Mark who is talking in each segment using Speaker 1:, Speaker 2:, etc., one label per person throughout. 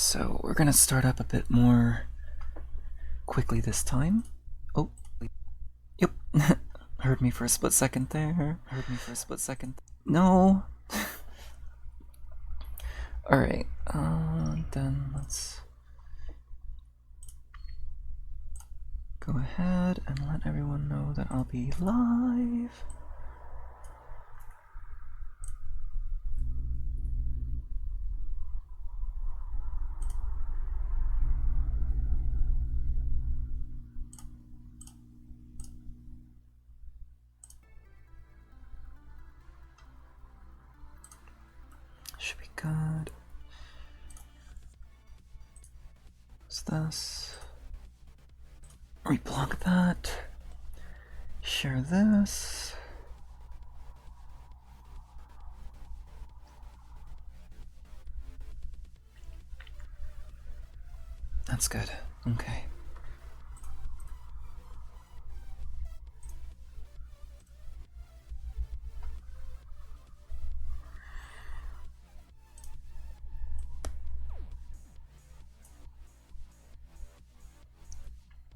Speaker 1: So we're gonna start up a bit more quickly this time. Oh, yep. Heard me for a split second there. No. Alright, then let's go ahead and let everyone know that I'll be live. Should be good. What's this? Reblock that. Share this. That's good. Okay.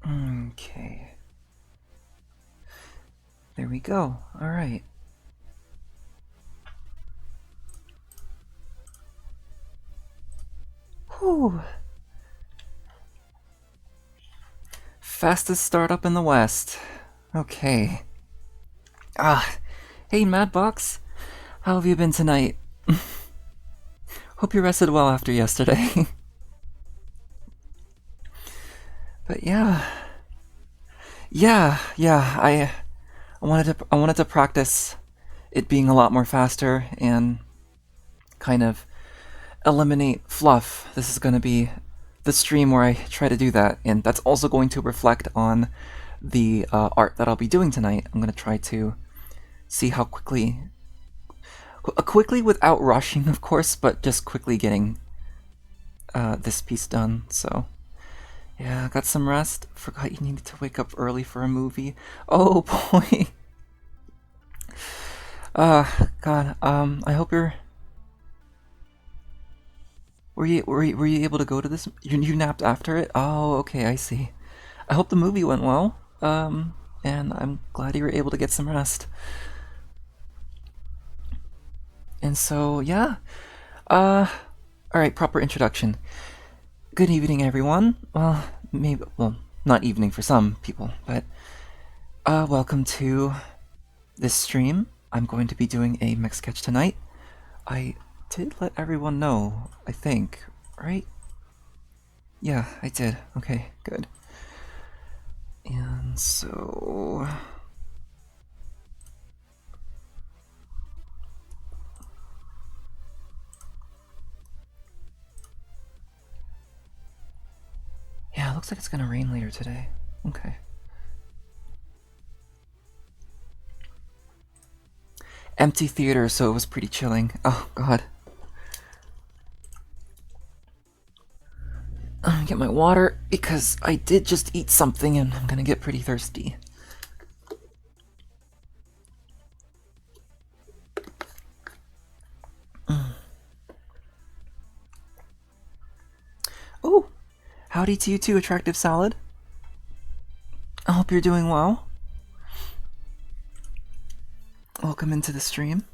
Speaker 1: Okay. There we go. Alright. Whew. Fastest startup in the West. Okay. Hey Madbox. How have you been tonight? Hope you rested well after yesterday. But yeah. I wanted to practice it being a lot more faster and kind of eliminate fluff. This is going to be the stream where I try to do that, and that's also going to reflect on the art that I'll be doing tonight. I'm going to try to see how quickly without rushing, of course, but just quickly getting this piece done. So yeah, got some rest. Forgot you needed to wake up early for a movie. Oh boy. God. I hope you're. Were you able to go to this? You napped after it? Oh, okay, I see. I hope the movie went well. And I'm glad you were able to get some rest. And so, yeah. Alright, proper introduction. Good evening, everyone. Well, not evening for some people, but welcome to this stream. I'm going to be doing a Mech Sketch tonight. I did let everyone know, I think, right? Yeah, I did. Okay, good. And so... yeah, it looks like it's gonna rain later today. Okay. Empty theater, so it was pretty chilling. Oh, God. I'm gonna get my water because I did just eat something and I'm gonna get pretty thirsty. Oh, howdy to you too, Attractive Salad. I hope you're doing well. Welcome into the stream.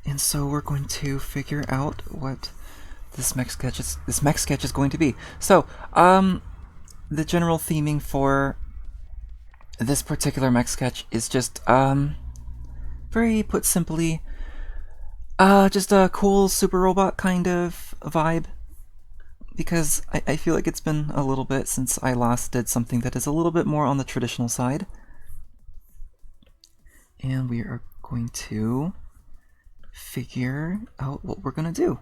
Speaker 1: And so we're going to figure out what this mech sketch is going to be. So, the general theming for this particular mech sketch is just very put simply, just a cool super robot kind of vibe. Because I feel like it's been a little bit since I last did something that is a little bit more on the traditional side. And we are going to figure out what we're gonna do.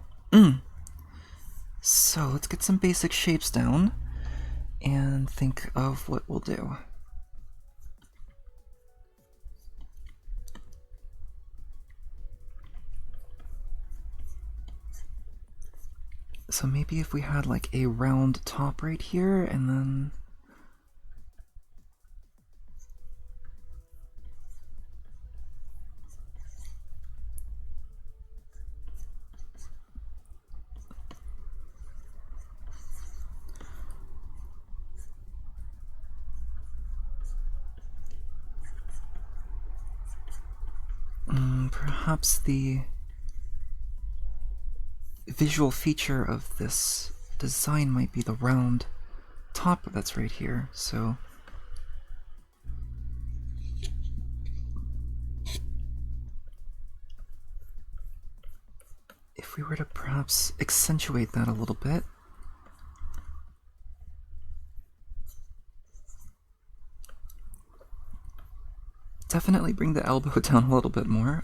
Speaker 1: So let's get some basic shapes down and think of what we'll do. So maybe if we had like a round top right here and then... perhaps the visual feature of this design might be the round top that's right here, so if we were to perhaps accentuate that a little bit. Definitely bring the elbow down a little bit more.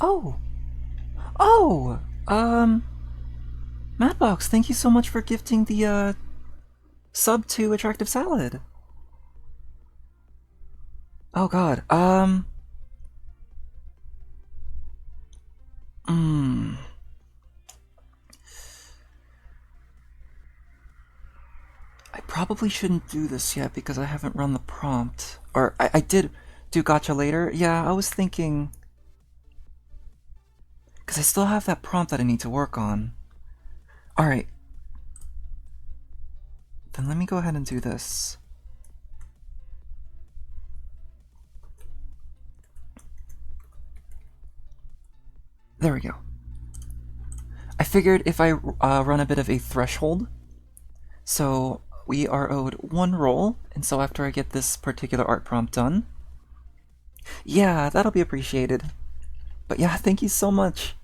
Speaker 1: Oh! Oh! Madbox, thank you so much for gifting the, sub to Attractive Salad. Oh god, I probably shouldn't do this yet because I haven't run the prompt. Or, I did do gotcha later. Yeah, I was thinking... because I still have that prompt that I need to work on. Alright. Then let me go ahead and do this. There we go. I figured if I run a bit of a threshold, so we are owed 1 roll, and so after I get this particular art prompt done, yeah, that'll be appreciated. But yeah, thank you so much.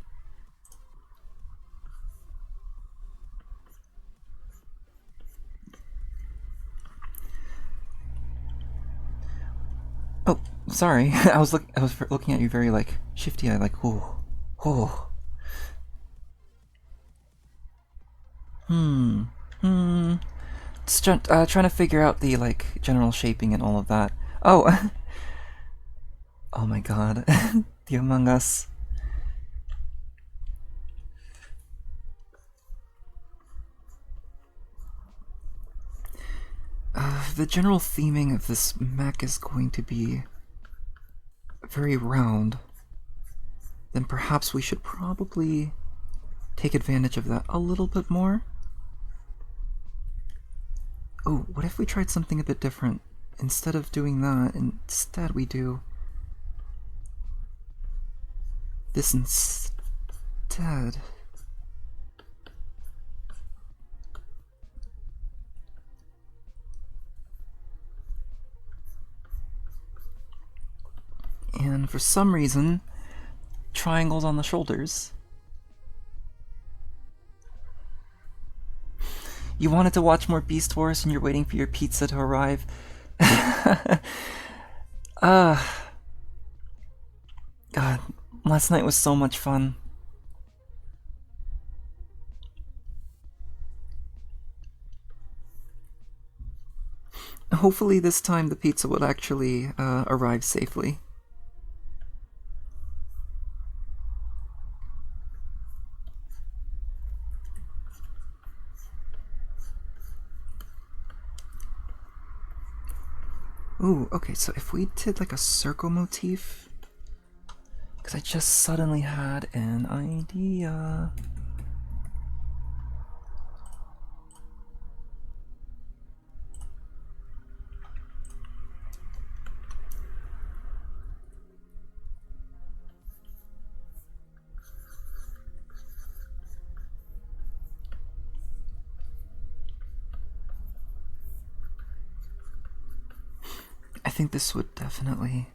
Speaker 1: Oh, sorry. I was looking at you very like shifty. I like, oh. Just trying to figure out the like general shaping and all of that. Oh. Oh my god. The Among Us. The general theming of this mech is going to be very round. Then perhaps we should probably take advantage of that a little bit more. Oh, what if we tried something a bit different? Instead of doing that, instead we do this instead. And for some reason, triangles on the shoulders. You wanted to watch more Beast Wars and you're waiting for your pizza to arrive. God, last night was so much fun. Hopefully this time the pizza will actually arrive safely. Ooh, okay, so if we did like a circle motif, because I just suddenly had an idea. I think this would definitely...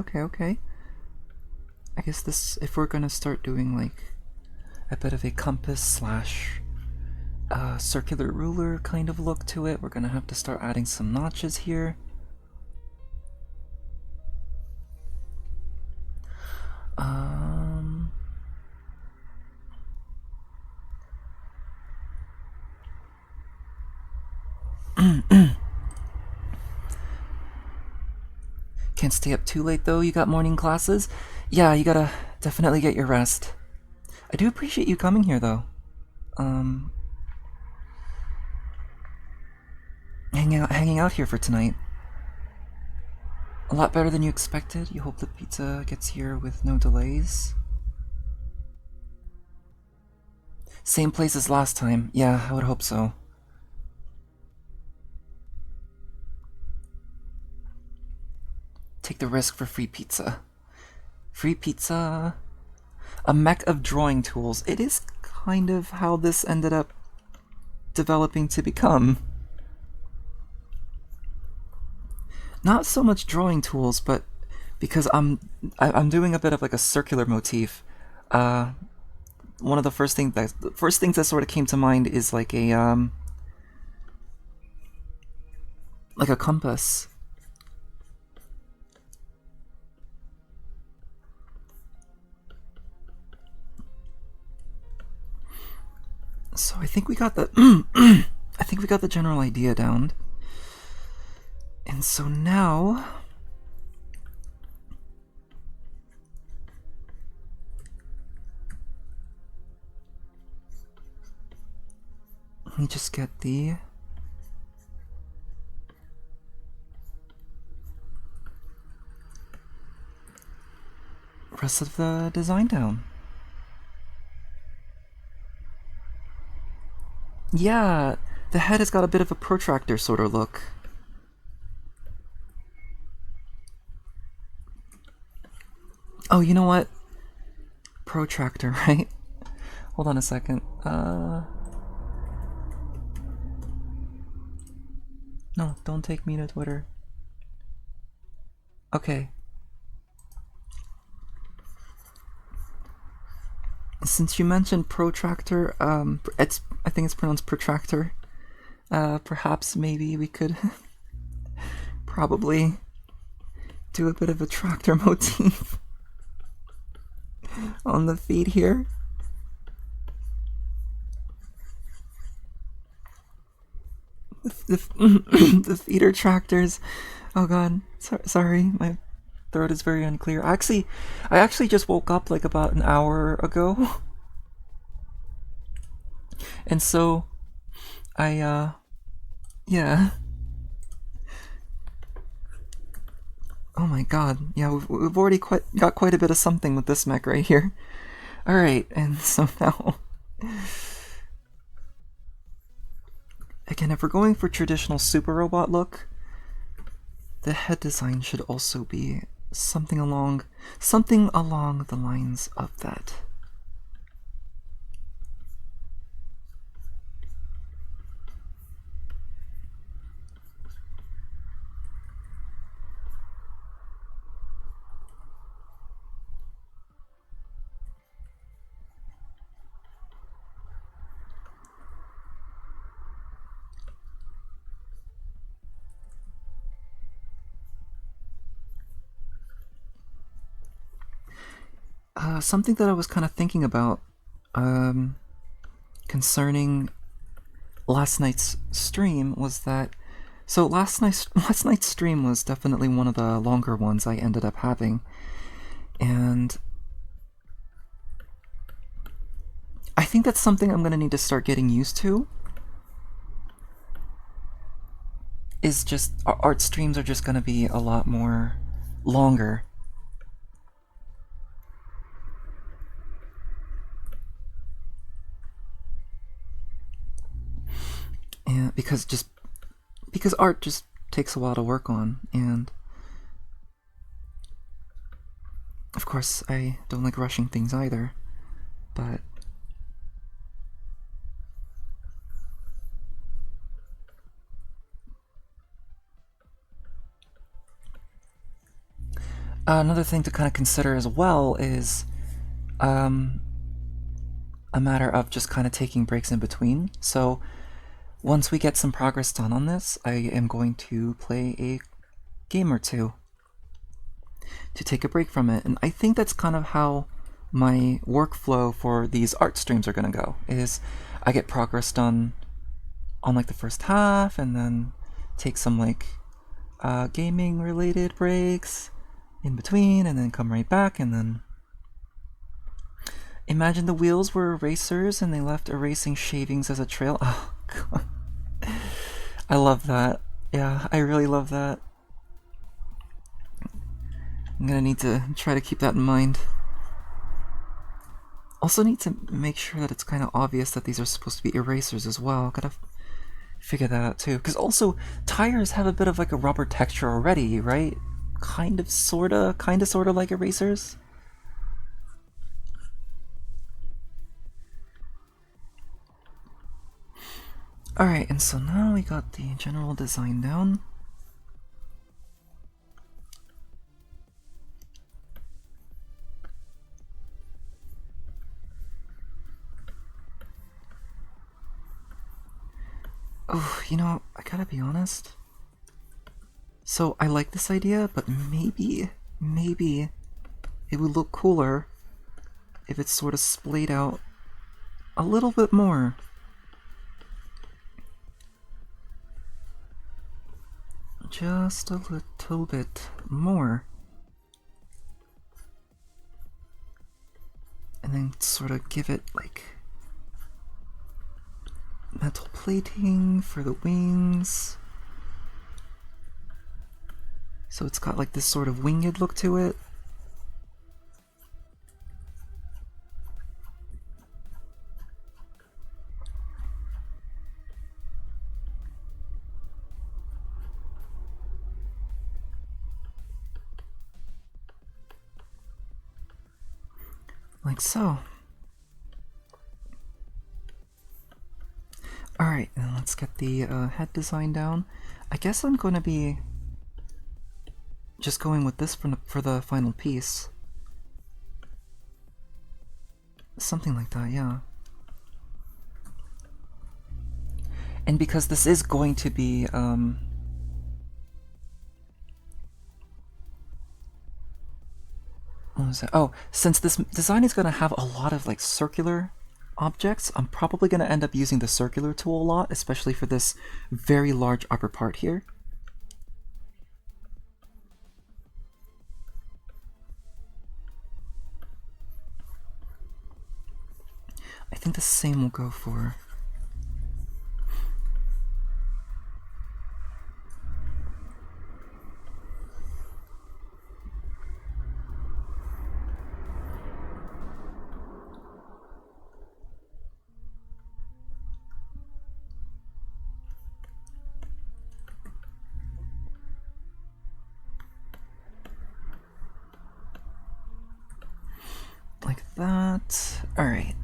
Speaker 1: Okay. I guess this, if we're gonna start doing like a bit of a compass slash circular ruler kind of look to it, we're gonna have to start adding some notches here. Um... Can't stay up too late though, you got morning classes? Yeah, you gotta definitely get your rest. I do appreciate you coming here though. Hanging out here for tonight. A lot better than you expected. You hope the pizza gets here with no delays. Same place as last time. Yeah, I would hope so. Take the risk for free pizza. Free pizza. A mech of drawing tools. It is kind of how this ended up developing to become. Not so much drawing tools, but because I'm doing a bit of like a circular motif. One of the first things that sort of came to mind is like a compass. So I think we got the I think we got the general idea down. And so now let me just get the rest of the design down. Yeah, the head has got a bit of a protractor sort of look. Oh, you know what? Protractor, right? Hold on a second. No, don't take me to Twitter. Okay. Since you mentioned protractor, I think it's pronounced protractor. Perhaps maybe we could probably do a bit of a tractor motif on the feet here. The feet are tractors. Oh god, sorry, my throat is very unclear. I actually just woke up like about an hour ago. And so yeah. Oh my god, yeah, we've already got quite a bit of something with this mech right here. Alright, and so now again, if we're going for traditional super robot look, the head design should also be something along the lines of that. Something that I was kind of thinking about concerning last night's stream was that last night's stream was definitely one of the longer ones I ended up having, and I think that's something I'm gonna need to start getting used to. Is just art streams are just gonna be a lot more longer. And because art just takes a while to work on, and of course I don't like rushing things either, but another thing to kind of consider as well is a matter of just kind of taking breaks in between. So once we get some progress done on this, I am going to play a game or two. to take a break from it. And I think that's kind of how my workflow for these art streams are going to go, is I get progress done on like the first half and then take some like gaming related breaks in between and then come right back. And then imagine the wheels were erasers and they left erasing shavings as a trail. Oh god, I love that. Yeah, I really love that. I'm gonna need to try to keep that in mind. Also need to make sure that it's kind of obvious that these are supposed to be erasers as well. Gotta figure that out too. Because also, tires have a bit of like a rubber texture already, right? Kind of, sorta like erasers. Alright, and so now we got the general design down. Oh, you know, I gotta be honest. So I like this idea, but maybe it would look cooler if it's sort of splayed out a little bit more. Just a little bit more. And then sort of give it like metal plating for the wings. So it's got like this sort of winged look to it. Like so. Alright, then let's get the head design down. I guess I'm going to be just going with this for the final piece. Something like that, yeah. And because this is going to be, what was it? Oh, since this design is going to have a lot of like circular objects, I'm probably going to end up using the circular tool a lot, especially for this very large upper part here. I think the same will go for... like that. Alright.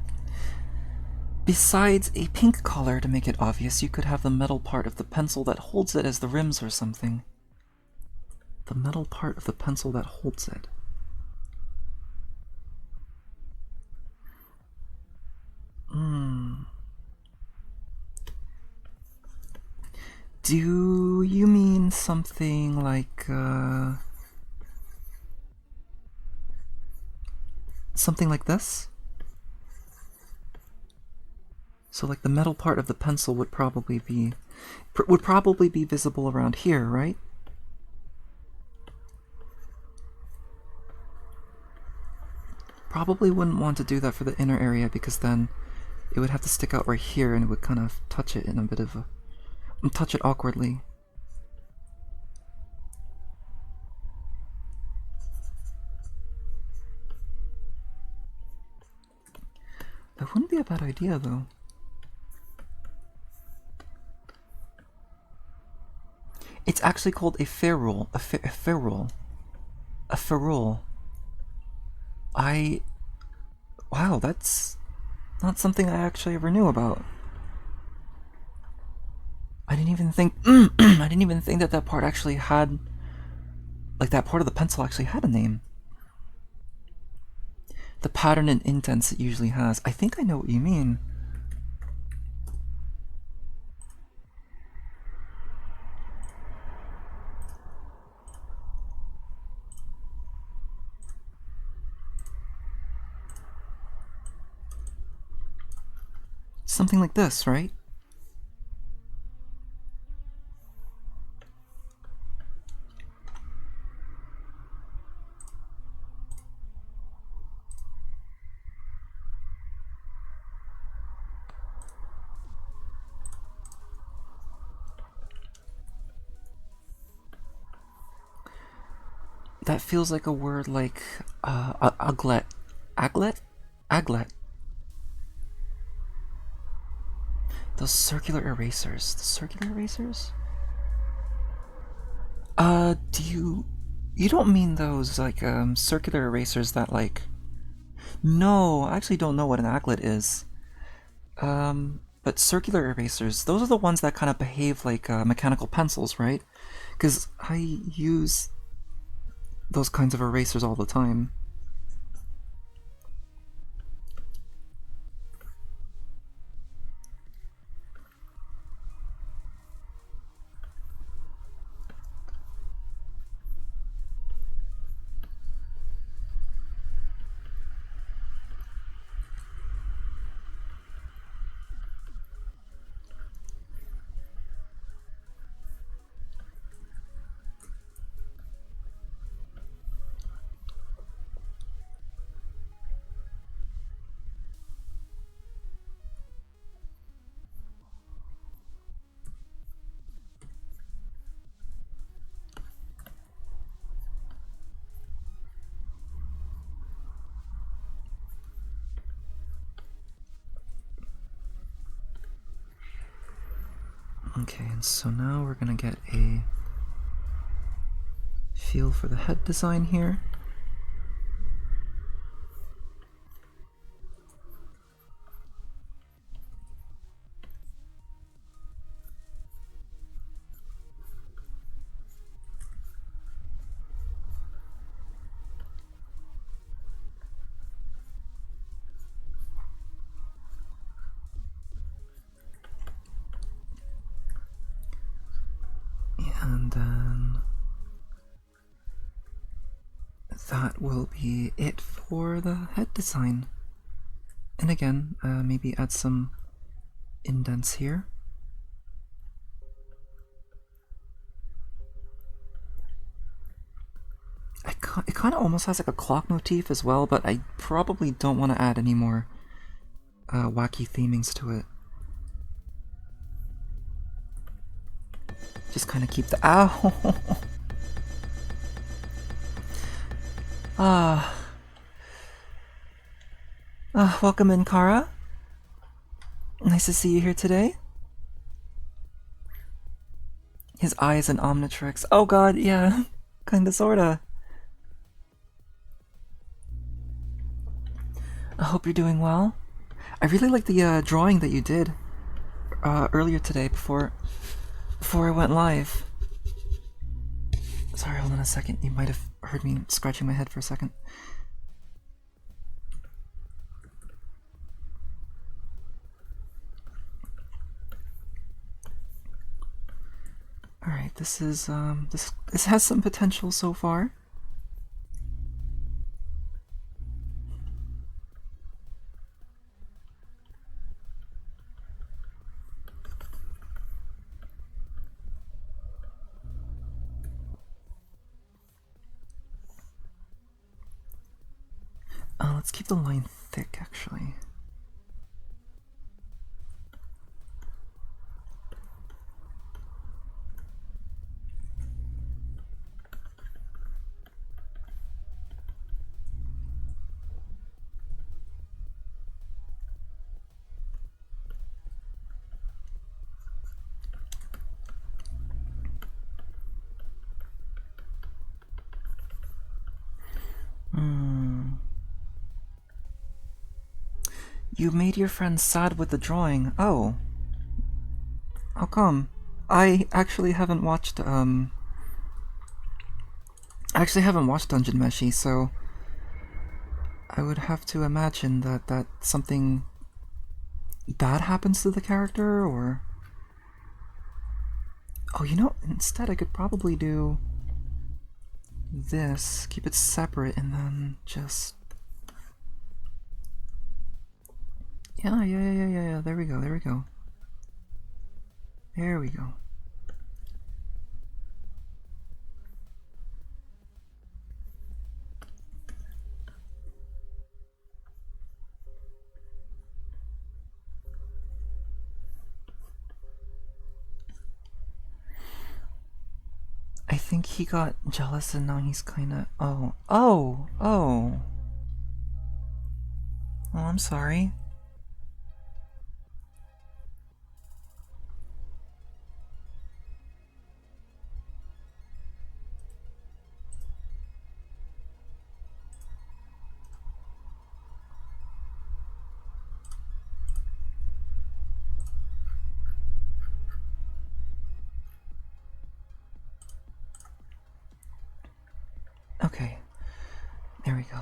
Speaker 1: Besides a pink color to make it obvious, you could have the metal part of the pencil that holds it as the rims or something. The metal part of the pencil that holds it. Do you mean something like, something like this? So like the metal part of the pencil would probably be visible around here, right? Probably wouldn't want to do that for the inner area because then it would have to stick out right here and it would kind of touch it in a bit of a... touch it awkwardly. That wouldn't be a bad idea though. It's actually called a ferrule. A ferrule. A ferrule. Wow, that's not something I actually ever knew about. I didn't even think I didn't even think that part actually had, like, that part of the pencil actually had a name. The pattern and indents it usually has. I think I know what you mean. something like this, right? That feels like a word like aglet. Aglet? Aglet. Those circular erasers. The circular erasers? Do you don't mean those, like, circular erasers that, like... No, I actually don't know what an aglet is. But circular erasers, those are the ones that kind of behave like mechanical pencils, right? Because I use those kinds of erasers all the time. Okay, and so now we're gonna get a feel for the head design here. And then that will be it for the head design. And again, maybe add some indents here. It kind of almost has like a clock motif as well, but I probably don't want to add any more wacky themings to it. Just kind of keep the... Ow! Welcome in, Kara. Nice to see you here today. His eye is an Omnitrix. Oh god, yeah. Kinda sorta. I hope you're doing well. I really like the drawing that you did earlier today before I went live. Sorry, hold on a second. You might have heard me scratching my head for a second. Alright, this is this has some potential so far. Let's keep the line thick, actually. You made your friend sad with the drawing. Oh. How come? I actually haven't watched Dungeon Meshi, so I would have to imagine that something bad happens to the character, or... Oh, you know, instead I could probably do this, keep it separate, and then just... Yeah. There we go. There we go. There we go. I think he got jealous and now he's kinda. Oh, I'm sorry. Okay, there we go.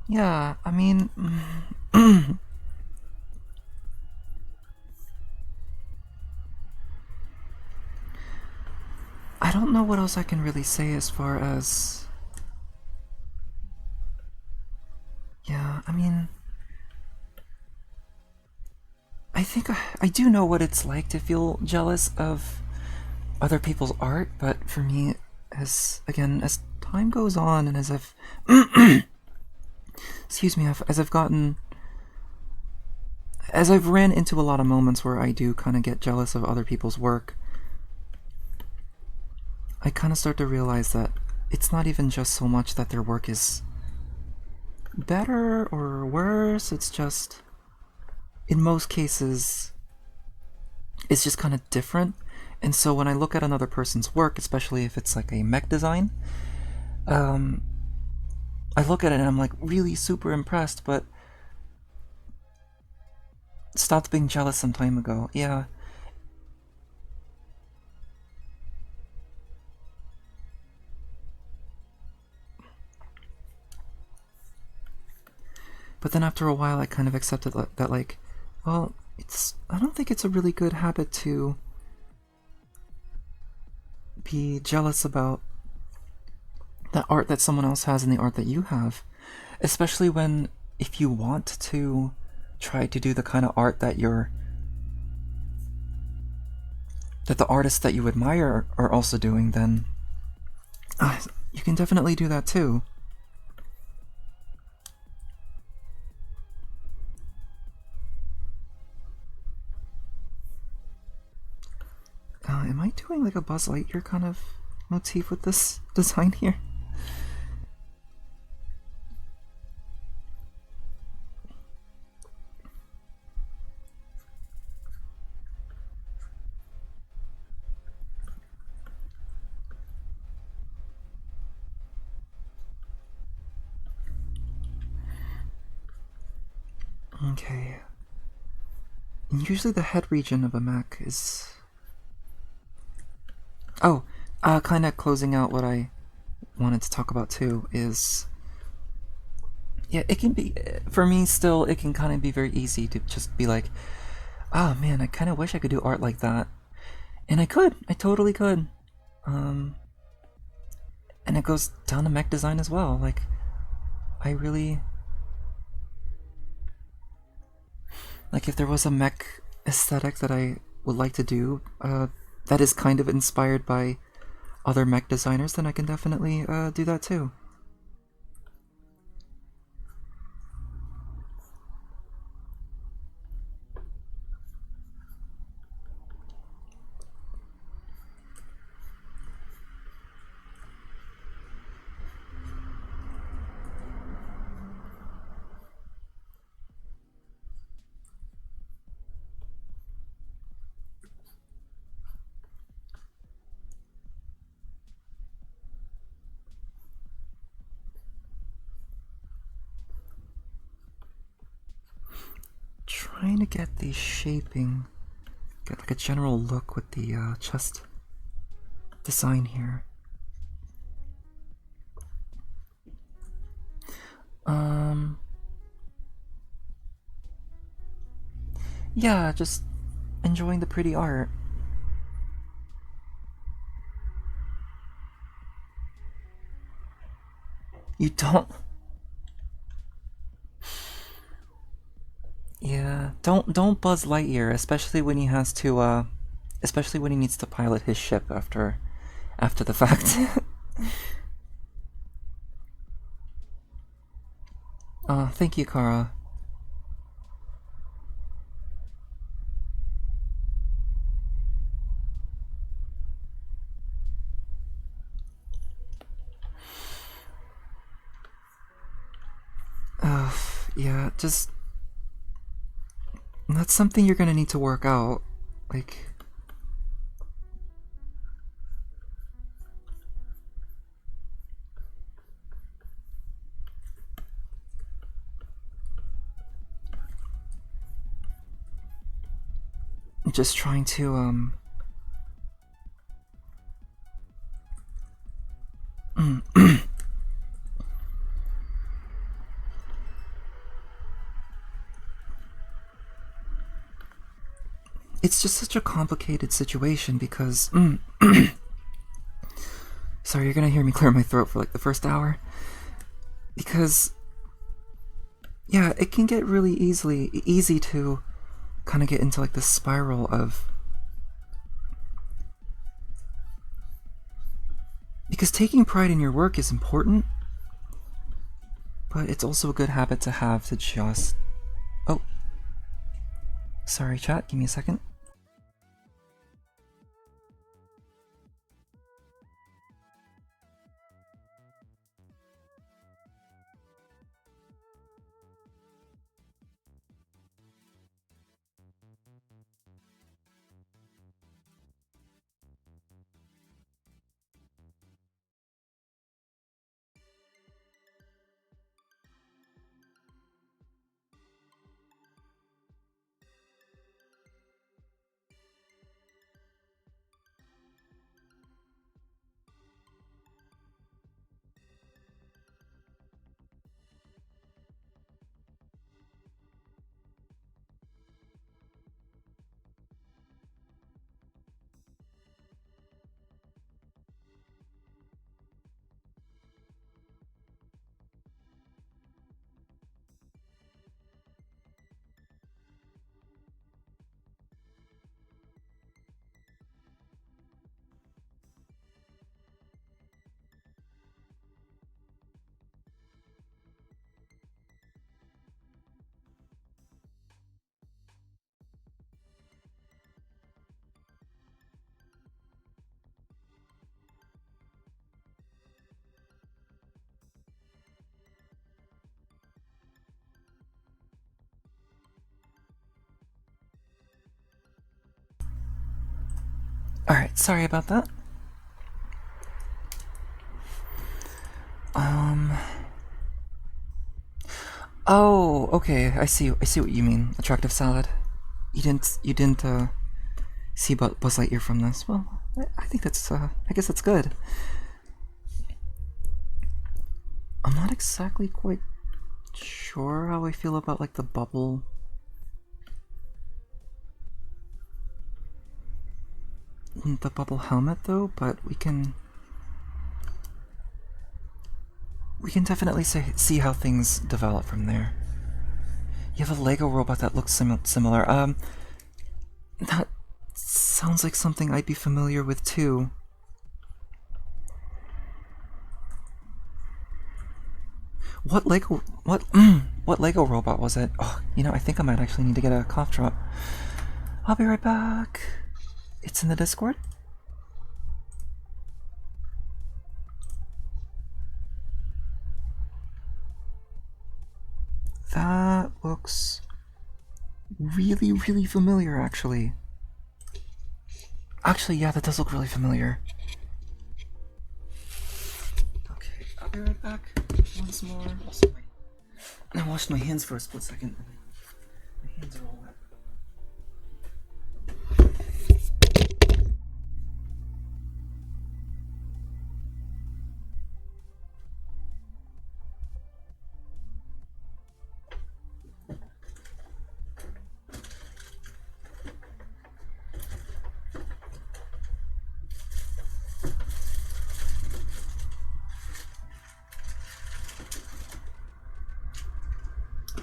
Speaker 1: Yeah, I mean. I don't know what else I can really say as far as. Yeah, I mean. I think I do know what it's like to feel jealous of other people's art, but for me, as time goes on and as I've. Excuse me, as I've gotten. As I've ran into a lot of moments where I do kind of get jealous of other people's work, I kind of start to realize that it's not even just so much that their work is better or worse, it's just, in most cases, it's just kind of different. And so when I look at another person's work, especially if it's like a mech design, I look at it and I'm like really super impressed, but stopped being jealous some time ago. Yeah. But then after a while, I kind of accepted that like, well, I don't think it's a really good habit to be jealous about the art that someone else has and the art that you have. Especially when, if you want to try to do the kind of art that that the artists that you admire are also doing, then you can definitely do that too. Am I doing like a Buzz Lightyear kind of motif with this design here? Okay. And usually the head region of a mech is. Oh, kind of closing out what I wanted to talk about too is. Yeah, it can be. For me, still, it can kind of be very easy to just be like, oh man, I kind of wish I could do art like that. And I could. I totally could. And it goes down to mech design as well. Like, I really. Like, if there was a mech aesthetic that I would like to do, that is kind of inspired by other mech designers, then I can definitely do that too. Trying to get the shaping, get like a general look with the chest design here. Yeah, just enjoying the pretty art. You don't. Yeah, don't Buzz Lightyear, especially when he has to especially when he needs to pilot his ship after the fact. Thank you, Kara. Yeah, just that's something you're gonna need to work out. Like, just trying to it's just such a complicated situation because sorry, you're gonna hear me clear my throat for like the first hour. Because yeah, it can get really easy to kind of get into like this spiral of, because taking pride in your work is important, but it's also a good habit to have to just, oh, sorry chat, give me a second. Alright, sorry about that. Oh, okay, I see what you mean. Attractive salad. You didn't see Buzz Lightyear from this. Well, I think that's I guess that's good. I'm not exactly quite sure how I feel about like the bubble. The bubble helmet though, but we can definitely see how things develop from there. You have a Lego robot that looks similar. That sounds like something I'd be familiar with too. What Lego robot was it? Oh, you know, I think I might actually need to get a cough drop. I'll be right back. It's in the Discord. That looks really familiar, actually. Actually, yeah, that does look really familiar. Okay, I'll be right back. Once more. I washed my hands for a split second. My hands are all wet.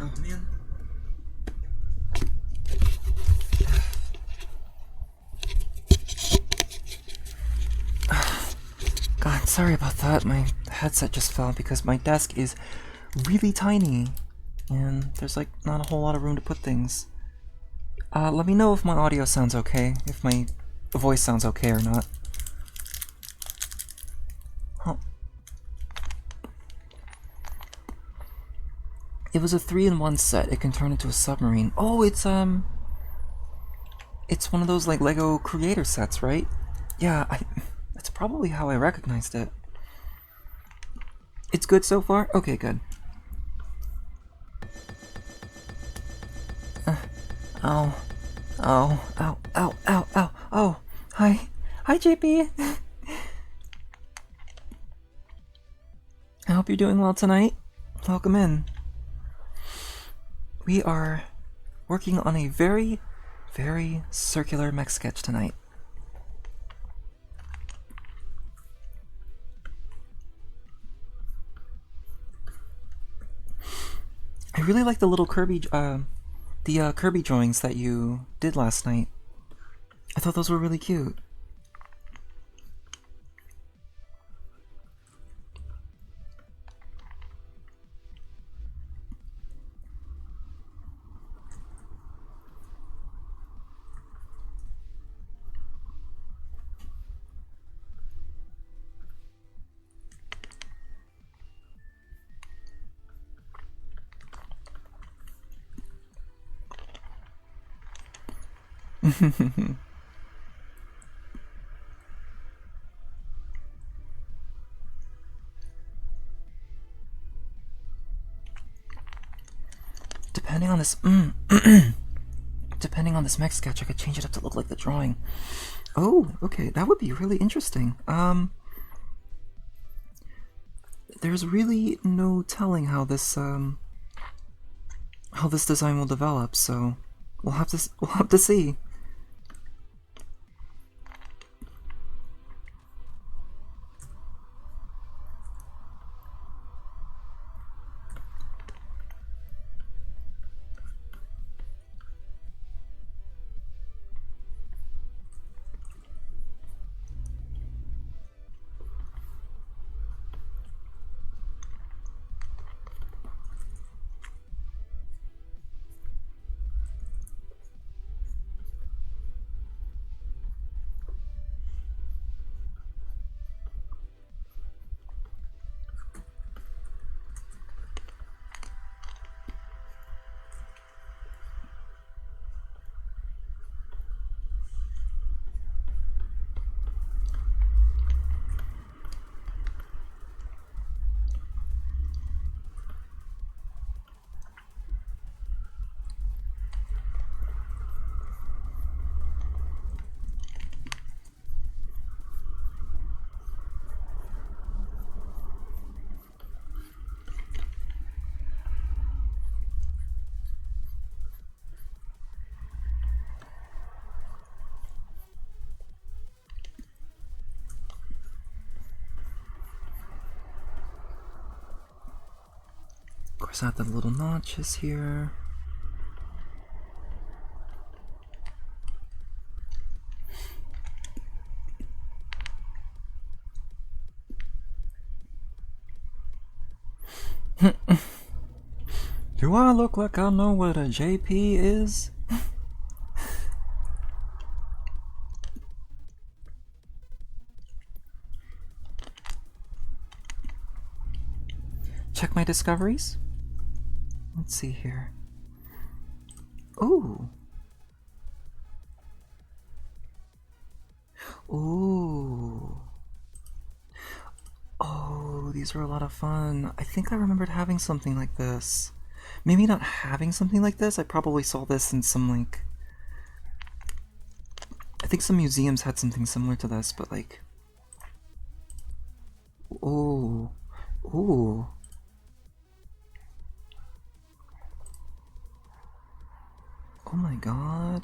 Speaker 1: Oh man. God, sorry about that. My headset just fell because my desk is really tiny and there's like not a whole lot of room to put things. Let me know if my audio sounds okay, if my voice sounds okay or not. Huh. It was a 3-in-1 set. It can turn into a submarine. Oh, it's one of those like Lego creator sets, right? Yeah, that's probably how I recognized it. It's good so far? Okay, good. Ow. Ow. Ow. Ow. Ow. Ow. Oh. Hi. Hi, JP. I hope you're doing well tonight. Welcome in. We are working on a very, very circular mech sketch tonight. I really like the little Kirby drawings that you did last night. I thought those were really cute. Depending on this, depending on this mech sketch, I could change it up to look like the drawing. Oh, okay, that would be really interesting. There's really no telling how this design will develop, so we'll have to see. Of course, I have the little notches here. Do I look like I know what a JP is? Check my discoveries. Let's see here. Ooh. Ooh. Oh, these were a lot of fun. I think I remembered having something like this. Maybe not having something like this. I probably saw this in some, like... I think some museums had something similar to this, but like... Ooh. Ooh. Oh my god.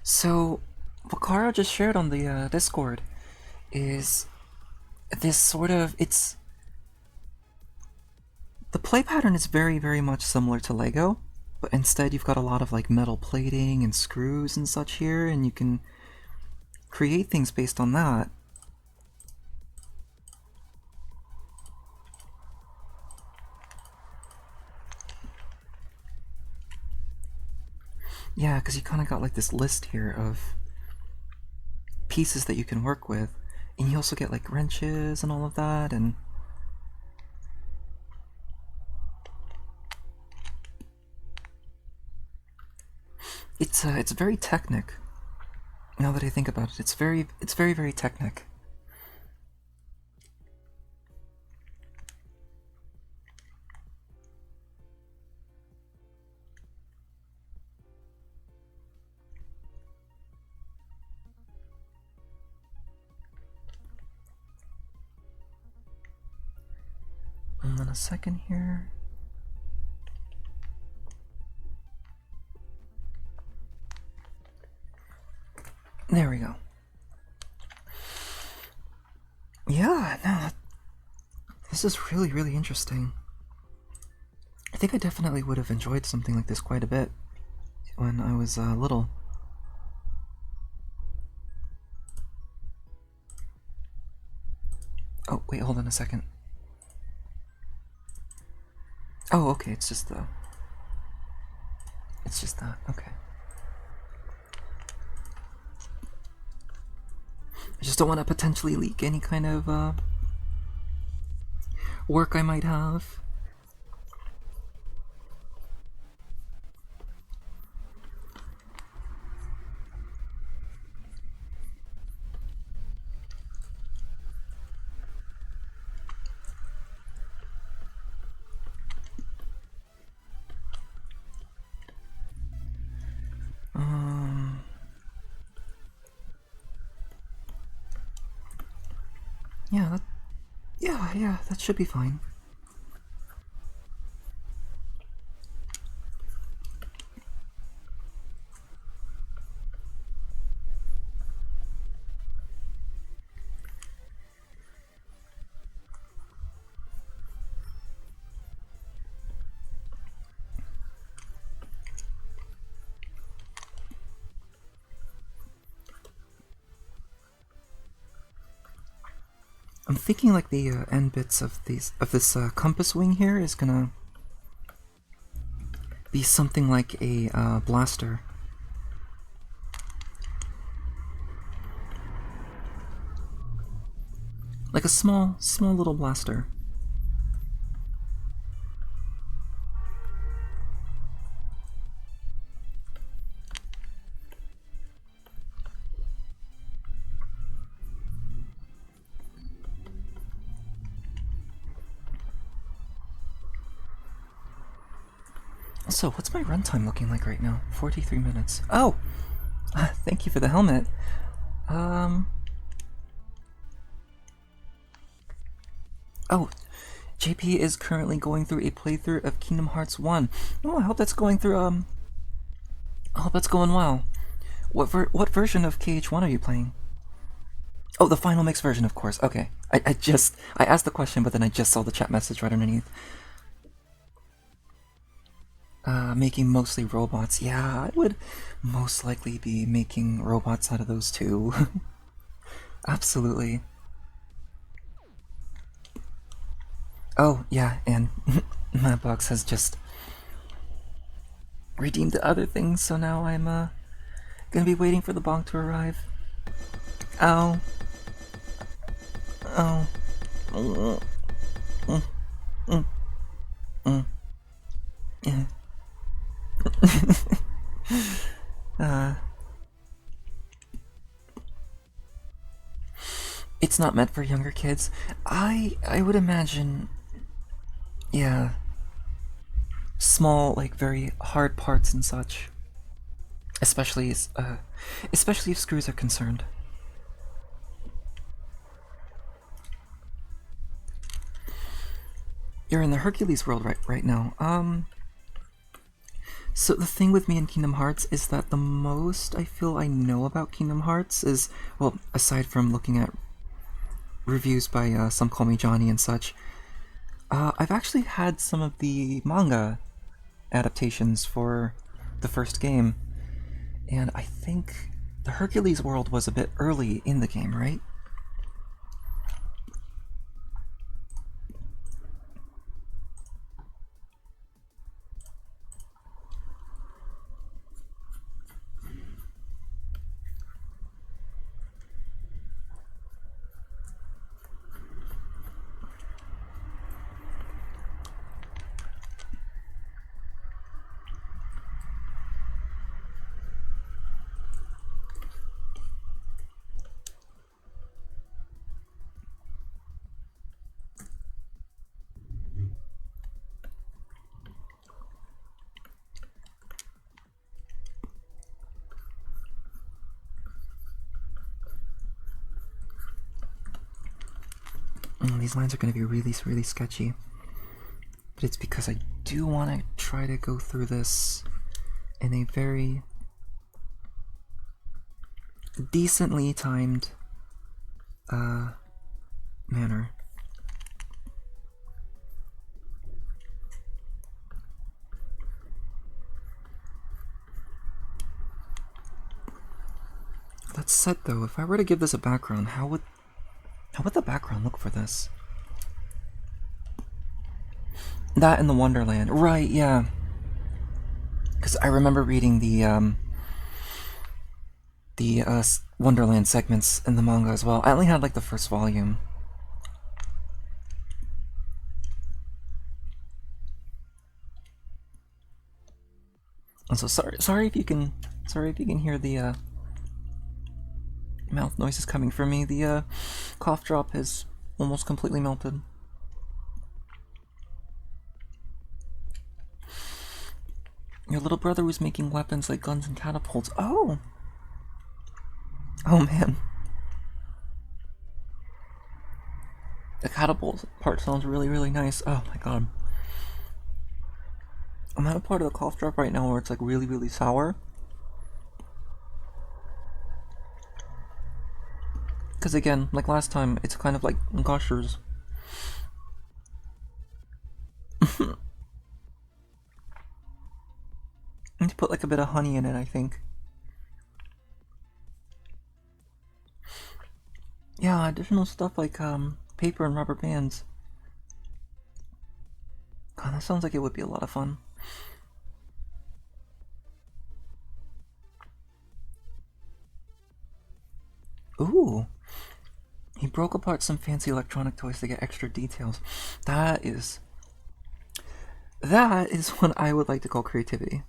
Speaker 1: So, what Kara just shared on the Discord is this sort of the play pattern is very, very much similar to Lego, but instead you've got a lot of like metal plating and screws and such here, and you can create things based on that. Yeah, because you kind of got like this list here of pieces that you can work with, and you also get like wrenches and all of that, and it's very technic. Now that I think about it, it's very, very technic. And then a second here. There we go. Yeah, no, this is really, really interesting. I think I definitely would have enjoyed something like this quite a bit when I was little. Oh, wait, hold on a second. Oh, okay, it's just that. Okay. I just don't want to potentially leak any kind of work I might have. Yeah, that should be fine. I'm thinking like the end bits of this compass wing here is gonna be something like a blaster. Like a small little blaster. So, what's my runtime looking like right now? 43 minutes. Oh! Thank you for the helmet. Oh, JP is currently going through a playthrough of Kingdom Hearts 1. Oh, I hope that's going through, I hope that's going well. What version of KH1 are you playing? Oh, the final mix version, of course. Okay. I asked the question, but then I just saw the chat message right underneath. Making mostly robots. Yeah, I would most likely be making robots out of those too. Absolutely. Oh, yeah, and my box has just redeemed the other things, so now I'm gonna be waiting for the bonk to arrive. Ow. Oh. It's not meant for younger kids. I would imagine, yeah, small, like very hard parts and such. Especially if screws are concerned. You're in the Hercules world right now. So the thing with me and Kingdom Hearts is that the most I feel I know about Kingdom Hearts is, well, aside from looking at reviews by Some Call Me Johnny and such, I've actually had some of the manga adaptations for the first game, and I think the Hercules world was a bit early in the game, right? These lines are going to be really, really sketchy. But it's because I do want to try to go through this in a very decently timed manner. That said, though, if I were to give this a background, how would the background look for this? That in the Wonderland, right? Yeah, because I remember reading the Wonderland segments in the manga as well. I only had like the first volume. I'm so sorry if you can hear the mouth noises coming from me. The cough drop has almost completely melted. Your little brother was making weapons like guns and catapults. Oh! Oh man. The catapult part sounds really, really nice. Oh my god. I'm at a part of the cough drop right now where it's like really, really sour. Because again, like last time, it's kind of like gushers. I need to put like a bit of honey in it, I think. Yeah, additional stuff like paper and rubber bands. God, that sounds like it would be a lot of fun. Ooh. He broke apart some fancy electronic toys to get extra details. That is what I would like to call creativity.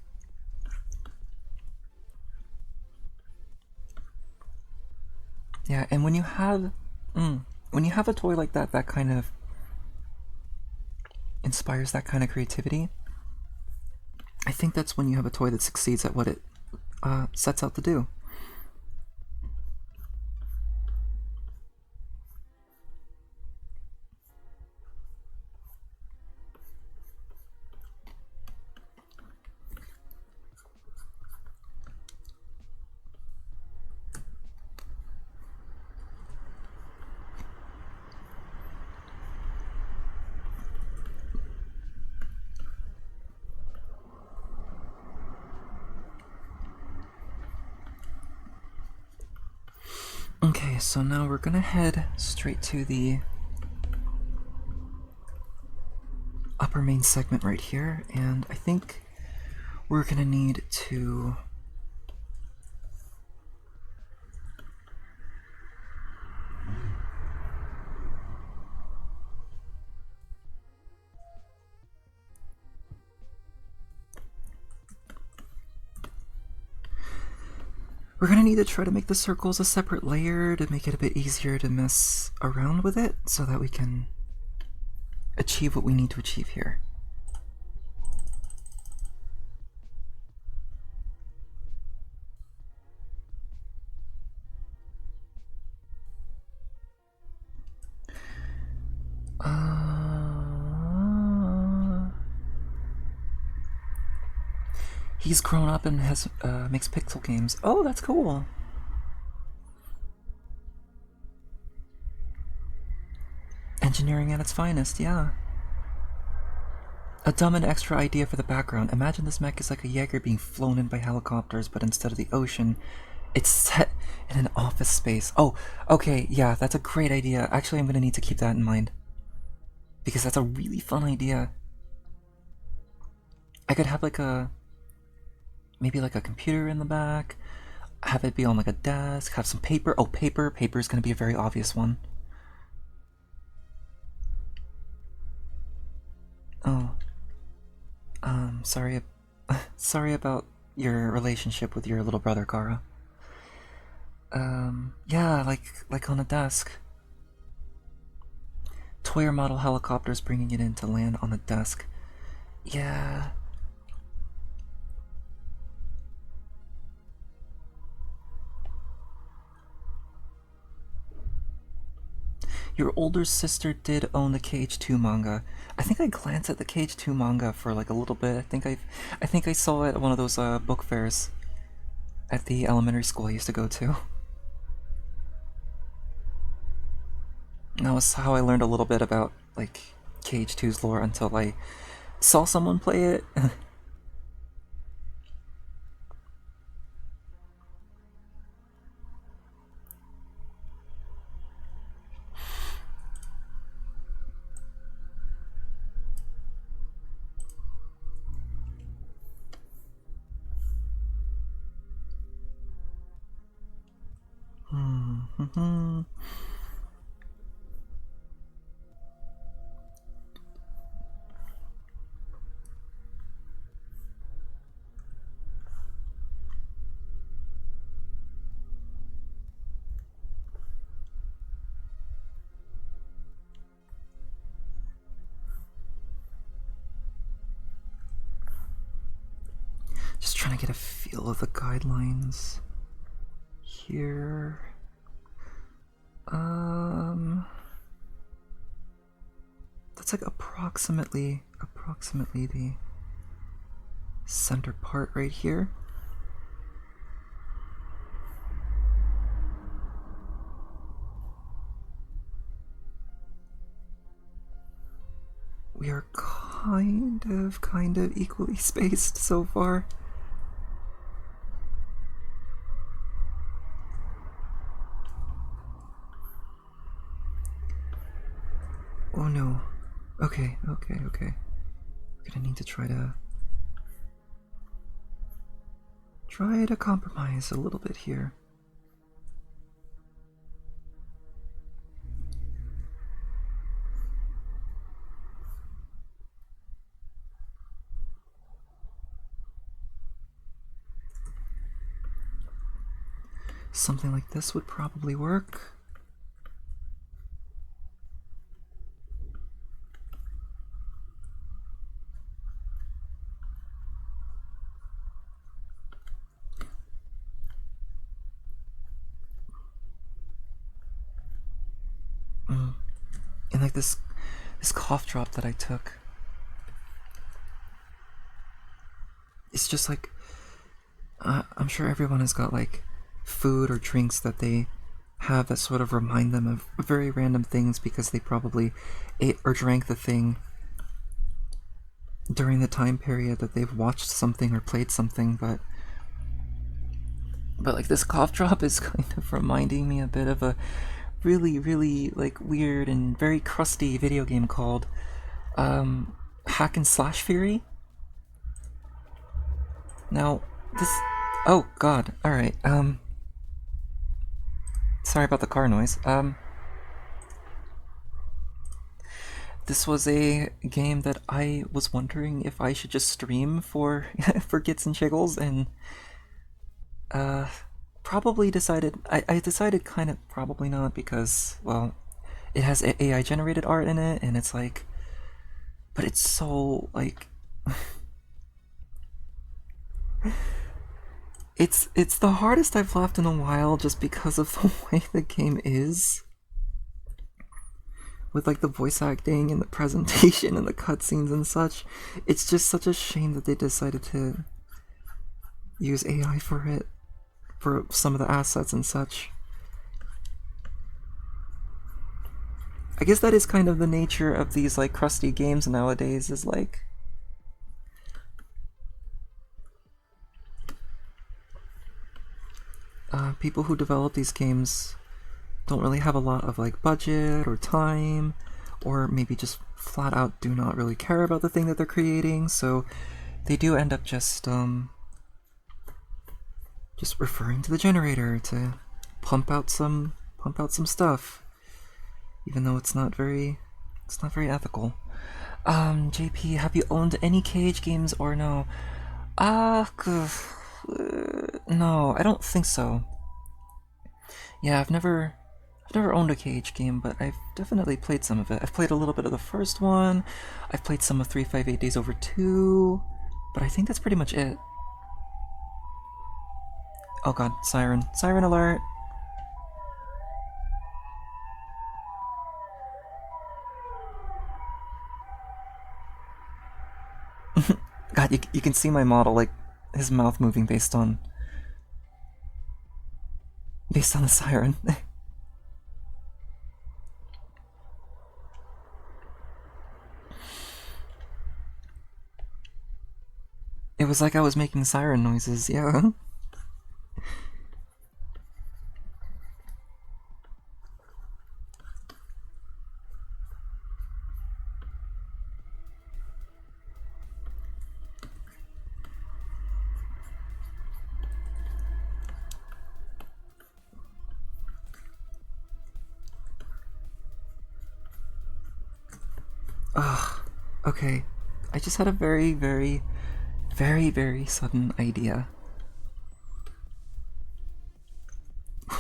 Speaker 1: Yeah, and when you have a toy like that that kind of inspires that kind of creativity, I think that's when you have a toy that succeeds at what it sets out to do. Okay, so now we're gonna head straight to the upper main segment right here, and I think we're gonna need to try to make the circles a separate layer to make it a bit easier to mess around with it so that we can achieve what we need to achieve here. He's grown up and has makes pixel games. Oh, that's cool. Engineering at its finest, yeah. A dumb and extra idea for the background. Imagine this mech is like a Jaeger being flown in by helicopters, but instead of the ocean, it's set in an office space. Oh, okay, yeah, that's a great idea. Actually, I'm gonna need to keep that in mind. Because that's a really fun idea. I could have like maybe like a computer in the back, have it be on like a desk, have some paper. Oh, paper. Paper is gonna be a very obvious one. Oh, sorry, sorry about your relationship with your little brother, Kara. Yeah, like on a desk. Toyer model helicopters bringing it in to land on a desk. Yeah. Your older sister did own the KH2 manga. I think I glanced at the KH2 manga for like a little bit. I think I saw it at one of those book fairs at the elementary school I used to go to. And that was how I learned a little bit about like KH2's lore until I saw someone play it. Just trying to get a feel of the guidelines here. That's like approximately the center part right here. We are kind of equally spaced so far. Oh no. Okay. We're gonna need to try to compromise a little bit here. Something like this would probably work. And like this cough drop that I took, it's just like I'm sure everyone has got like food or drinks that they have that sort of remind them of very random things because they probably ate or drank the thing during the time period that they've watched something or played something, but like this cough drop is kind of reminding me a bit of a really like weird and very crusty video game called Hack and Slash Fury. Now this, oh god, alright, sorry about the car noise. This was a game that I was wondering if I should just stream for for Gits and Chiggles, and probably decided I decided kind of probably not because, well, it has AI generated art in it, and it's like, but it's so like it's the hardest I've laughed in a while just because of the way the game is. With like the voice acting and the presentation and the cutscenes and such. It's just such a shame that they decided to use AI for it, for some of the assets and such. I guess that is kind of the nature of these like crusty games nowadays, is like people who develop these games don't really have a lot of like budget or time, or maybe just flat out do not really care about the thing that they're creating, so they do end up just referring to the generator to pump out some stuff, even though it's not very ethical. JP, have you owned any Cage games or no? No, I don't think so. Yeah, I've never owned a Cage game, but I've definitely played some of it. I've played a little bit of the first one. I've played some of 358 Days Over 2, but I think that's pretty much it. Oh god, siren. Siren alert! God, you can see my model, like, his mouth moving based on the siren. It was like I was making siren noises, yeah. Ugh. Okay. I just had a very, very, very, very sudden idea.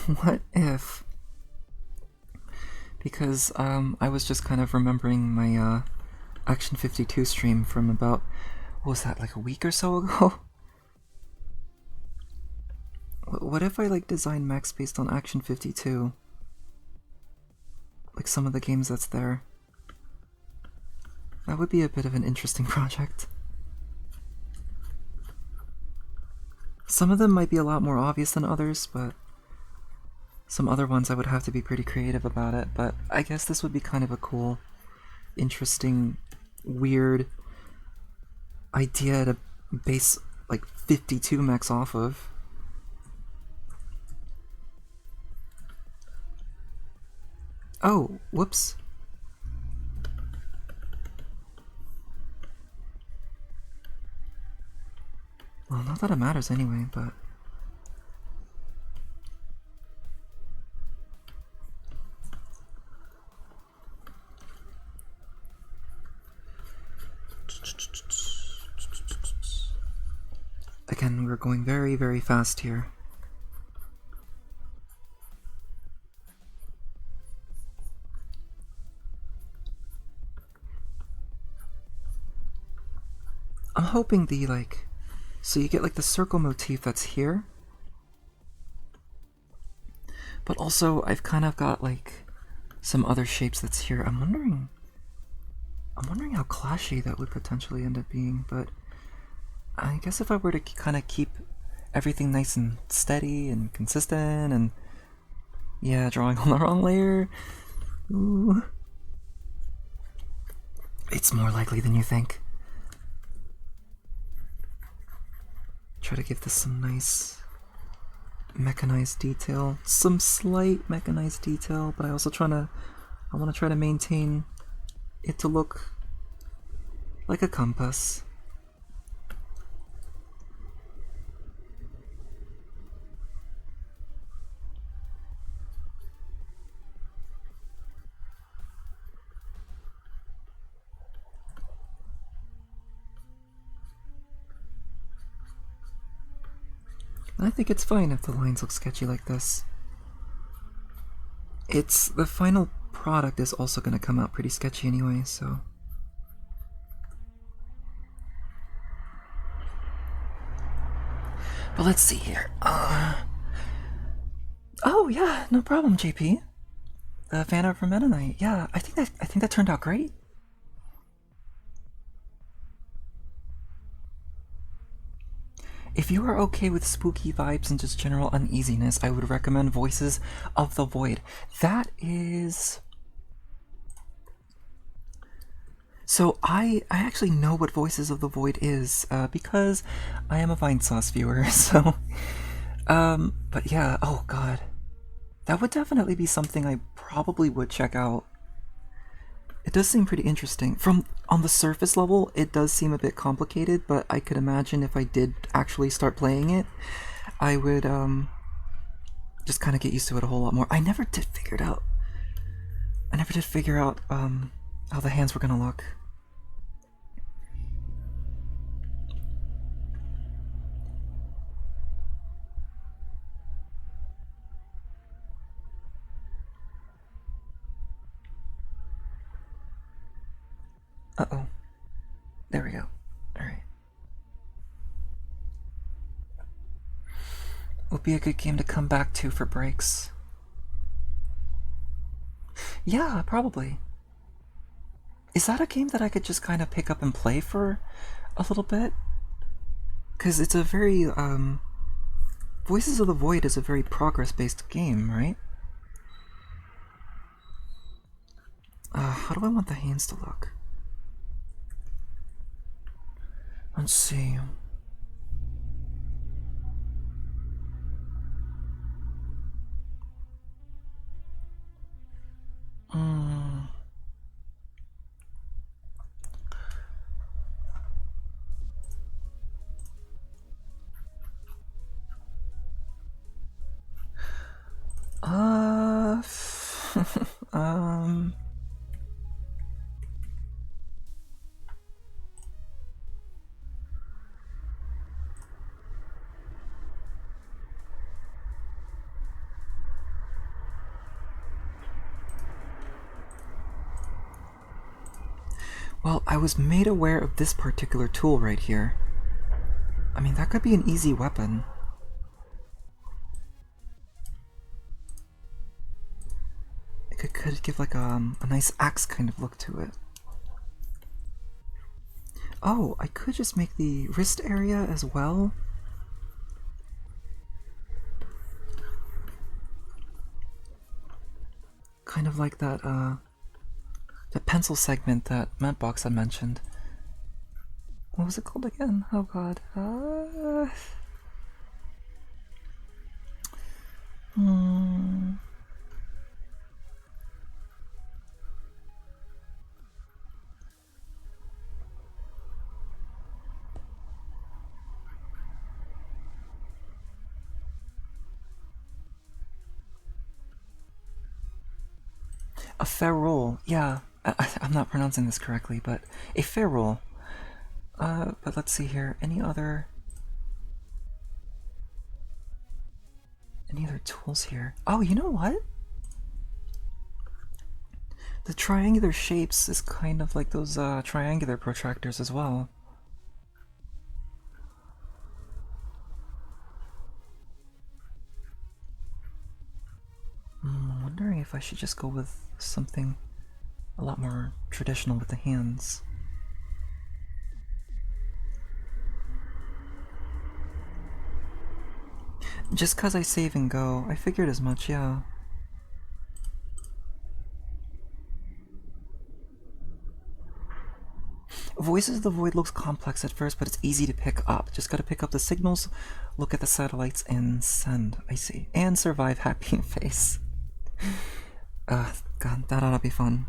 Speaker 1: What if... Because, I was just kind of remembering my, Action 52 stream from about... What was that, like a week or so ago? What if I, like, design mechs based on Action 52? Like some of the games that's there. That would be a bit of an interesting project. Some of them might be a lot more obvious than others, but some other ones I would have to be pretty creative about it, but I guess this would be kind of a cool, interesting, weird idea to base like 52 mechs off of. Oh, whoops. Well, not that it matters anyway, but... Again, we're going very, very fast here. I'm hoping the, like... So you get, like, the circle motif that's here. But also, I've kind of got, like, some other shapes that's here. I'm wondering how clashy that would potentially end up being, but... I guess if I were to kind of keep everything nice and steady and consistent and... Yeah, drawing on the wrong layer... Ooh... It's more likely than you think. Try to give this some nice mechanized detail, some slight mechanized detail, but I want to try to maintain it to look like a compass. I think it's fine if the lines look sketchy like this. The final product is also going to come out pretty sketchy anyway, so... But let's see here. Oh yeah, no problem, JP. The fan art from Meta Knight. Yeah, I think that turned out great. If you are okay with spooky vibes and just general uneasiness, I would recommend Voices of the Void. That is... So I actually know what Voices of the Void is, because I am a Vinesauce viewer, so... but yeah, oh god. That would definitely be something I probably would check out. It does seem pretty interesting. On the surface level, it does seem a bit complicated, but I could imagine if I did actually start playing it, I would just kind of get used to it a whole lot more. I never did figure it out. I never did figure out how the hands were gonna look. Uh-oh. There we go. Alright. Would be a good game to come back to for breaks. Yeah, probably. Is that a game that I could just kind of pick up and play for a little bit? Because it's a very, Voices of the Void is a very progress-based game, right? How do I want the hands to look? Let's see. Um... Well, I was made aware of this particular tool right here. I mean, that could be an easy weapon. It could give like a nice axe kind of look to it. Oh, I could just make the wrist area as well. Kind of like that, the pencil segment that Mattbox had mentioned. What was it called again? Oh god. A ferrule, yeah. I'm not pronouncing this correctly, but a ferrule. But let's see here. Any other tools here? Oh, you know what? The triangular shapes is kind of like those triangular protractors as well. I'm wondering if I should just go with something a lot more traditional with the hands. Just cause I save and go, I figured as much, yeah. Voices of the Void looks complex at first, but it's easy to pick up. Just gotta pick up the signals, look at the satellites, and send. I see. And survive happy face. God, that ought to be fun.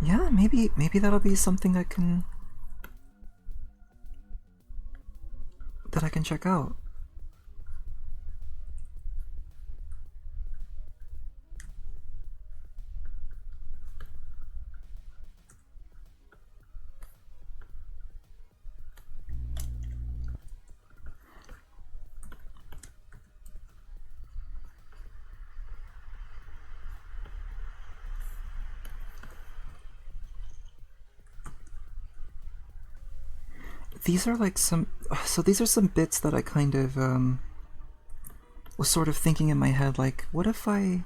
Speaker 1: Yeah, maybe that'll be something I can... that I can check out. These are like some... So these are some bits that I kind of was sort of thinking in my head, like, what if I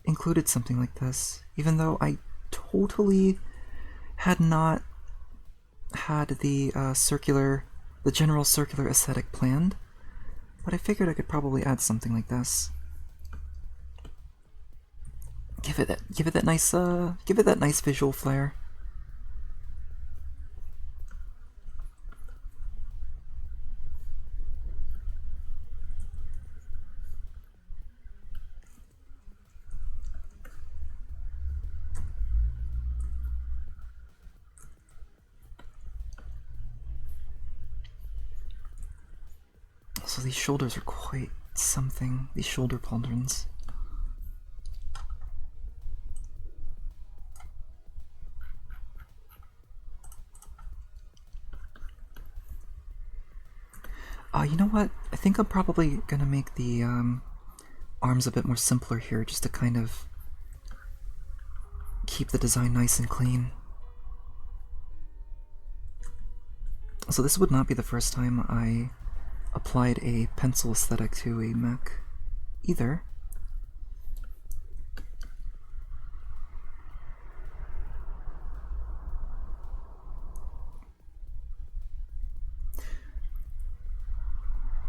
Speaker 1: included something like this? Even though I totally had not had the the general circular aesthetic planned, but I figured I could probably add something like this. Give it that nice visual flair. So these shoulders are quite something, these shoulder pauldrons. You know what? I think I'm probably gonna make the arms a bit more simpler here, just to kind of keep the design nice and clean. So this would not be the first time I applied a pencil aesthetic to a mech either.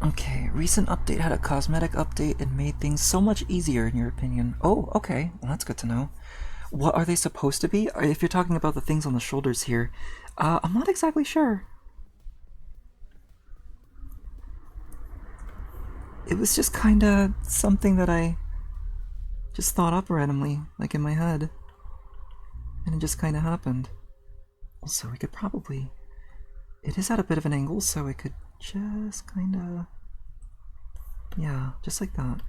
Speaker 1: Okay, recent update had a cosmetic update and made things so much easier in your opinion. Oh, okay, well that's good to know. What are they supposed to be? If you're talking about the things on the shoulders here, I'm not exactly sure. It was just kinda something that I just thought up randomly, like in my head. And it just kinda happened. Also, we could probably... It is at a bit of an angle, so I could just kinda... Yeah, just like that.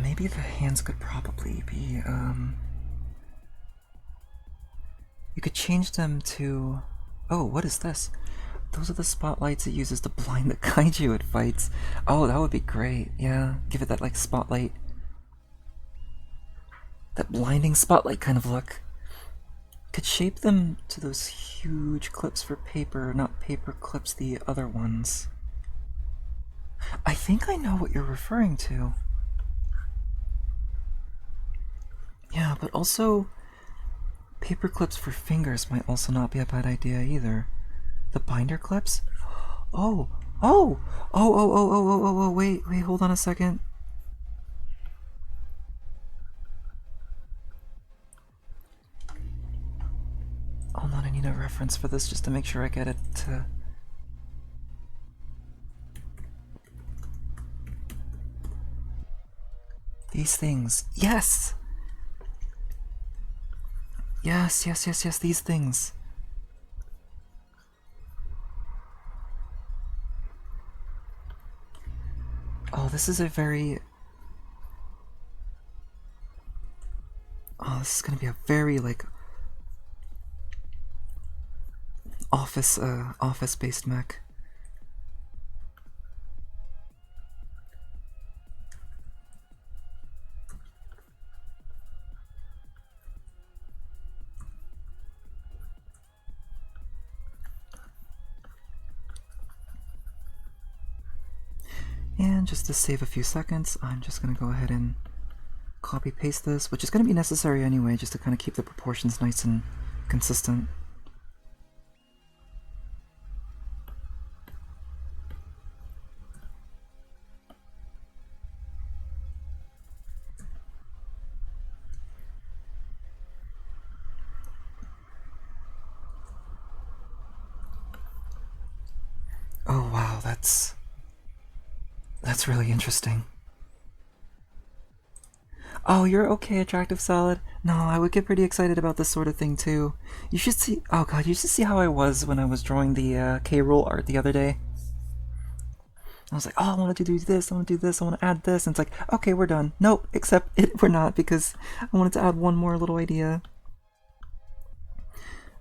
Speaker 1: Maybe the hands could probably be, you could change them to... Oh, what is this? Those are the spotlights it uses to blind the kaiju it fights. Oh, that would be great. Yeah, give it that, like, spotlight. That blinding spotlight kind of look. Could shape them to those huge clips for paper, not paper clips, the other ones. I think I know what you're referring to. Yeah, but also, paper clips for fingers might also not be a bad idea either. The binder clips? Oh, wait, hold on a second. Hold on, I need a reference for this just to make sure I get it to... These things. Yes! Yes, these things. Oh, this is a very... Oh, this is gonna be a very, like... office-based mech. And just to save a few seconds, I'm just going to go ahead and copy-paste this, which is going to be necessary anyway, just to kind of keep the proportions nice and consistent. Oh wow, that's really interesting. Oh, you're okay, Attractive Salad. No, I would get pretty excited about this sort of thing too. You should see... Oh god, you should see how I was when I was drawing the K-Rool art the other day. I was like, oh, I want to do this, I want to do this, I want to add this, and it's like, okay, we're done. Nope, except we're not, because I wanted to add one more little idea.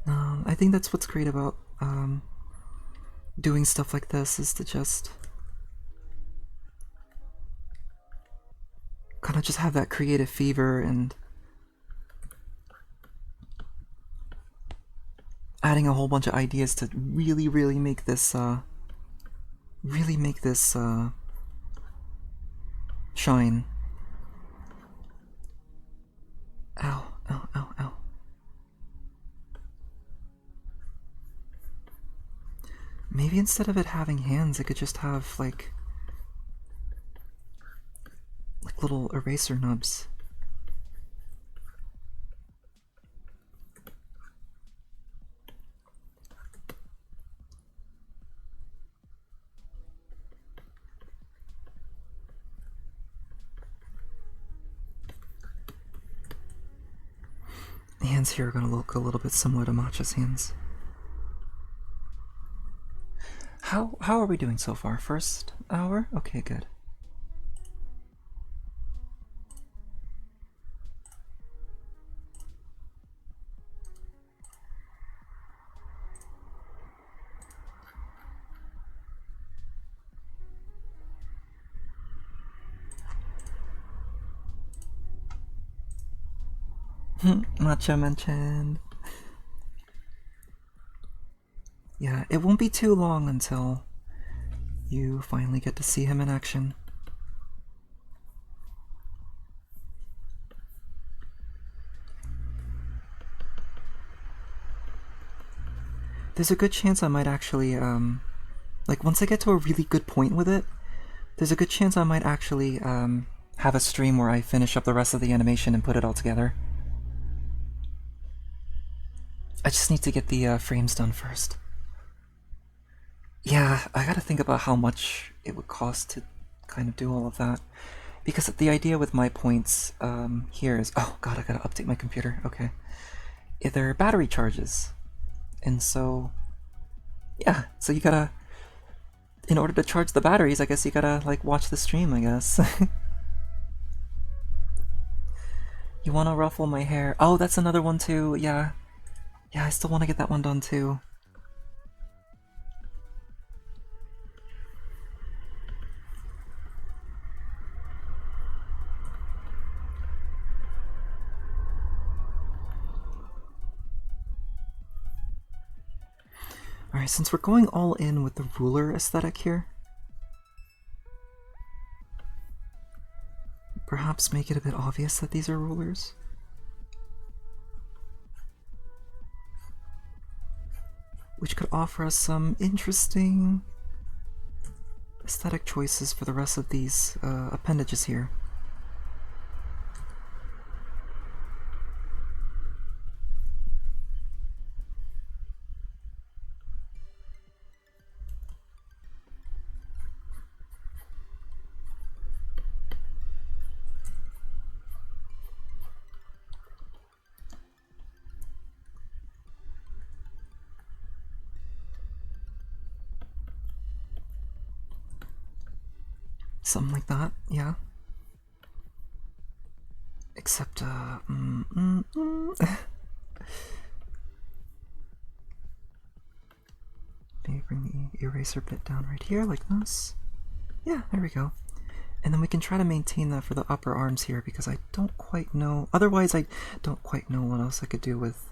Speaker 1: I think that's what's great about doing stuff like this, is to just kind of just have that creative fever and adding a whole bunch of ideas to really make this shine. Ow, ow, ow, ow. Maybe instead of it having hands, it could just have like little eraser nubs. The hands here are going to look a little bit similar to Matcha's hands. How are we doing so far? First hour? Okay, good. Matcha mentioned. Yeah, it won't be too long until you finally get to see him in action. There's a good chance I might actually, like once I get to a really good point with it, there's a good chance I might actually, have a stream where I finish up the rest of the animation and put it all together. I just need to get the frames done first. Yeah, I gotta think about how much it would cost to kind of do all of that. Because the idea with my points here is... Oh god, I gotta update my computer. Okay. They're battery charges. And so... Yeah, so you gotta... In order to charge the batteries, I guess you gotta, like, watch the stream, I guess. You wanna ruffle my hair? Oh, that's another one too, yeah. Yeah, I still want to get that one done too. Alright, since we're going all in with the ruler aesthetic here, perhaps make it a bit obvious that these are rulers. Which could offer us some interesting aesthetic choices for the rest of these appendages here. Something like that, yeah. Except, maybe bring the eraser bit down right here, like this. Yeah, there we go. And then we can try to maintain that for the upper arms here, because I don't quite know... Otherwise, I don't quite know what else I could do with...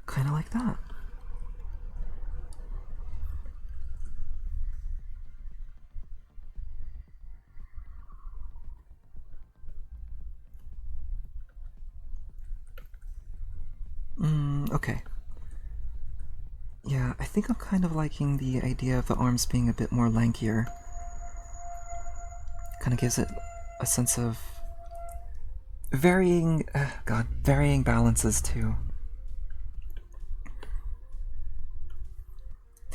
Speaker 1: Kind of like that. Okay. Yeah, I think I'm kind of liking the idea of the arms being a bit more lankier. Kind of gives it a sense of varying balances too.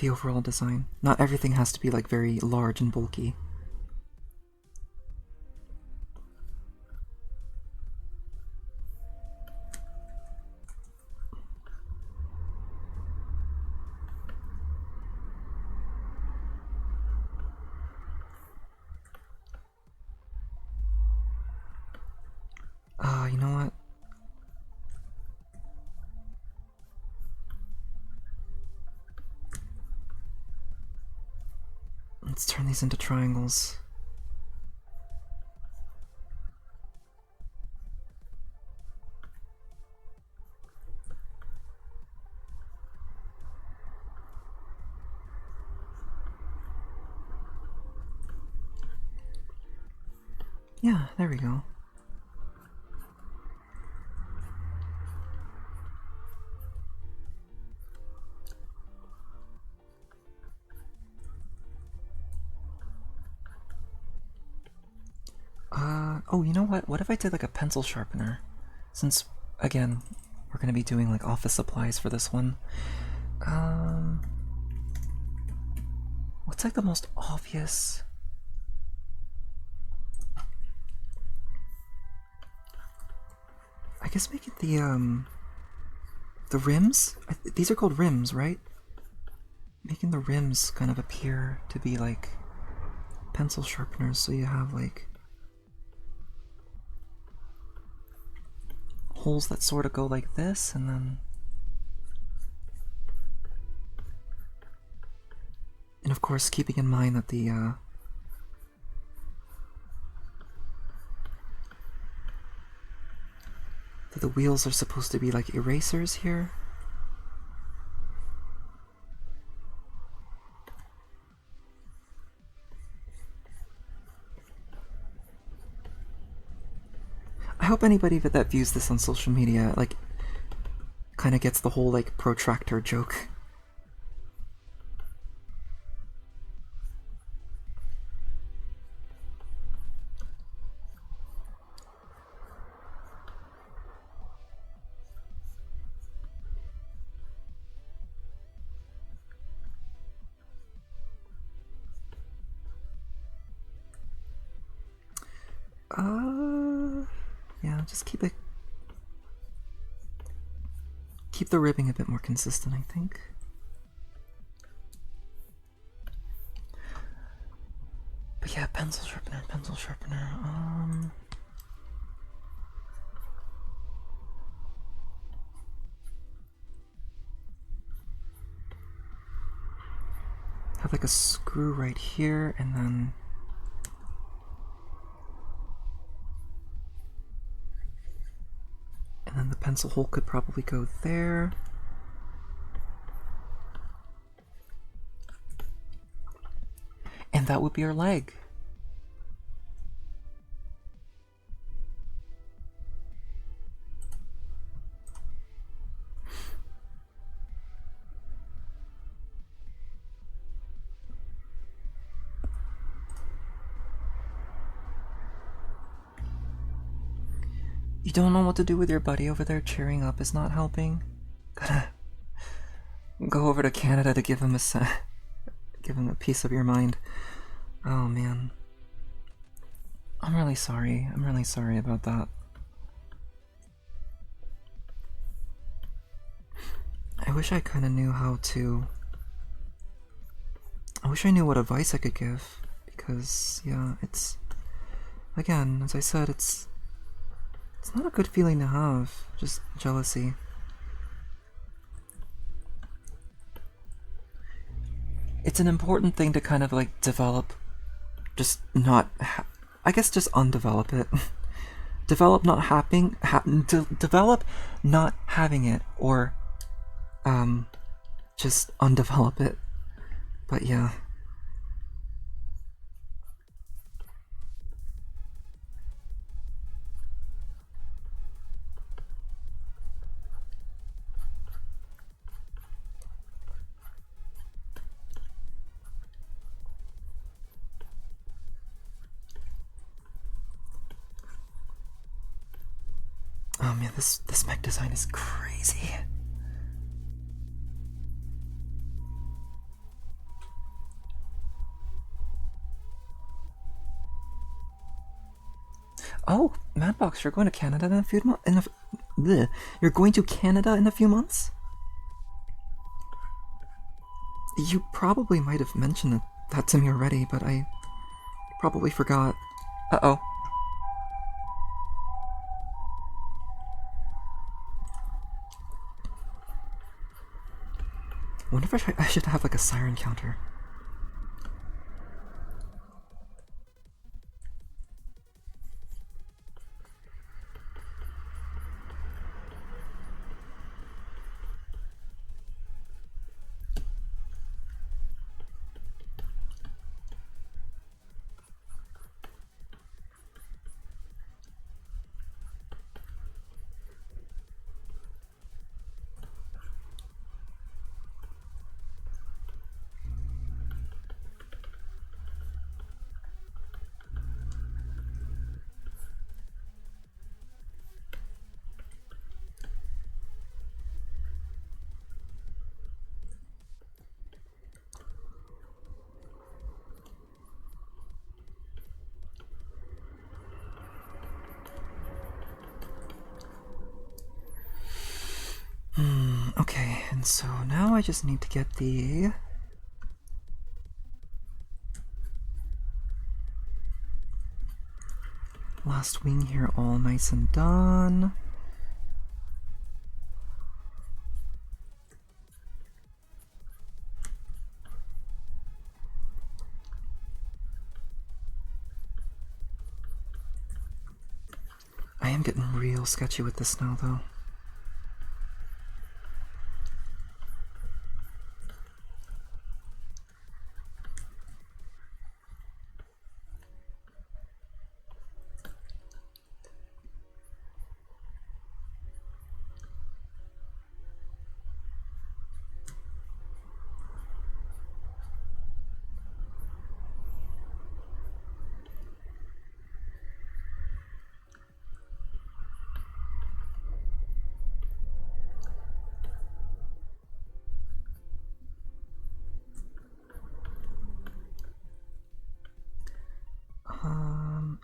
Speaker 1: the overall design. Not everything has to be like very large and bulky. You know what? Let's turn these into triangles. Yeah, there we go. Oh, you know what? What if I did like a pencil sharpener? Since, again, we're gonna be doing like office supplies for this one. What's like the most obvious? I guess make it the rims? These are called rims, right? Making the rims kind of appear to be like pencil sharpeners, so you have like holes that sort of go like this, and then of course keeping in mind that the wheels are supposed to be like erasers here. I hope anybody that views this on social media like kind of gets the whole like protractor joke. Yeah, just keep the ribbing a bit more consistent, I think. But yeah, pencil sharpener, pencil sharpener. Have like a screw right here, and then the pencil hole could probably go there. And that would be our leg. You don't know what to do with your buddy over there. Cheering up is not helping. Gotta go over to Canada to give him give him a piece of your mind. Oh man, I'm really sorry. I'm really sorry about that. I wish I kind of knew how to. I wish I knew what advice I could give, because yeah, it's, again, as I said, it's not a good feeling to have, just jealousy. It's an important thing to kind of like develop, just not, I guess just undevelop it. Develop not having, develop not having it, or just undevelop it. But yeah. Oh man, this mech design is crazy. Oh, Madbox, you're going to Canada in a few months. You're going to Canada in a few months? You probably might have mentioned that to me already, but I probably forgot. Uh-oh. Wonder if I should have like a siren counter. Okay, and so now I just need to get the last wing here all nice and done. I am getting real sketchy with this now, though.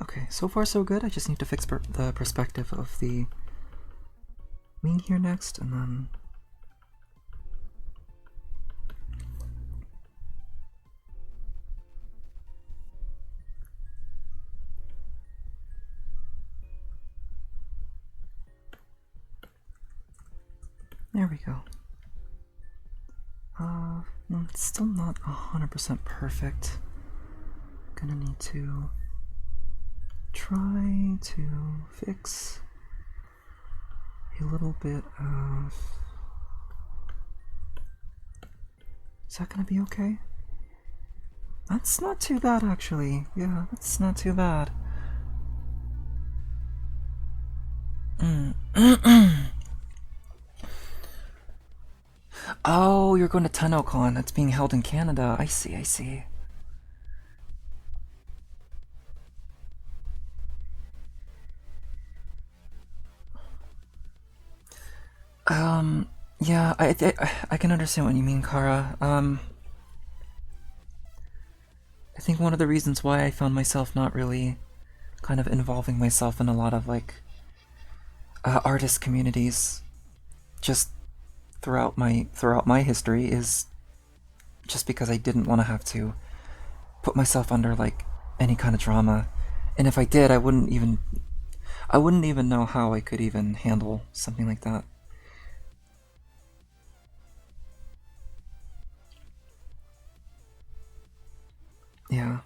Speaker 1: Okay, so far so good. I just need to fix the perspective of the wing here next, and then... There we go. No, it's still not 100% perfect. Gonna need to try to fix a little bit of... Is that gonna be okay? That's not too bad, actually. Yeah, that's not too bad. Oh, you're going to TennoCon. It's being held in Canada. I see, I see. Yeah, I can understand what you mean, Kara. I think one of the reasons why I found myself not really kind of involving myself in a lot of, like, artist communities just throughout my history is just because I didn't want to have to put myself under, like, any kind of drama. And if I did, I wouldn't even know how I could even handle something like that. Yeah.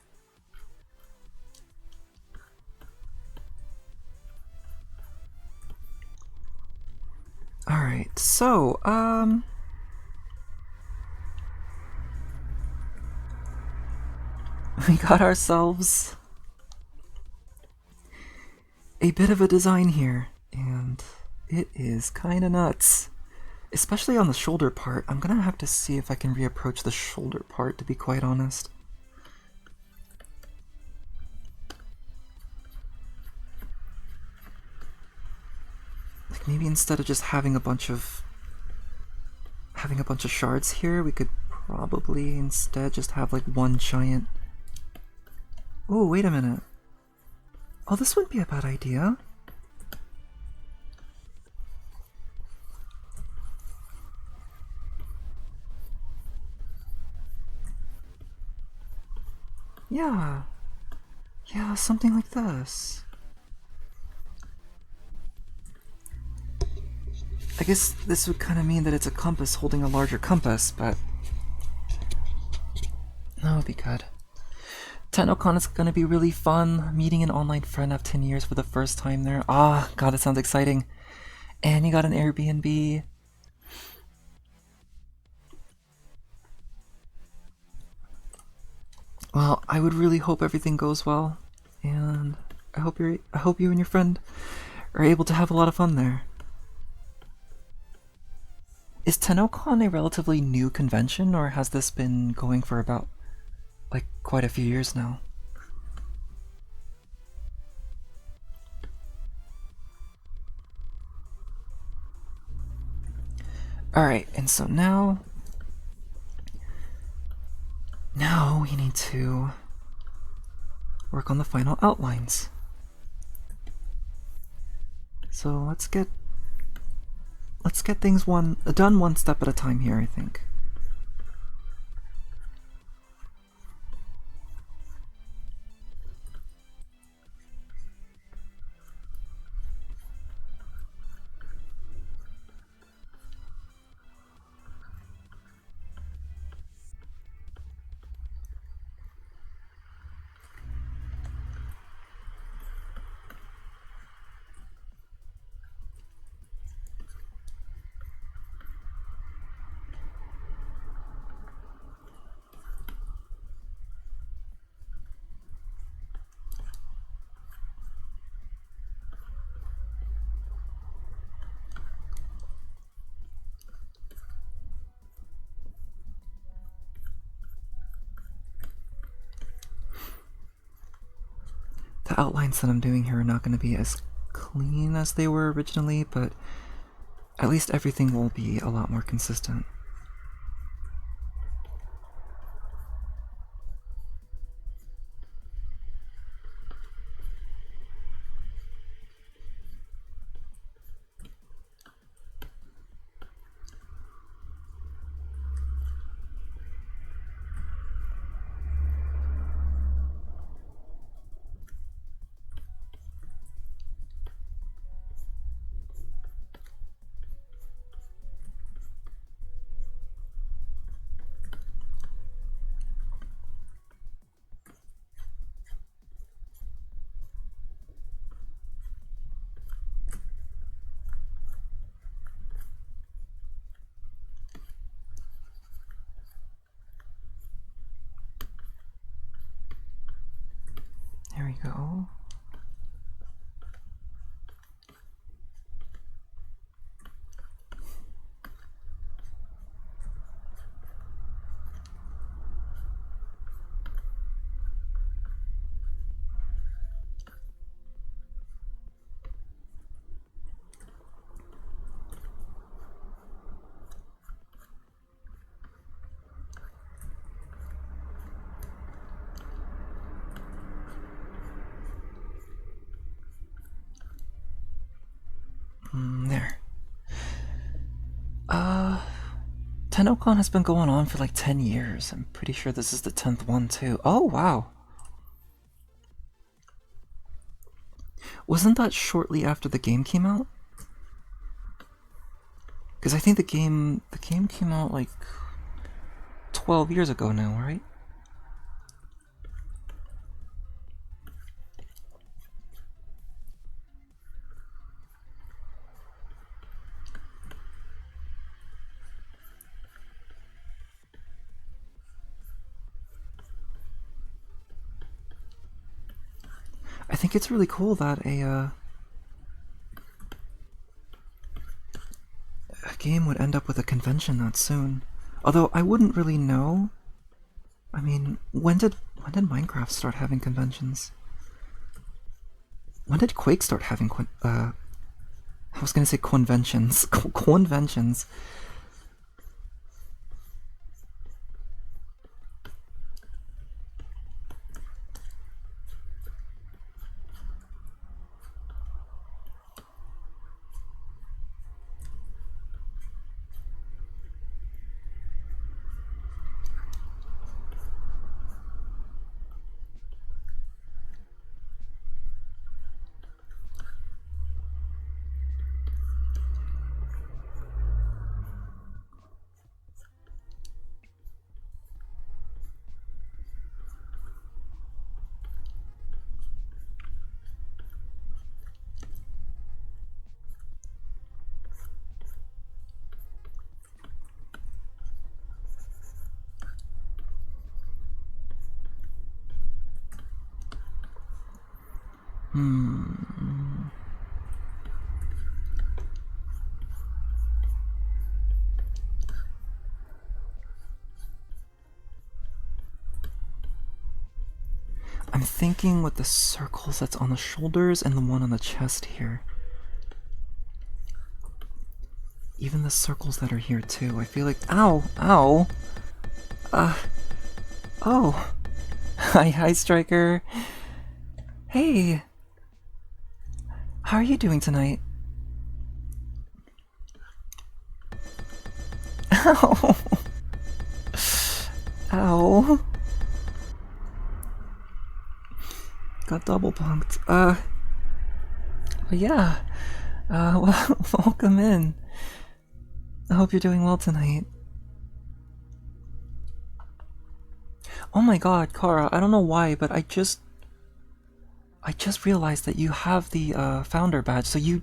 Speaker 1: Alright, so, we got ourselves a bit of a design here, and it is kinda nuts. Especially on the shoulder part. I'm gonna have to see if I can reapproach the shoulder part, to be quite honest. Like, maybe instead of just having a bunch of shards here, we could probably instead just have like one giant... Oh, wait a minute. Oh, this wouldn't be a bad idea. Yeah. Yeah, something like this. I guess this would kind of mean that it's a compass holding a larger compass, but that would be good. TechnoCon is gonna be really fun. Meeting an online friend of 10 years for the first time there. Ah, God, it sounds exciting. And you got an Airbnb. Well, I would really hope everything goes well, and I hope you and your friend are able to have a lot of fun there. Is TennoCon a relatively new convention, or has this been going for about like quite a few years now? All right, and so now we need to work on the final outlines. So let's get things done one step at a time here, I think. The outlines that I'm doing here are not going to be as clean as they were originally, but at least everything will be a lot more consistent. There we go. There. TennoCon has been going on for like 10 years. I'm pretty sure this is the 10th one too. Oh, wow. Wasn't that shortly after the game came out? Because I think the game came out like 12 years ago now, right? I think it's really cool that a game would end up with a convention that soon. Although I wouldn't really know. I mean, when did Minecraft start having conventions? When did Quake start having I was gonna say conventions. Conventions. Hmm. I'm thinking with the circles that's on the shoulders and the one on the chest here. Even the circles that are here too. I feel like. Ow! Ow! Oh! Hi, Striker! Hey! How are you doing tonight? Ow! Ow! Got double punked. Yeah. Well, welcome in. I hope you're doing well tonight. Oh my god, Kara, I don't know why, but I just realized that you have the founder badge. So you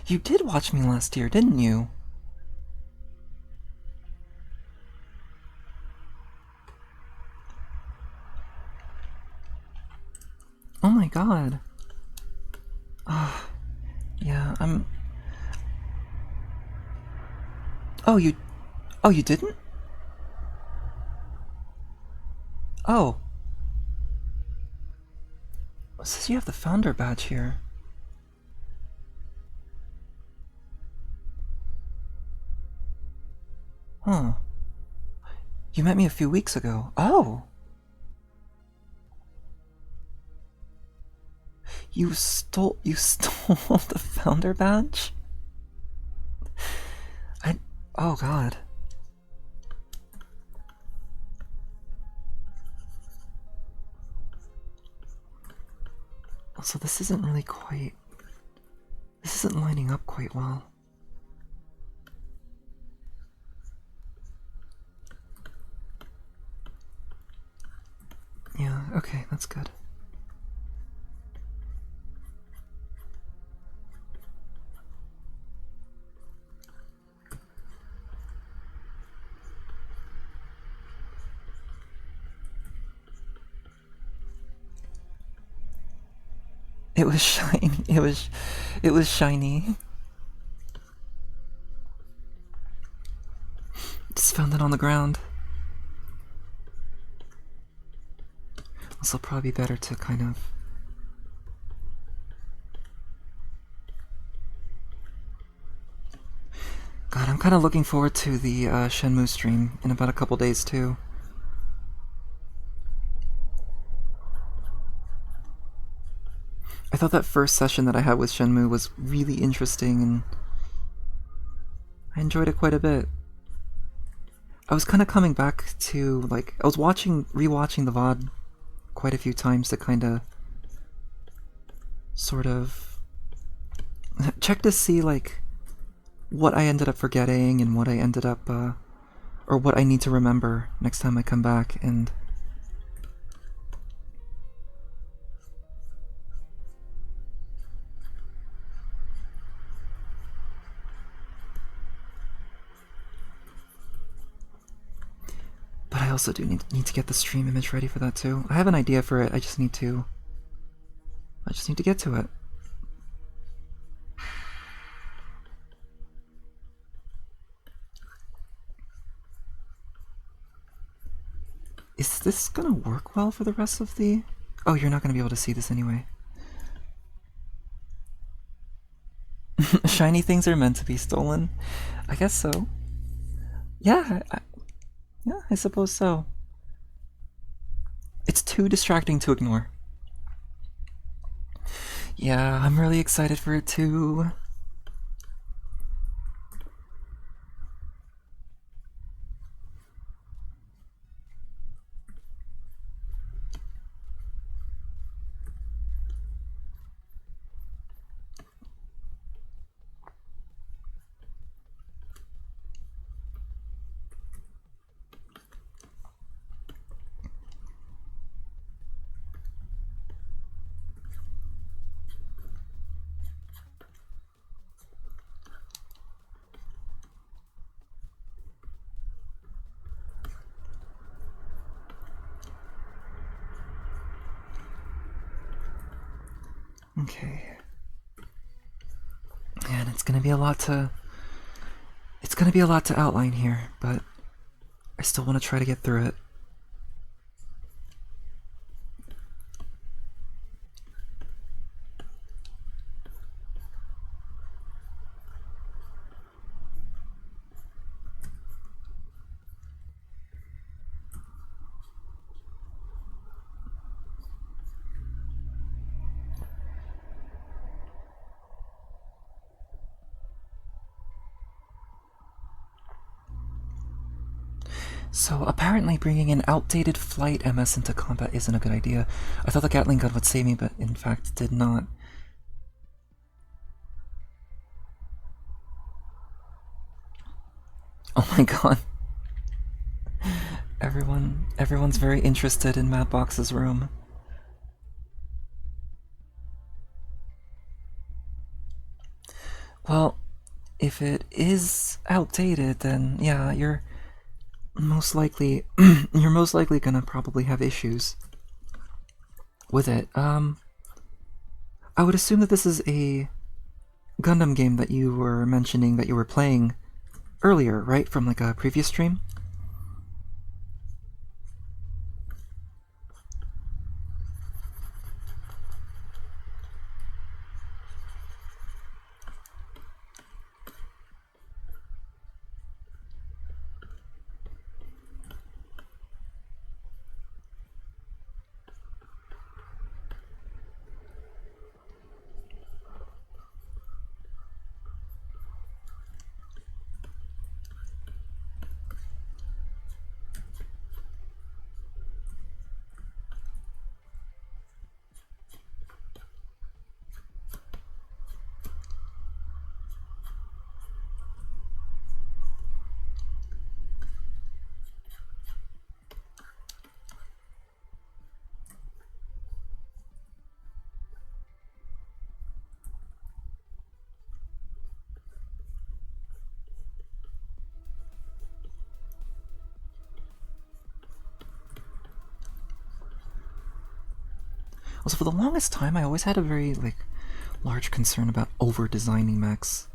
Speaker 1: did watch me last year, didn't you? Oh my god. Yeah, I'm. Oh, you didn't? Oh. It says you have the founder badge here. Huh. You met me a few weeks ago. Oh. You stole the founder badge? Oh god. So this isn't really quite. This isn't lining up quite well. Yeah, okay, that's good. It was shiny. It was shiny. Just found it on the ground. This will probably be better to kind of. God, I'm kind of looking forward to the Shenmue stream in about a couple days too. I thought that first session that I had with Shenmue was really interesting and I enjoyed it quite a bit. I was kind of coming back to, like, I was rewatching the VOD quite a few times to kind of sort of check to see, like, what I ended up forgetting and what I ended up, or what I need to remember next time I come back, and but I also do need to get the stream image ready for that too. I have an idea for it, I just need to get to it. Is this gonna work well for the rest of the... Oh, you're not gonna be able to see this anyway. Shiny things are meant to be stolen? I guess so. Yeah, yeah, I suppose so. It's too distracting to ignore. Yeah, I'm really excited for it too. Okay. And it's gonna be a lot to... It's gonna be a lot to outline here, but I still want to try to get through it. So apparently bringing an outdated flight MS into combat isn't a good idea. I thought the Gatling gun would save me, but in fact did not. Oh my god. Everyone's very interested in Madbox's room. Well, if it is outdated, then yeah, you're most likely gonna probably have issues with it. I would assume that this is a Gundam game that you were mentioning that you were playing earlier, right? From like a previous stream? Also, for the longest time, I always had a very, like, large concern about over-designing mechs.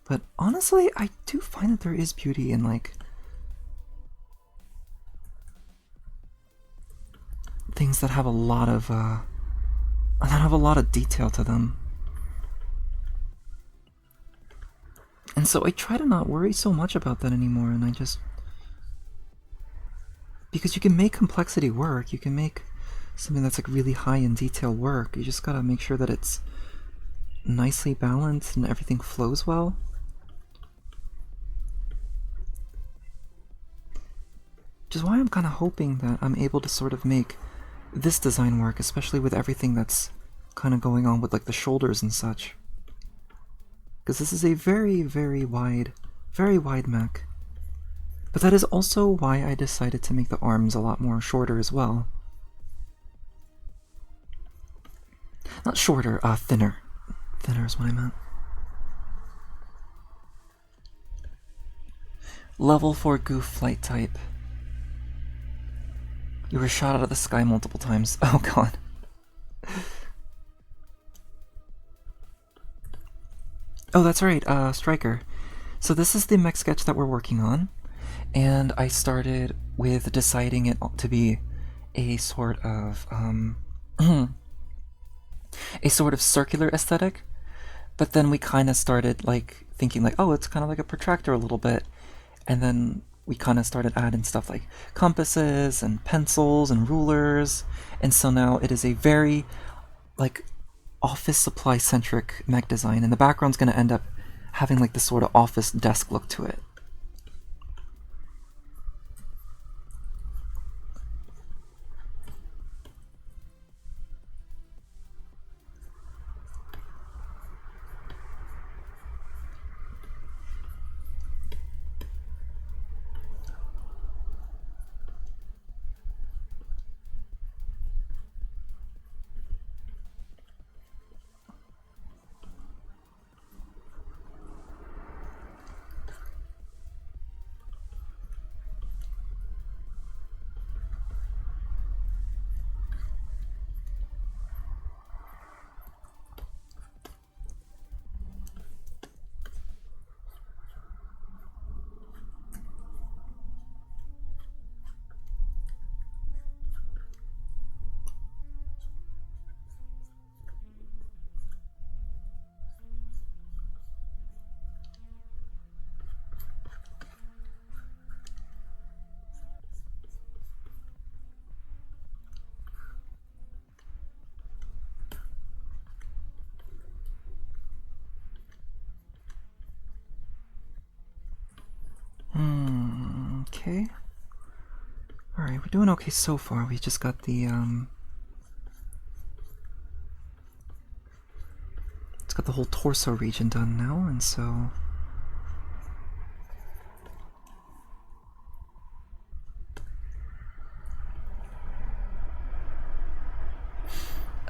Speaker 1: But honestly, I do find that there is beauty in, like, things that have a lot of, detail to them. And so I try to not worry so much about that anymore, and I just... Because you can make complexity work, you can make something that's like really high in detail work. You just gotta make sure that it's nicely balanced and everything flows well. Which is why I'm kind of hoping that I'm able to sort of make this design work, especially with everything that's kind of going on with like the shoulders and such. Because this is a very, very wide mech. But that is also why I decided to make the arms a lot more shorter as well. Not shorter, thinner. Thinner is what I meant. Level 4 goof flight type. You were shot out of the sky multiple times. Oh god. Oh, that's right, Striker. So this is the mech sketch that we're working on, and I started with deciding it to be a sort of, a sort of circular aesthetic, but then we kind of started, like, thinking like, oh, it's kind of like a protractor a little bit, and then we kind of started adding stuff like compasses and pencils and rulers, and so now it is a very, like, office supply centric mech design, and the background's going to end up having like this sort of office desk look to it. okay. Alright, we're doing okay so far. We just got the, it's got the whole torso region done now, and so...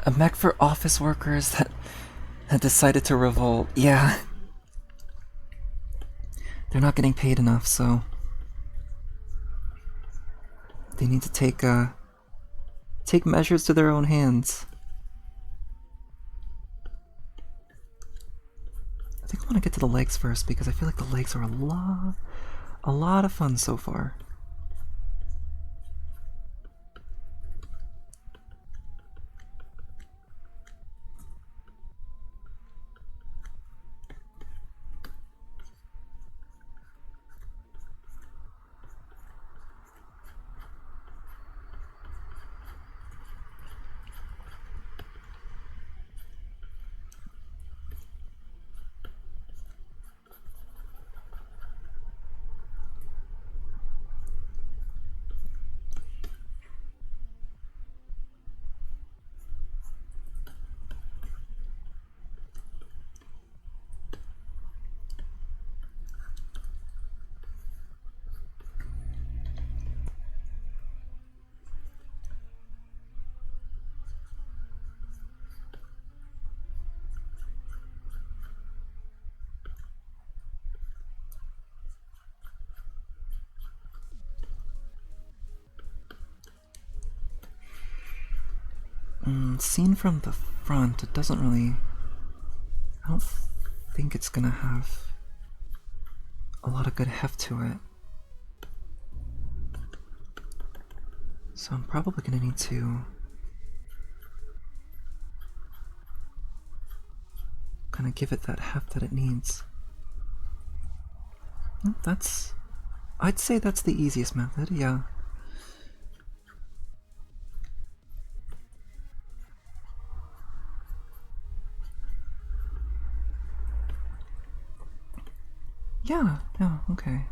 Speaker 1: A mech for office workers that decided to revolt. Yeah. They're not getting paid enough, so... They need to take measures to their own hands. I think I want to get to the legs first because I feel like the legs are a lot of fun so far. Seen from the front, it doesn't really... I don't think it's gonna have a lot of good heft to it. So I'm probably gonna need to kind of give it that heft that it needs. That's... I'd say that's the easiest method, yeah. Yeah, okay.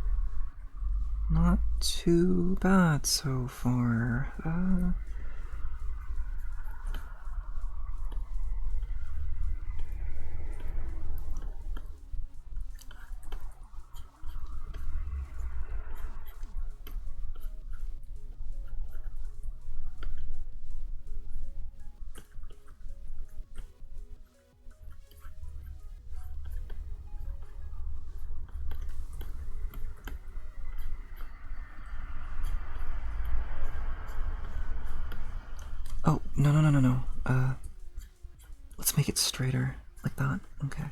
Speaker 1: Not too bad so far. Oh, no. Let's make it straighter, like that. Okay.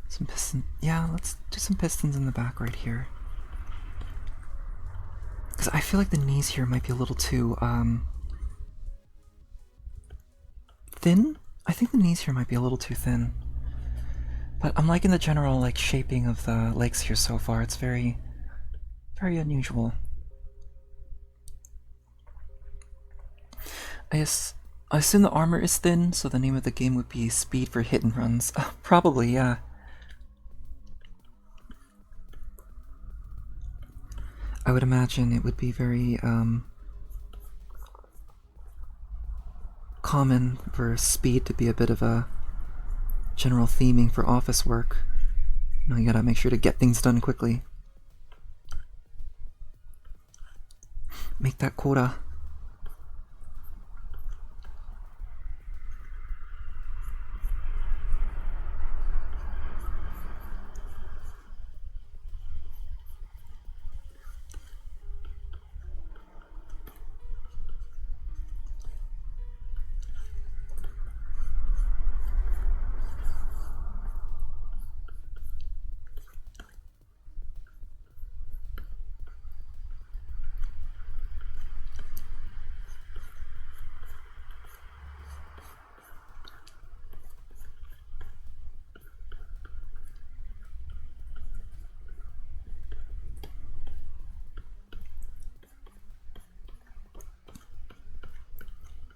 Speaker 1: Some pistons. Yeah, let's do some pistons in the back right here. Because I feel like the knees here might be a little too, thin? I think the knees here might be a little too thin. But I'm liking the general, like, shaping of the legs here so far. It's very, very unusual. I assume the armor is thin, so the name of the game would be Speed for Hit and Runs. Probably, yeah. I would imagine it would be very, common for speed to be a bit of a general theming for office work. You know, you gotta make sure to get things done quickly. Make that quota.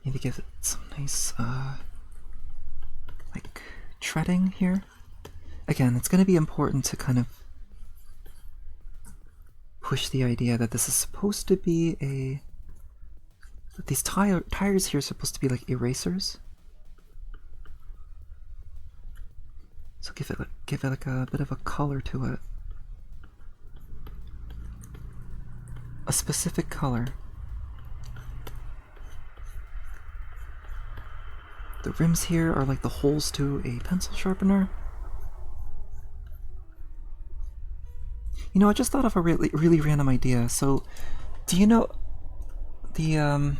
Speaker 1: Maybe give it some nice, like, treading here. Again, it's going to be important to kind of push the idea that this is supposed to be that these tires here are supposed to be like erasers. So give it like a bit of a color to it. A specific color. The rims here are like the holes to a pencil sharpener. You know, I just thought of a really random idea. So, do you know the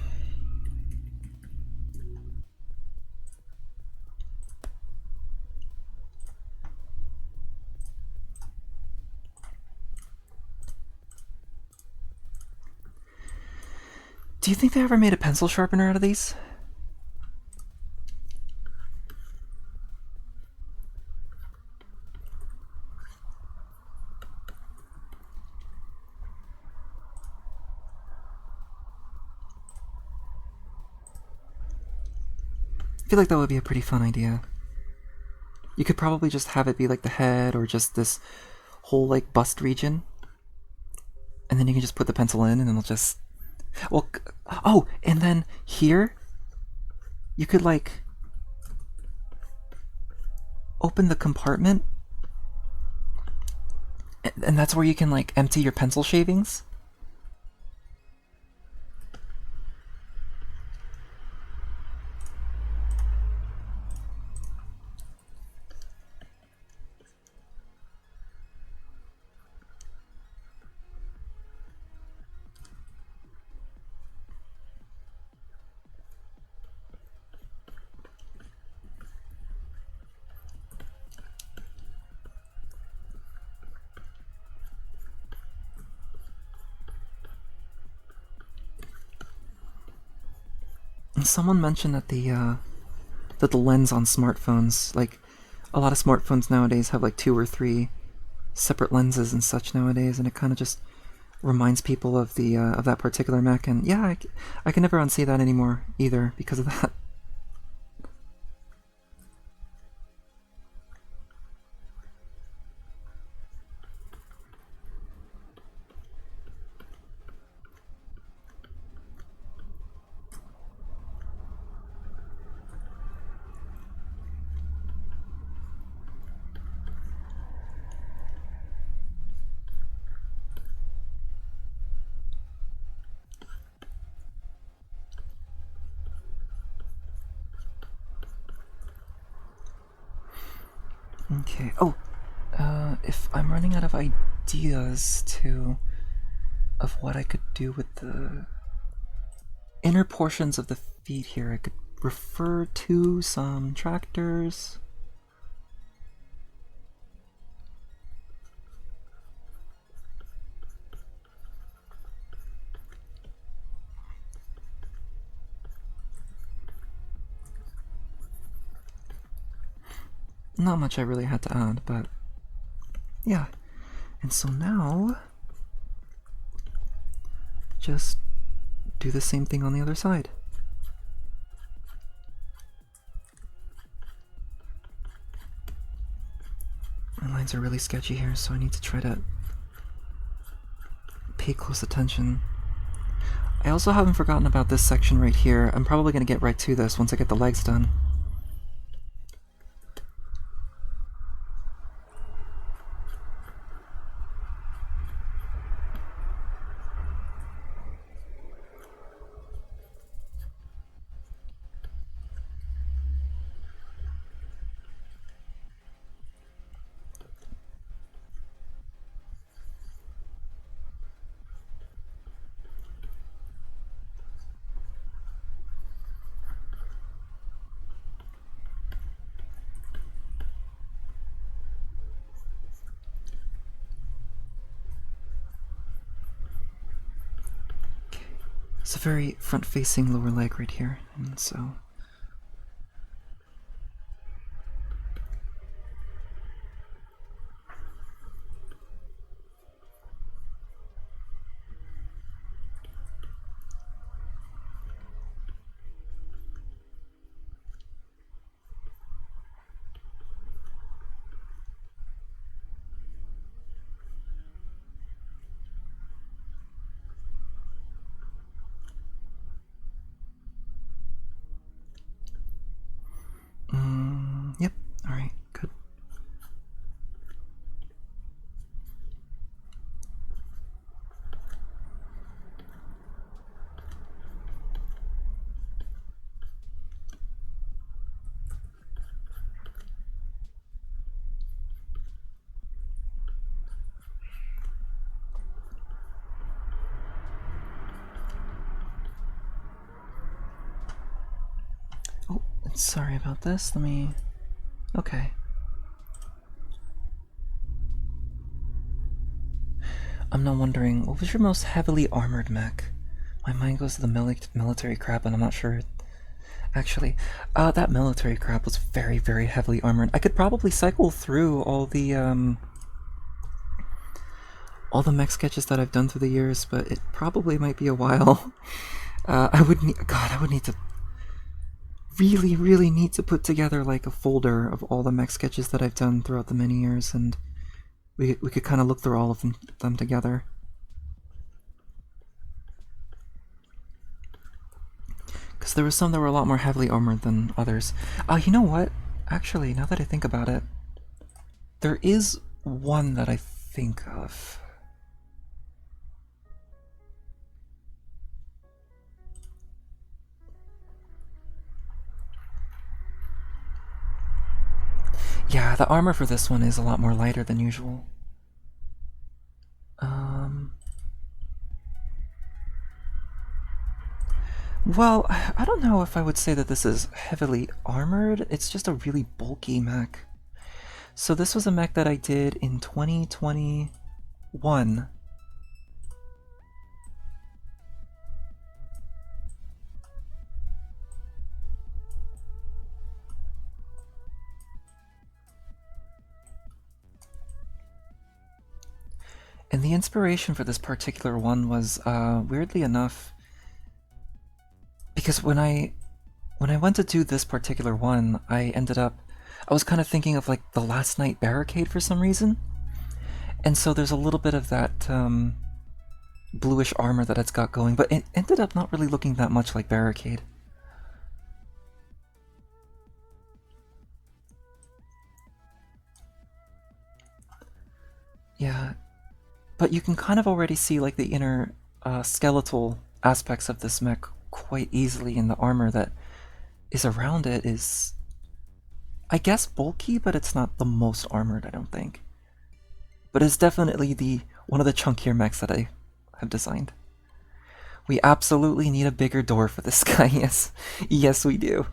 Speaker 1: do you think they ever made a pencil sharpener out of these? I feel like that would be a pretty fun idea. You could probably just have it be like the head or just this whole like bust region. And then you can just put the pencil in and it'll just... Well, oh, and then here, you could like open the compartment and that's where you can like empty your pencil shavings. And someone mentioned that the lens on smartphones, like a lot of smartphones nowadays have like 2 or 3 separate lenses and such nowadays, and it kind of just reminds people of the of that particular mech. And yeah, I can never unsee that anymore either because of that. Okay. Oh, if I'm running out of ideas of what I could do with the inner portions of the feet here, I could refer to some tractors. Not much I really had to add, but yeah. And so now, just do the same thing on the other side. My lines are really sketchy here, so I need to try to pay close attention. I also haven't forgotten about this section right here. I'm probably going to get right to this once I get the legs done. It's a very front-facing lower leg right here, and so... Sorry about this. Let me... Okay. I'm now wondering, what was your most heavily armored mech? My mind goes to the military crab, and I'm not sure. Actually, that military crab was very, very heavily armored. I could probably cycle through all the mech sketches that I've done through the years, but it probably might be a while. I would need to really, really need to put together like a folder of all the mech sketches that I've done throughout the many years, and we could kind of look through all of them together. Because there were some that were a lot more heavily armored than others. You know what? Actually, now that I think about it, there is one that I think of. Yeah, the armor for this one is a lot more lighter than usual. Well, I don't know if I would say that this is heavily armored. It's just a really bulky mech. So this was a mech that I did in 2021. And the inspiration for this particular one was, weirdly enough, because when I went to do this particular one, I was kind of thinking of like the Last Night Barricade for some reason. And so there's a little bit of that bluish armor that it's got going, but it ended up not really looking that much like Barricade. Yeah, but you can kind of already see like the inner skeletal aspects of this mech quite easily, and the armor that is around it is, I guess, bulky, but it's not the most armored, I don't think. But it's definitely one of the chunkier mechs that I have designed. We absolutely need a bigger door for this guy, yes. Yes, we do.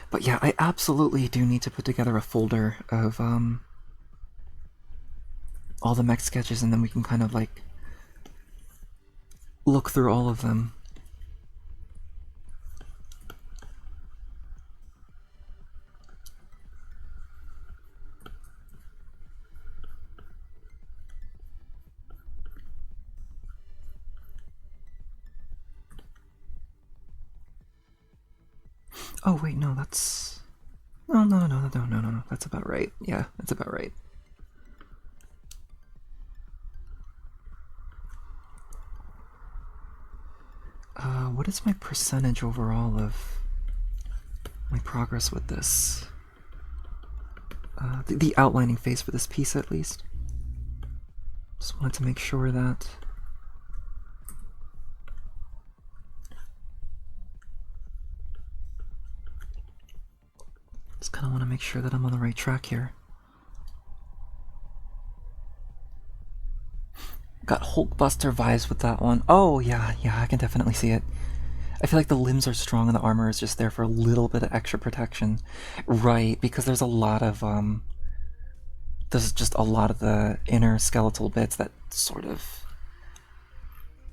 Speaker 1: But yeah, I absolutely do need to put together a folder of all the mech sketches, and then we can kind of like look through all of them. Oh wait, no, that's... No, that's about right. Yeah, that's about right. What is my percentage overall of my progress with this? The outlining phase for this piece, at least. Just wanted to make sure that... Just kind of want to make sure that I'm on the right track here. Got Hulkbuster vibes with that one. Oh, yeah, I can definitely see it. I feel like the limbs are strong and the armor is just there for a little bit of extra protection. Right, because there's a lot of, there's just a lot of the inner skeletal bits that sort of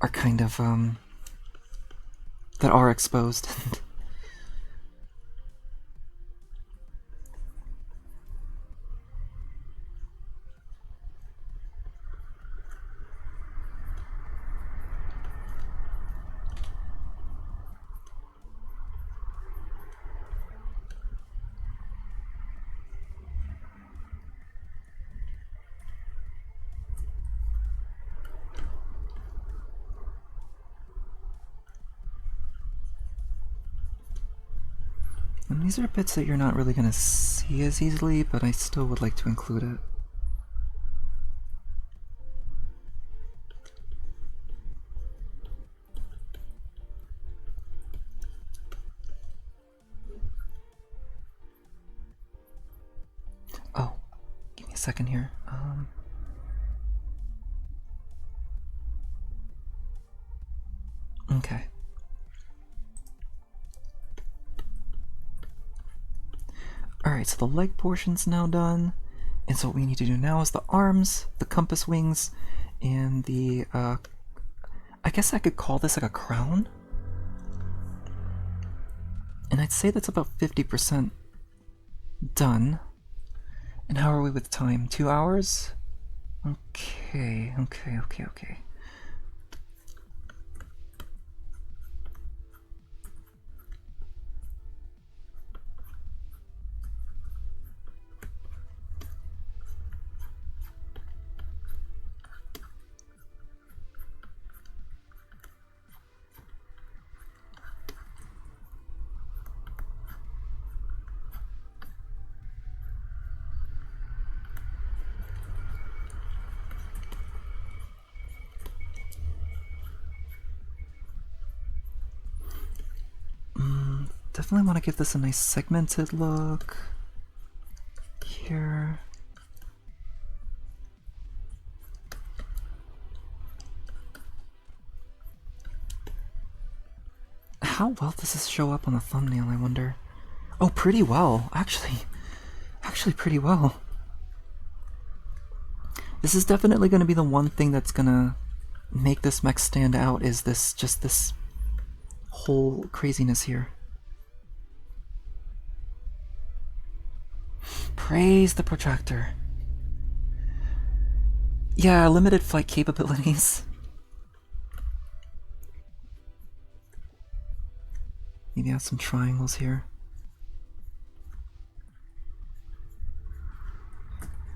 Speaker 1: are kind of, that are exposed. And these are bits that you're not really going to see as easily, but I still would like to include it. Oh, give me a second here. Okay. Alright, so the leg portion's now done. And so what we need to do now is the arms, the compass wings, and the, I guess I could call this like a crown. And I'd say that's about 50% done. And how are we with time? 2 hours? Okay. Definitely want to give this a nice segmented look. Here. How well does this show up on the thumbnail, I wonder? Oh, pretty well, actually. Actually, pretty well. This is definitely going to be the one thing that's going to make this mech stand out, is this whole craziness here. Praise the protractor. Yeah, limited flight capabilities. Maybe add some triangles here.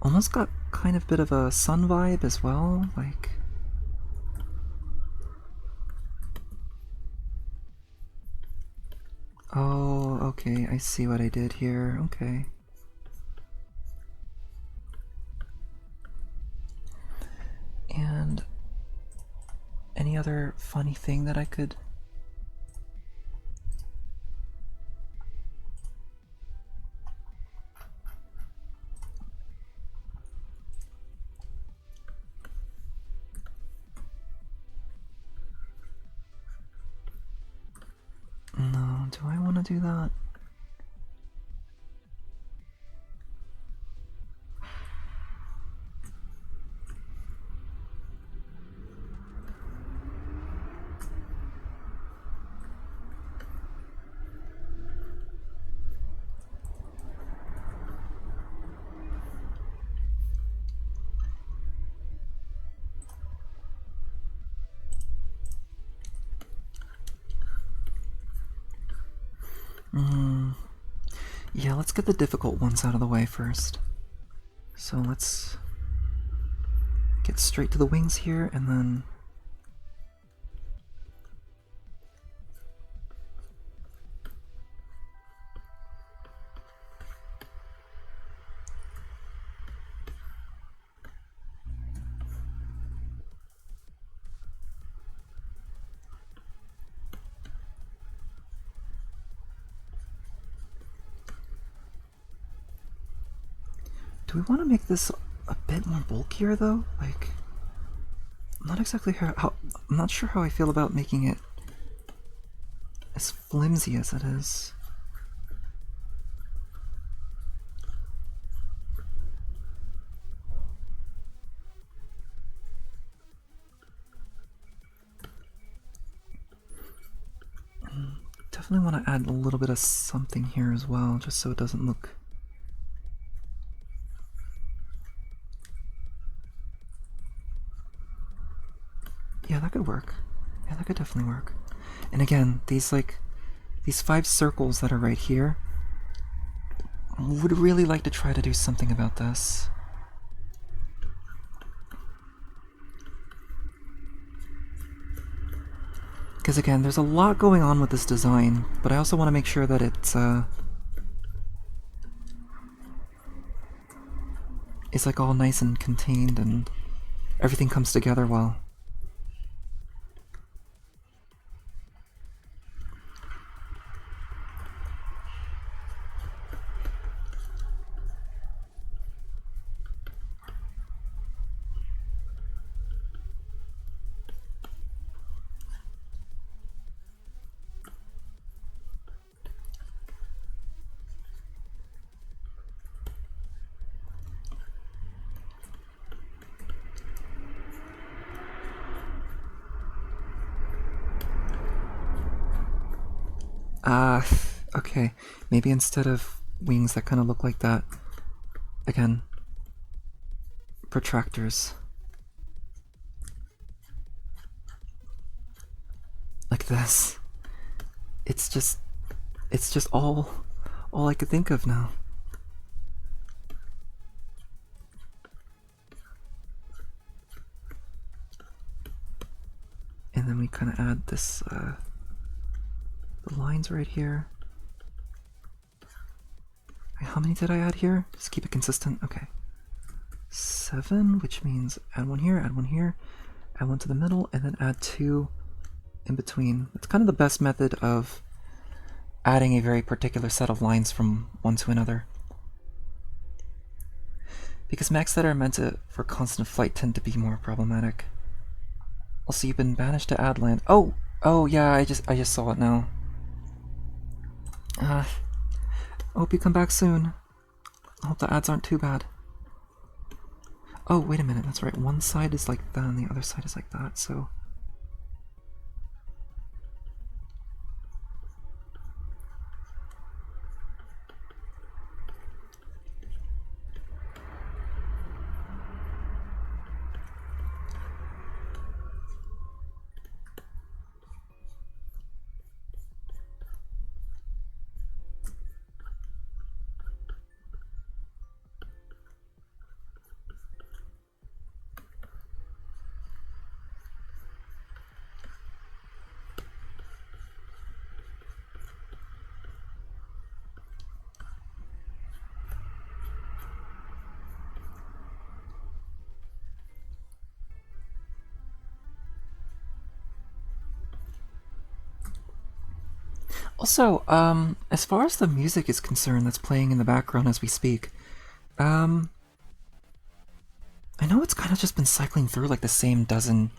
Speaker 1: Almost got kind of bit of a sun vibe as well, like... Oh, okay, I see what I did here, okay. And any other funny thing that I could... No, do I want to do that? Yeah, let's get the difficult ones out of the way first. So let's get straight to the wings here, and then... Do we want to make this a bit more bulkier though? Like, I'm not exactly how I'm not sure how I feel about making it as flimsy as it is. Definitely want to add a little bit of something here as well, just so it doesn't look... Yeah, that could work. Yeah, that could definitely work. And again, these 5 circles that are right here, I would really like to try to do something about this. Because again, there's a lot going on with this design, but I also want to make sure that it's like all nice and contained and everything comes together well. Uh, okay. Maybe instead of wings that kind of look like that, again, protractors. Like this. It's just all I could think of now. And then we kind of add this, the lines right here. How many did I add here? Just keep it consistent. Okay. 7, which means add one here, add one to the middle, and then add 2 in between. It's kind of the best method of adding a very particular set of lines from one to another. Because mechs that are meant for constant flight tend to be more problematic. Also, you've been banished to add land. Oh yeah, I just saw it now. Hope you come back soon. I hope the ads aren't too bad. Oh, wait a minute, that's right. One side is like that and the other side is like that, so... Also, as far as the music is concerned that's playing in the background as we speak, I know it's kind of just been cycling through like the same dozen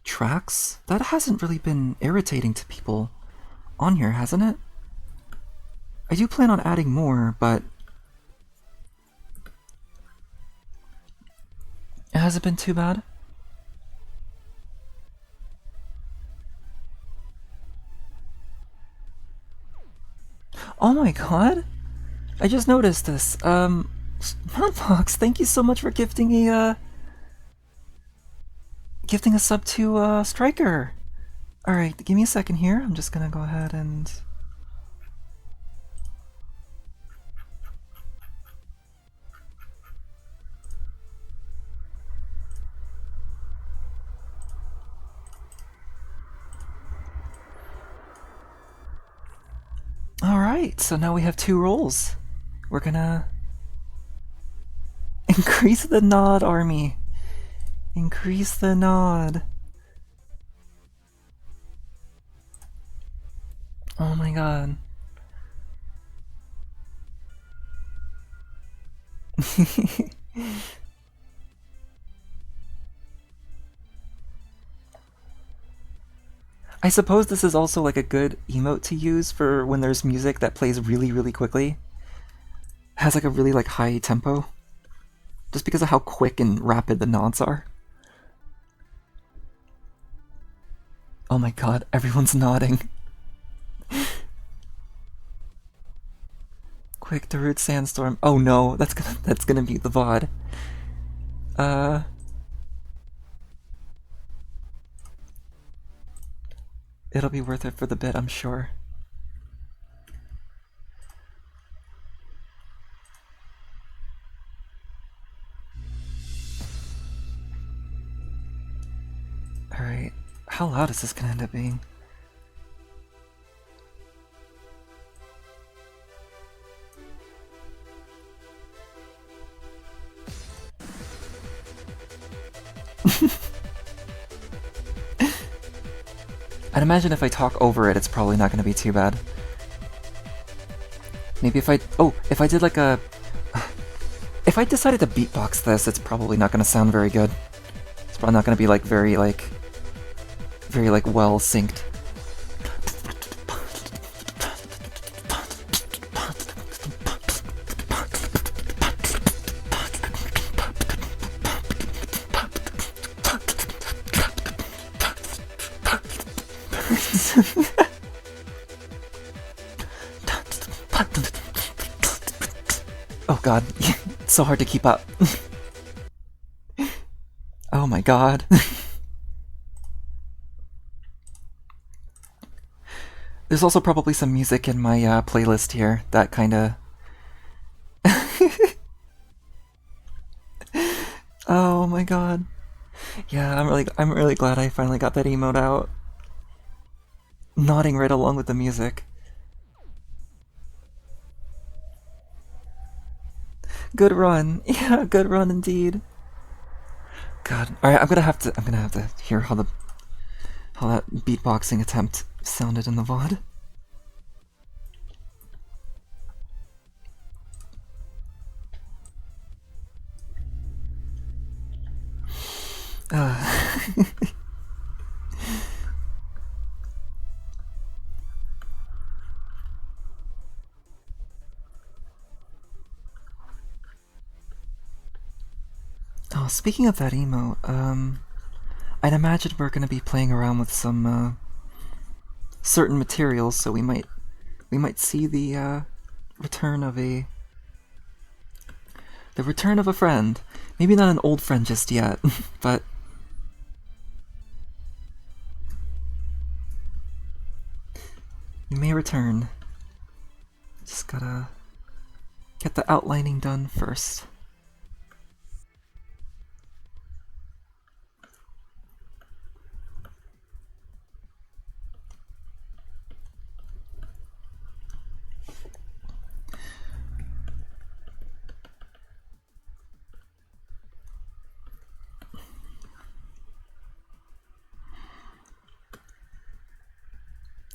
Speaker 1: tracks. That hasn't really been irritating to people on here, hasn't it? I do plan on adding more, but it hasn't been too bad. Oh my god! I just noticed this. Hotbox, thank you so much for gifting a sub to Striker. Alright, give me a second here. I'm just gonna go ahead and... Alright, so now we have 2 roles. We're gonna... increase the nod, army. Increase the nod. Oh my god. I suppose this is also like a good emote to use for when there's music that plays really, really quickly. Has like a really like high tempo. Just because of how quick and rapid the nods are. Oh my god, everyone's nodding. Quick to root sandstorm. Oh no, that's gonna be the VOD. It'll be worth it for the bit, I'm sure. Alright, how loud is this gonna end up being? I'd imagine if I talk over it, it's probably not going to be too bad. Maybe if I... oh, if I did like a... if I decided to beatbox this, it's probably not going to sound very good. It's probably not going to be like very well synced. Oh god, it's so hard to keep up. Oh my god. There's also probably some music in my playlist here that kinda... Oh my god. Yeah, I'm really glad I finally got that emote out. Nodding right along with the music. Good run. Yeah, good run indeed. God. Alright, I'm gonna have to hear how that beatboxing attempt sounded in the VOD. Oh, speaking of that emote, I'd imagine we're gonna be playing around with some certain materials, so we might see the return of a friend. Maybe not an old friend just yet, but we may return. Just gotta get the outlining done first.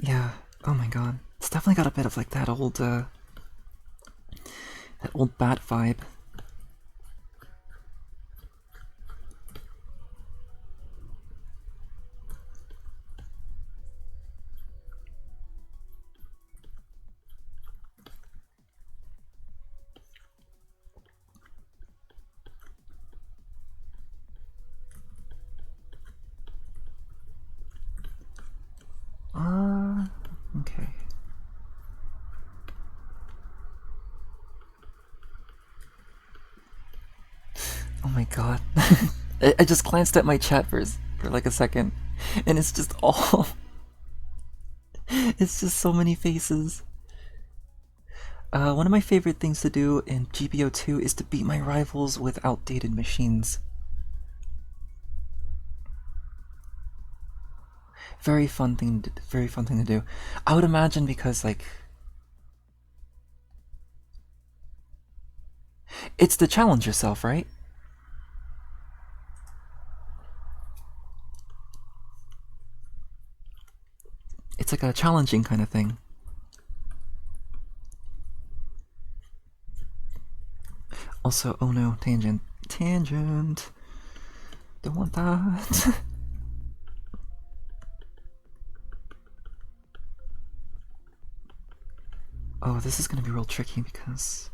Speaker 1: Yeah, oh my god. It's definitely got a bit of like that old bat vibe. Okay. Oh my god. I just glanced at my chat for like a second, and it's just all... It's just so many faces. One of my favorite things to do in GBO2 is to beat my rivals with outdated machines. Very fun thing to do. I would imagine because like it's to challenge yourself, right? It's like a challenging kind of thing. Also, oh no, tangent. Tangent! Don't want that. Oh, this is gonna be real tricky because...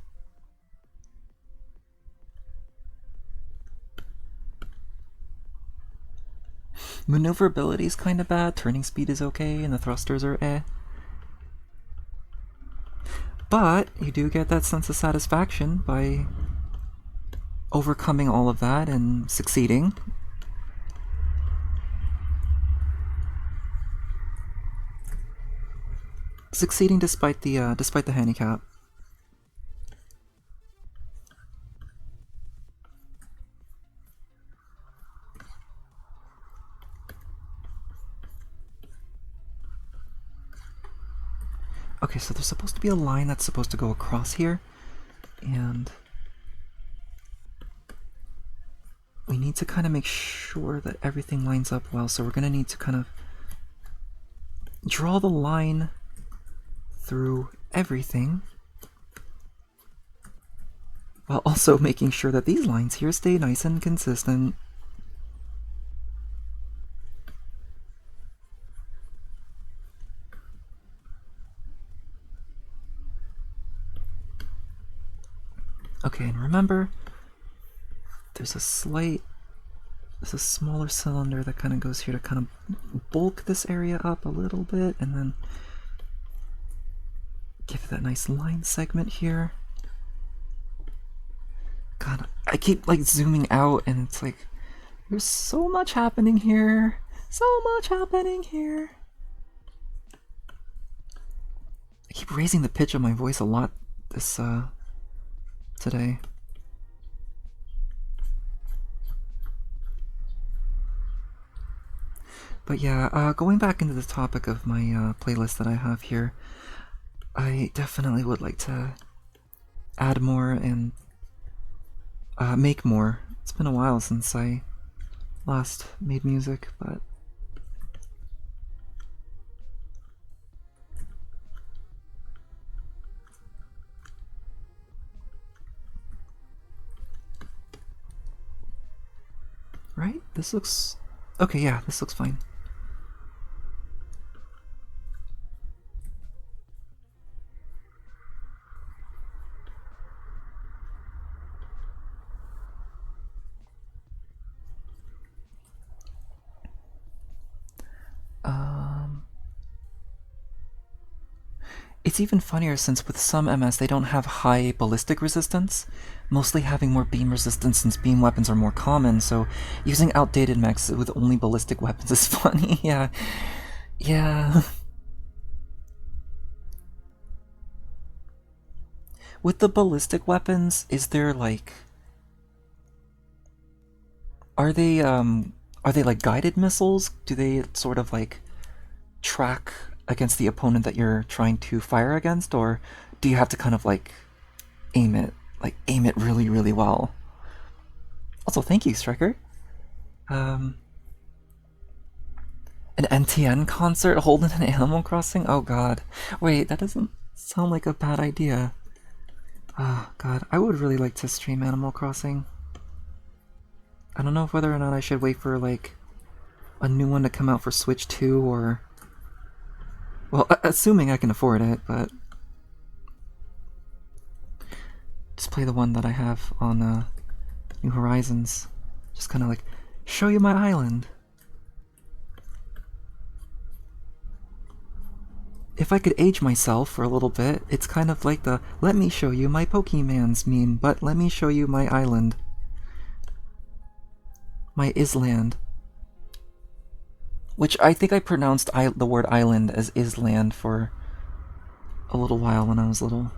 Speaker 1: Maneuverability is kinda bad, turning speed is okay, and the thrusters are eh. But you do get that sense of satisfaction by overcoming all of that and succeeding. Succeeding despite the handicap. Okay, so there's supposed to be a line that's supposed to go across here, and we need to kind of make sure that everything lines up well, so we're going to need to kind of draw the line through everything, while also making sure that these lines here stay nice and consistent. Okay, and remember, there's a smaller cylinder that kind of goes here to kind of bulk this area up a little bit, and then give it that nice line segment here. God, I keep like zooming out and it's like there's so much happening here. So much happening here. I keep raising the pitch of my voice a lot this today. But yeah, going back into the topic of my playlist that I have here, I definitely would like to add more and make more. It's been a while since I last made music, but right? This looks okay. Yeah, this looks fine. It's even funnier since with some MS they don't have high ballistic resistance, mostly having more beam resistance since beam weapons are more common, so using outdated mechs with only ballistic weapons is funny, yeah. Yeah. With the ballistic weapons, is there like... Are they like guided missiles? Do they sort of like track against the opponent that you're trying to fire against, or do you have to kind of like aim it really, really well? Also, thank you, Striker. An NTN concert holding an Animal Crossing? Oh god. Wait, that doesn't sound like a bad idea. Oh god, I would really like to stream Animal Crossing. I don't know whether or not I should wait for like a new one to come out for Switch 2 or... Well, assuming I can afford it, but... Just play the one that I have on New Horizons. Just kind of like, show you my island. If I could age myself for a little bit, it's kind of like the let me show you my Pokemans meme, but let me show you my island. My Island. Which I think I pronounced the word island as Island for a little while when I was little.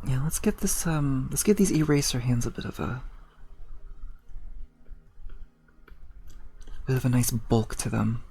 Speaker 1: Yeah, let's get this, let's give these eraser hands a bit of a nice bulk to them.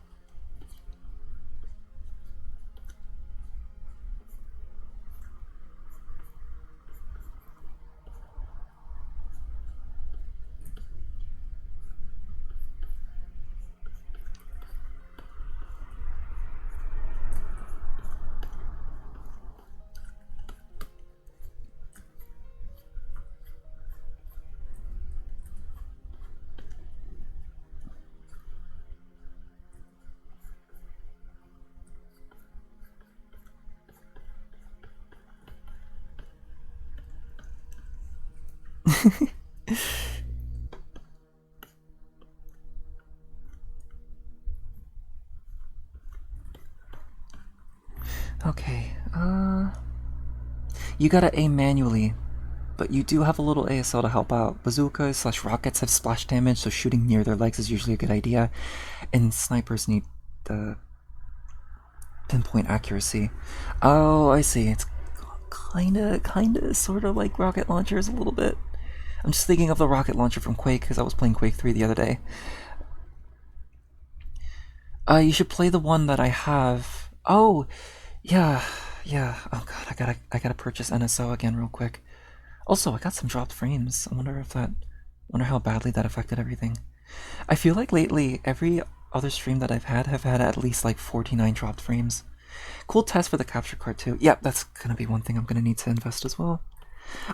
Speaker 1: Okay, you gotta aim manually, but you do have a little ASL to help out. Bazookas slash rockets have splash damage, so shooting near their legs is usually a good idea, and snipers need the pinpoint accuracy. Oh, I see. It's kinda, sorta like rocket launchers a little bit. I'm just thinking of the rocket launcher from Quake because I was playing Quake 3 the other day. You should play the one that I have. Oh, Yeah, yeah. Oh god, I gotta purchase NSO again real quick. Also, I got some dropped frames. I wonder if that, wonder how badly that affected everything. I feel like lately every other stream that I've had have had at least like 49 dropped frames. Cool test for the capture card too. Yep, that's gonna be one thing I'm gonna need to invest as well.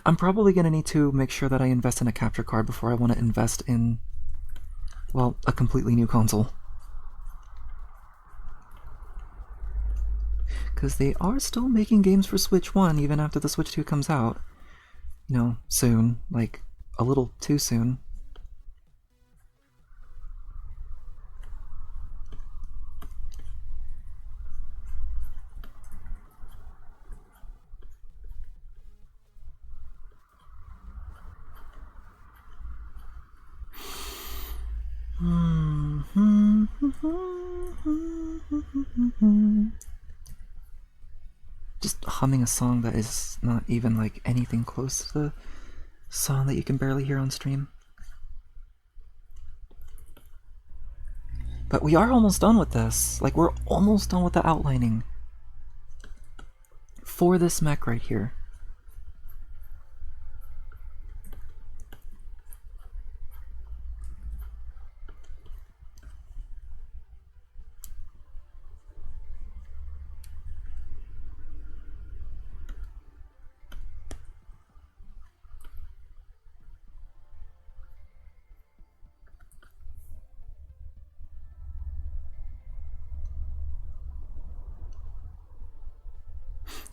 Speaker 1: I'm probably gonna need to make sure that I invest in a capture card before I want to invest in, well, a completely new console. Because they are still making games for Switch 1 even after the Switch 2 comes out. You know, soon. Like, a little too soon. Just humming a song that is not even like anything close to the song that you can barely hear on stream. But we are almost done with this. Like, we're almost done with the outlining for this mech right here.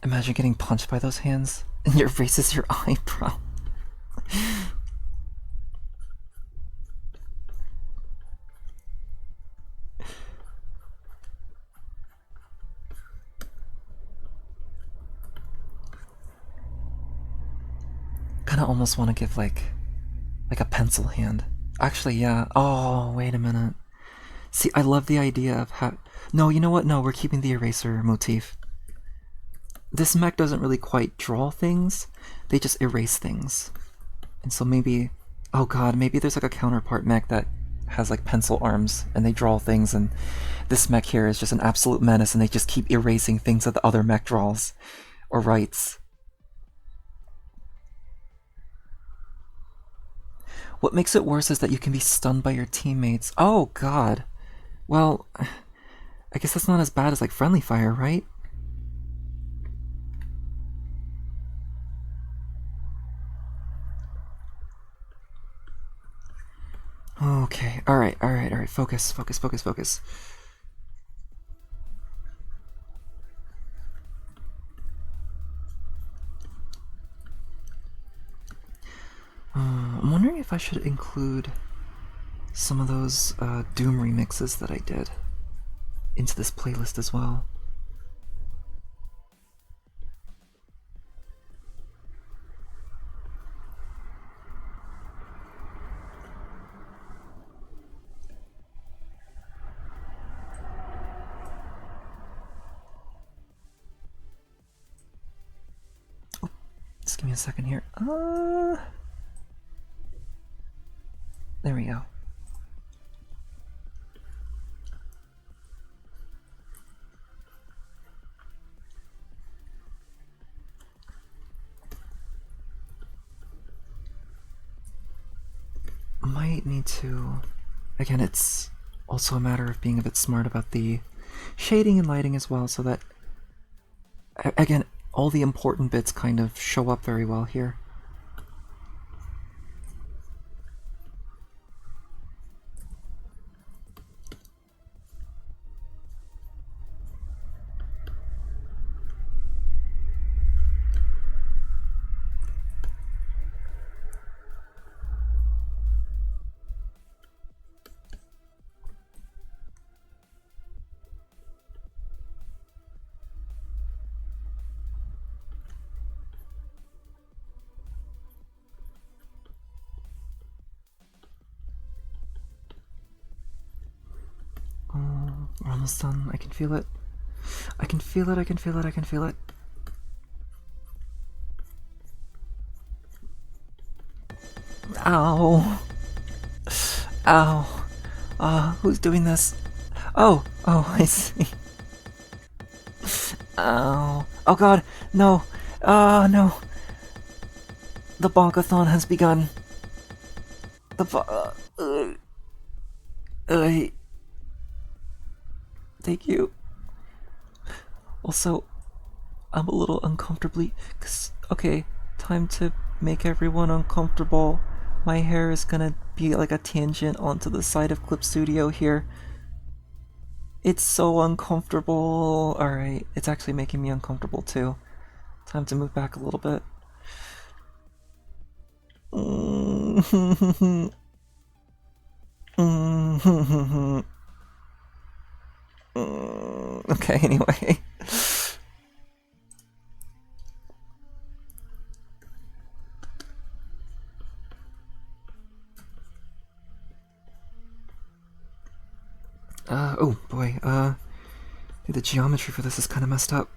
Speaker 1: Imagine getting punched by those hands and your face is your eyebrow. Kinda almost want to give like a pencil hand. Actually, yeah. Oh, wait a minute. See, I love the idea of how... No, you know what? No, we're keeping the eraser motif. This mech doesn't really quite draw things, they just erase things. And so maybe... Oh god, maybe there's like a counterpart mech that has like pencil arms and they draw things, and this mech here is just an absolute menace and they just keep erasing things that the other mech draws or writes. What makes it worse is that you can be stunned by your teammates. Oh god. Well, I guess that's not as bad as like friendly fire, right? Okay, alright, alright, alright. Focus, focus, focus, focus. I'm wondering if I should include some of those Doom remixes that I did into this playlist as well. Oh, just give me a second here. There we go. Might need to... Again, it's also a matter of being a bit smart about the shading and lighting as well, so that, again, all the important bits kind of show up very well here. We're almost done. I can feel it. I can feel it, I can feel it, I can feel it. Ow. Ow. Who's doing this? Oh, I see. Ow. Oh god, no. No. The bonkathon has begun. The thank you. Also, I'm a little uncomfortably... okay, time to make everyone uncomfortable. My hair is gonna be like a tangent onto the side of Clip Studio here. It's so uncomfortable. Alright, it's actually making me uncomfortable too. Time to move back a little bit. Okay, anyway. Oh boy, the geometry for this is kind of messed up.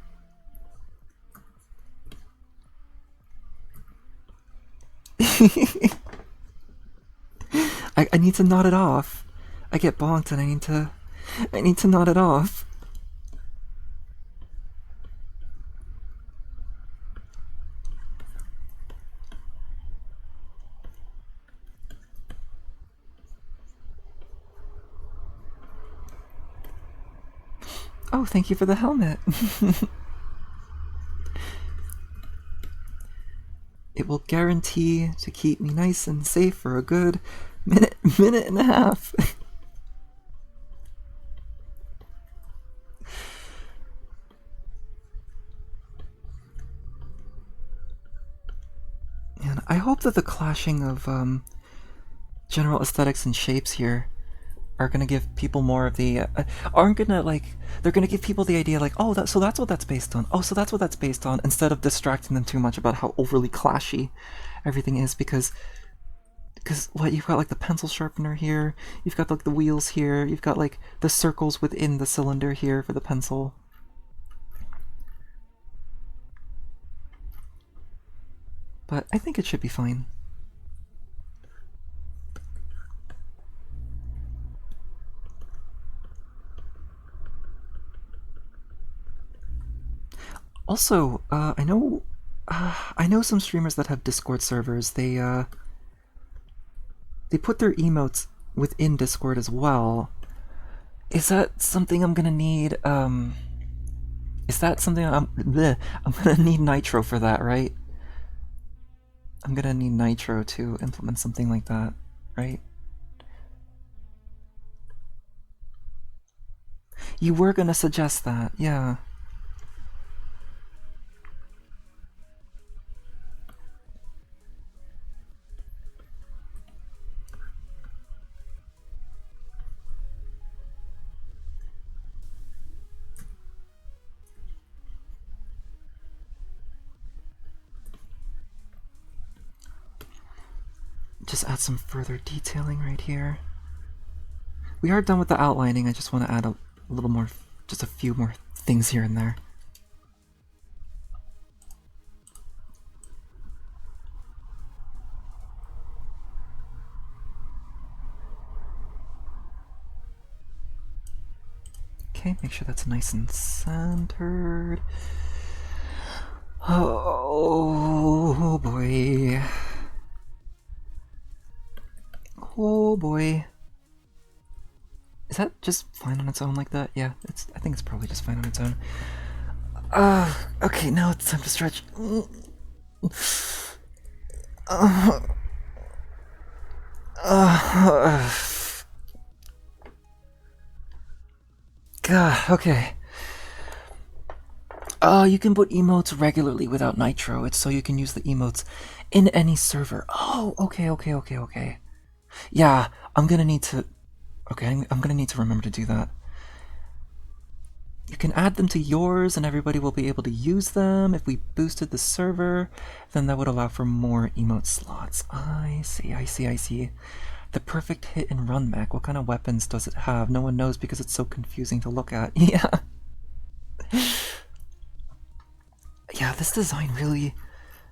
Speaker 1: I need to knot it off. I get bonked and I need to knot it off. Oh, thank you for the helmet. It will guarantee to keep me nice and safe for a good minute and a half. And I hope that the clashing of general aesthetics and shapes here are gonna give people more of the aren't gonna like they're gonna give people the idea like, oh, so that's what that's based on. Oh, so that's what that's based on, instead of distracting them too much about how overly clashy everything is, because what, you've got like the pencil sharpener here, you've got like the wheels here, you've got like the circles within the cylinder here for the pencil. But I think it should be fine. Also, I know some streamers that have Discord servers. They put their emotes within Discord as well. Is that something I'm gonna need? Is that something I'm gonna need Nitro for that, right? I'm gonna need Nitro to implement something like that, right? You were gonna suggest that, yeah. Just add some further detailing right here. We are done with the outlining. I just want to add a little more, just a few more things here and there. Okay, make sure that's nice and centered. Oh boy. Oh boy. Is that just fine on its own like that? Yeah, I think it's probably just fine on its own. Okay, now it's time to stretch. God, okay. You can put emotes regularly without Nitro. It's so you can use the emotes in any server. Oh, okay. Yeah, I'm gonna need to... Okay, I'm gonna need to remember to do that. You can add them to yours and everybody will be able to use them. If we boosted the server, then that would allow for more emote slots. I see. The perfect hit and run mech. What kind of weapons does it have? No one knows because it's so confusing to look at. Yeah. Yeah, this design really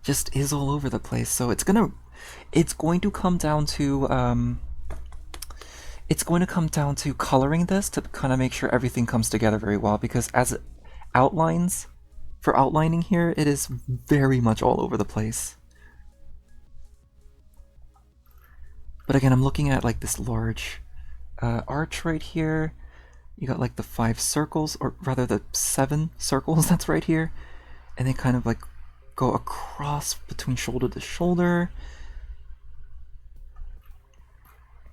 Speaker 1: just is all over the place. So it's going to come down to coloring this to kind of make sure everything comes together very well, because as it outlines, For outlining here, it is very much all over the place. But again, I'm looking at like this large arch right here. You got like the 5 circles, or rather the 7 circles that's right here. And they kind of like go across between shoulder to shoulder.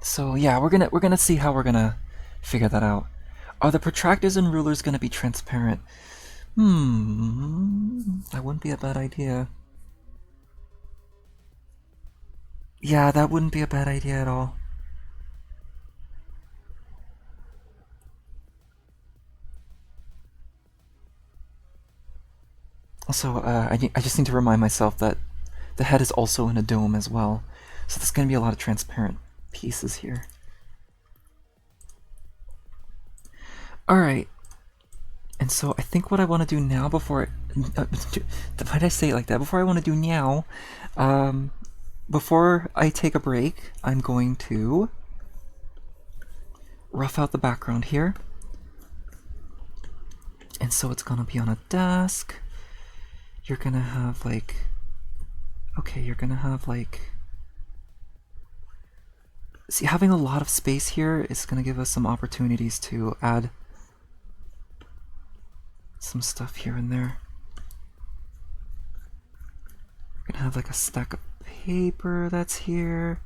Speaker 1: So yeah, we're gonna see how we're gonna figure that out. Are the protractors and rulers gonna be transparent? That wouldn't be a bad idea. Yeah, that wouldn't be a bad idea at all. Also, I just need to remind myself that the head is also in a dome as well. So there's going to be a lot of transparent pieces here. Alright. And so I think what I want to do now before... why did I say it like that? Before I want to do now, before I take a break, I'm going to rough out the background here. And so it's going to be on a desk. You're going to have like... Okay, you're going to have like... See, having a lot of space here is going to give us some opportunities to add some stuff here and there. We're going to have like a stack of paper that's here.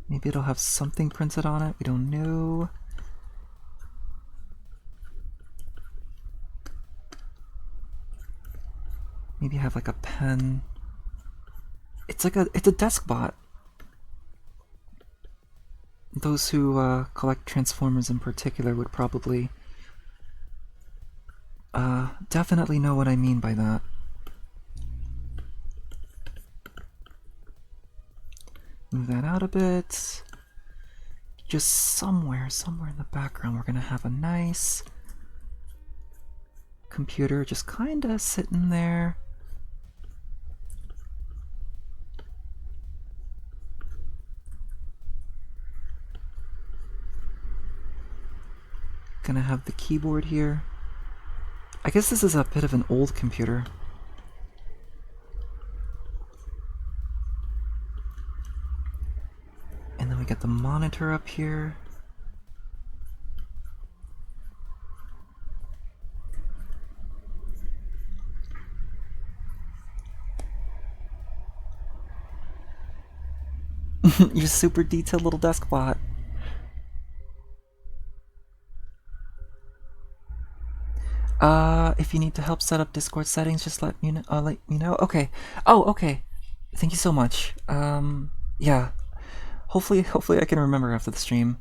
Speaker 1: Maybe it'll have something printed on it, we don't know. Maybe have like a pen. It's a desk bot. Those who collect Transformers in particular would probably definitely know what I mean by that. Move that out a bit. Just somewhere in the background, we're gonna have a nice computer just kinda sitting there. Gonna have the keyboard here. I guess this is a bit of an old computer. And then we get the monitor up here. Your super detailed little desk bot. If you need to help set up Discord settings, just let me know. Okay. Oh, okay. Thank you so much. Yeah. Hopefully I can remember after the stream.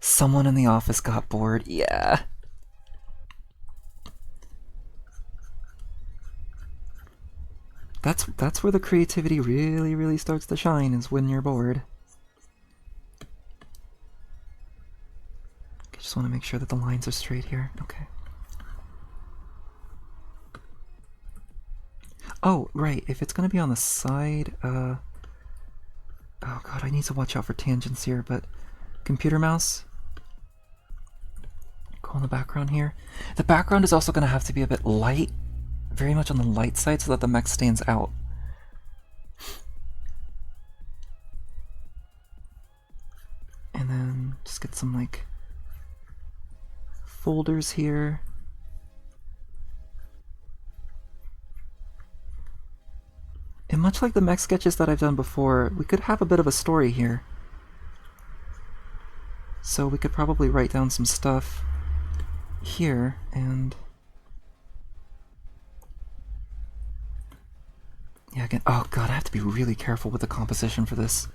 Speaker 1: Someone in the office got bored. Yeah. That's where the creativity really starts to shine, is when you're bored. I just want to make sure that the lines are straight here. Okay. Oh, right, if it's gonna be on the side, oh god, I need to watch out for tangents here, but computer mouse, go in the background here. The background is also gonna have to be a bit light, very much on the light side, so that the mech stands out. And then just get some like folders here. And much like the mech sketches that I've done before, we could have a bit of a story here. So we could probably write down some stuff here, and... Yeah, again, oh god, I have to be really careful with the composition for this.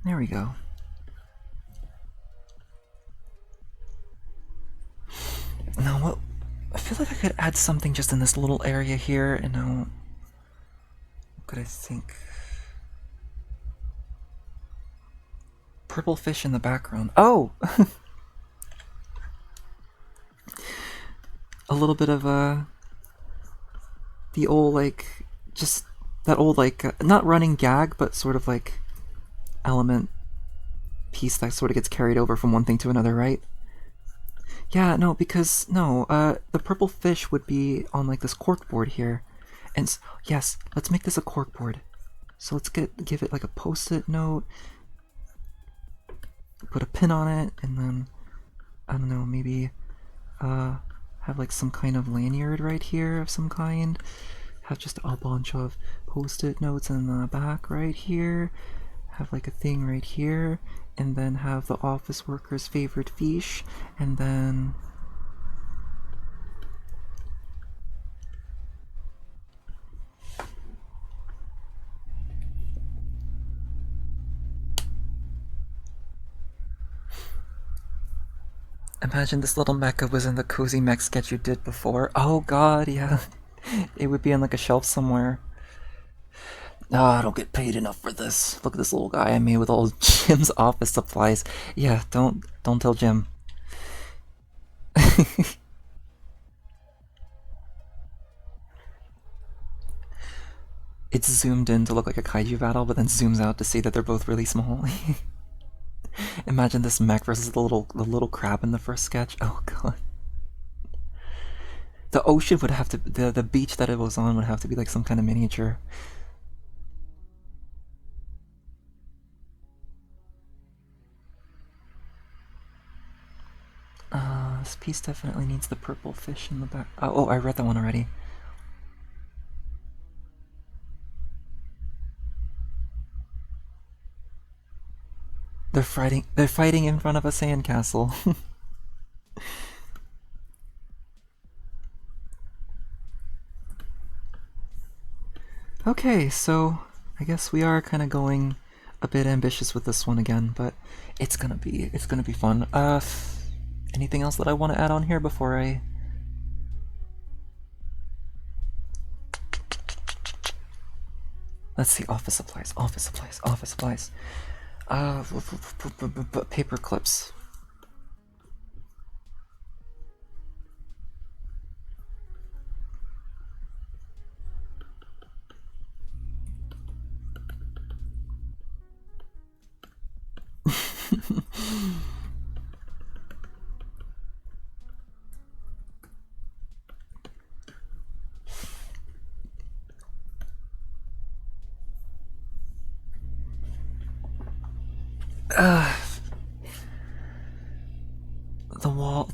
Speaker 1: There we go. Now, what? I feel like I could add something just in this little area here, and now... What could I think? purple fish in the background. Oh! A little bit of the old, like, just that old, like, not running gag, but sort of like element piece that sort of gets carried over from one thing to another, right? Yeah, no, because, no, the purple fish would be on, like, this corkboard here. And, yes, let's make this a corkboard. So let's give it, like, a post-it note, put a pin on it, and then, I don't know, maybe, have, like, some kind of lanyard right here of some kind. Have just a bunch of post-it notes in the back right here. Have, like, a thing right here. And then have the office worker's favorite fish, and then imagine this little mecha was in the cozy mech sketch you did before. Oh god, yeah. It would be on like a shelf somewhere. Oh, I don't get paid enough for this. Look at this little guy I made with all Jim's office supplies. Yeah, don't tell Jim. It's zoomed in to look like a kaiju battle, but then zooms out to see that they're both really small. Imagine this mech versus the little crab in the first sketch. Oh god. The ocean would have to the beach that it was on would have to be like some kind of miniature. This piece definitely needs the purple fish in the back. Oh, I read that one already. They're fighting. They're fighting in front of a sandcastle. Okay, so I guess we are kind of going a bit ambitious with this one again, but it's gonna be fun. Anything else that I want to add on here before I? Let's see, office supplies, office supplies, office supplies. Paper clips.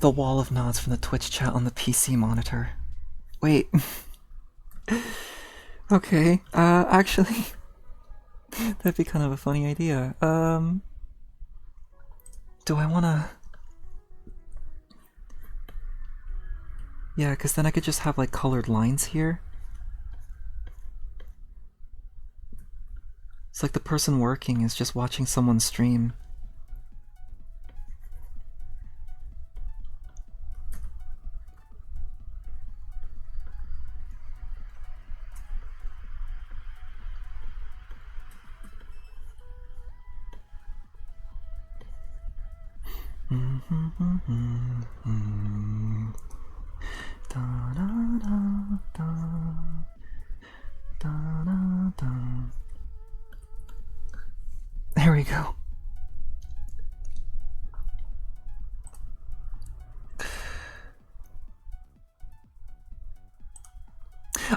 Speaker 1: The wall of nods from the Twitch chat on the PC monitor. Wait. Okay, actually, that'd be kind of a funny idea. Do I wanna? Yeah, because then I could just have like colored lines here. It's like the person working is just watching someone stream. There we go.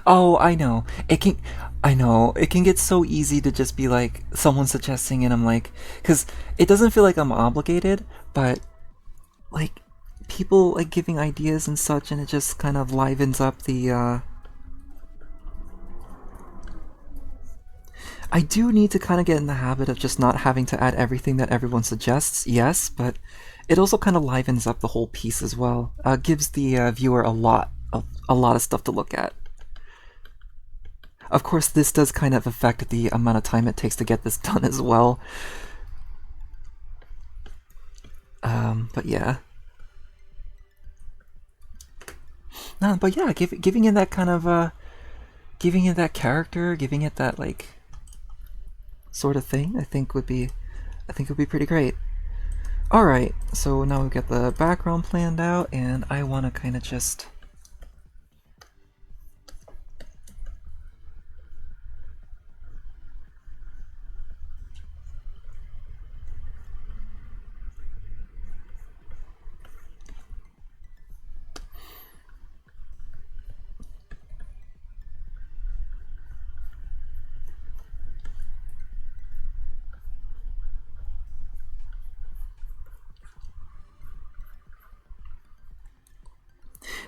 Speaker 1: Oh, I know. I know. It can get so easy to just be like, someone suggesting and I'm like, because it doesn't feel like I'm obligated, but like, people like giving ideas and such, and it just kind of livens up the, I do need to kind of get in the habit of just not having to add everything that everyone suggests, yes, but it also kind of livens up the whole piece as well. Gives the viewer a lot of stuff to look at. Of course, this does kind of affect the amount of time it takes to get this done as well. But yeah. No, but yeah, giving it that kind of, giving it that character, giving it that, like, sort of thing, I think would be I think it would be pretty great. Alright, so now we've got the background planned out, and I want to kind of just...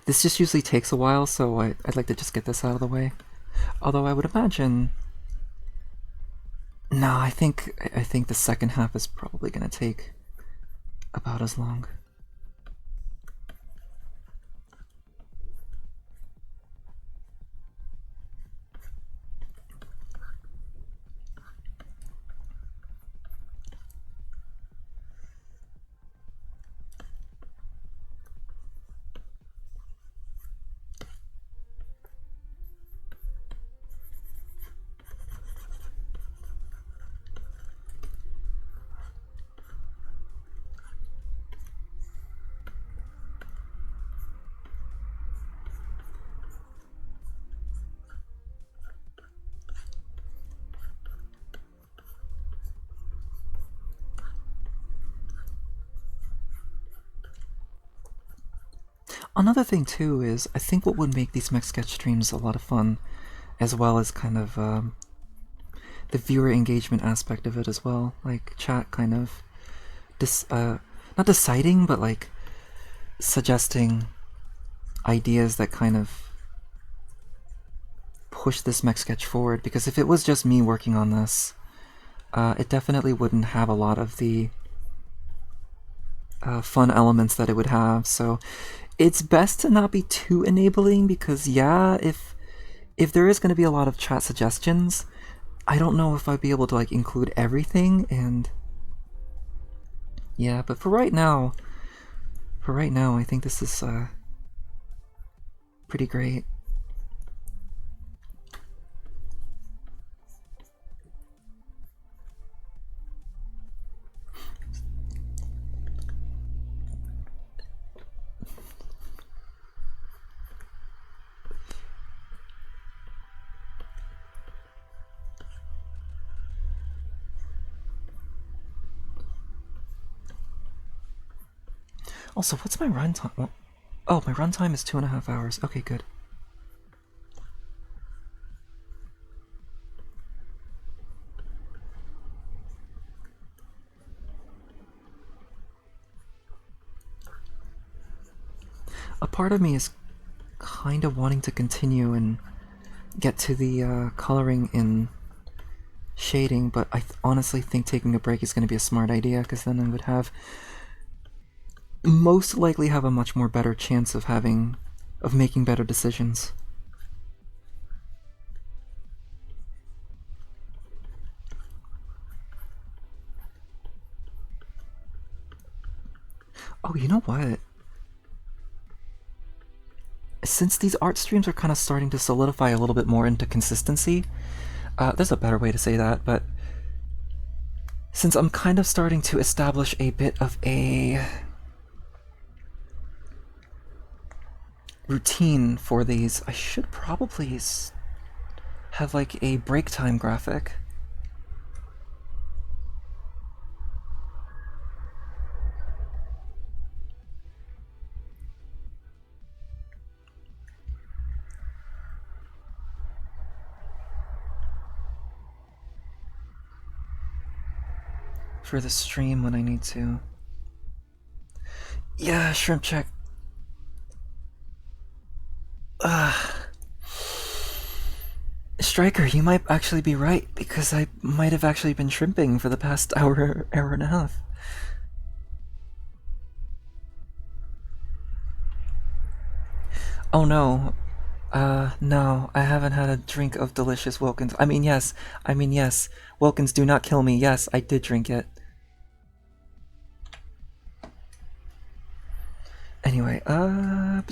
Speaker 1: This just usually takes a while, so I'd like to just get this out of the way. Although I would imagine... No, I think the second half is probably going to take about as long. Another thing too is, I think what would make these Mech Sketch streams a lot of fun, as well as kind of the viewer engagement aspect of it as well, like chat kind of, not deciding, but like suggesting ideas that kind of push this Mech Sketch forward, because if it was just me working on this, it definitely wouldn't have a lot of the fun elements that it would have, so it's best to not be too enabling, because yeah, if there is going to be a lot of chat suggestions, I don't know if I'd be able to like include everything, and yeah, but for right now, I think this is pretty great. Also, what's my runtime? Oh, my runtime is 2.5 hours. Okay, good. A part of me is kind of wanting to continue and get to the coloring in shading, but I honestly think taking a break is going to be a smart idea, because then I would have most likely have a much more better chance of making better decisions. Oh, you know what? Since these art streams are kind of starting to solidify a little bit more into consistency, there's a better way to say that, but since I'm kind of starting to establish a bit of a routine for these, I should probably have like a break time graphic. For the stream when I need to. Yeah, shrimp check. Striker, you might actually be right, because I might have actually been shrimping for the past hour and a half. Oh no. No, I haven't had a drink of delicious Wilkins. I mean, yes. Wilkins, do not kill me. Yes, I did drink it. Anyway, oh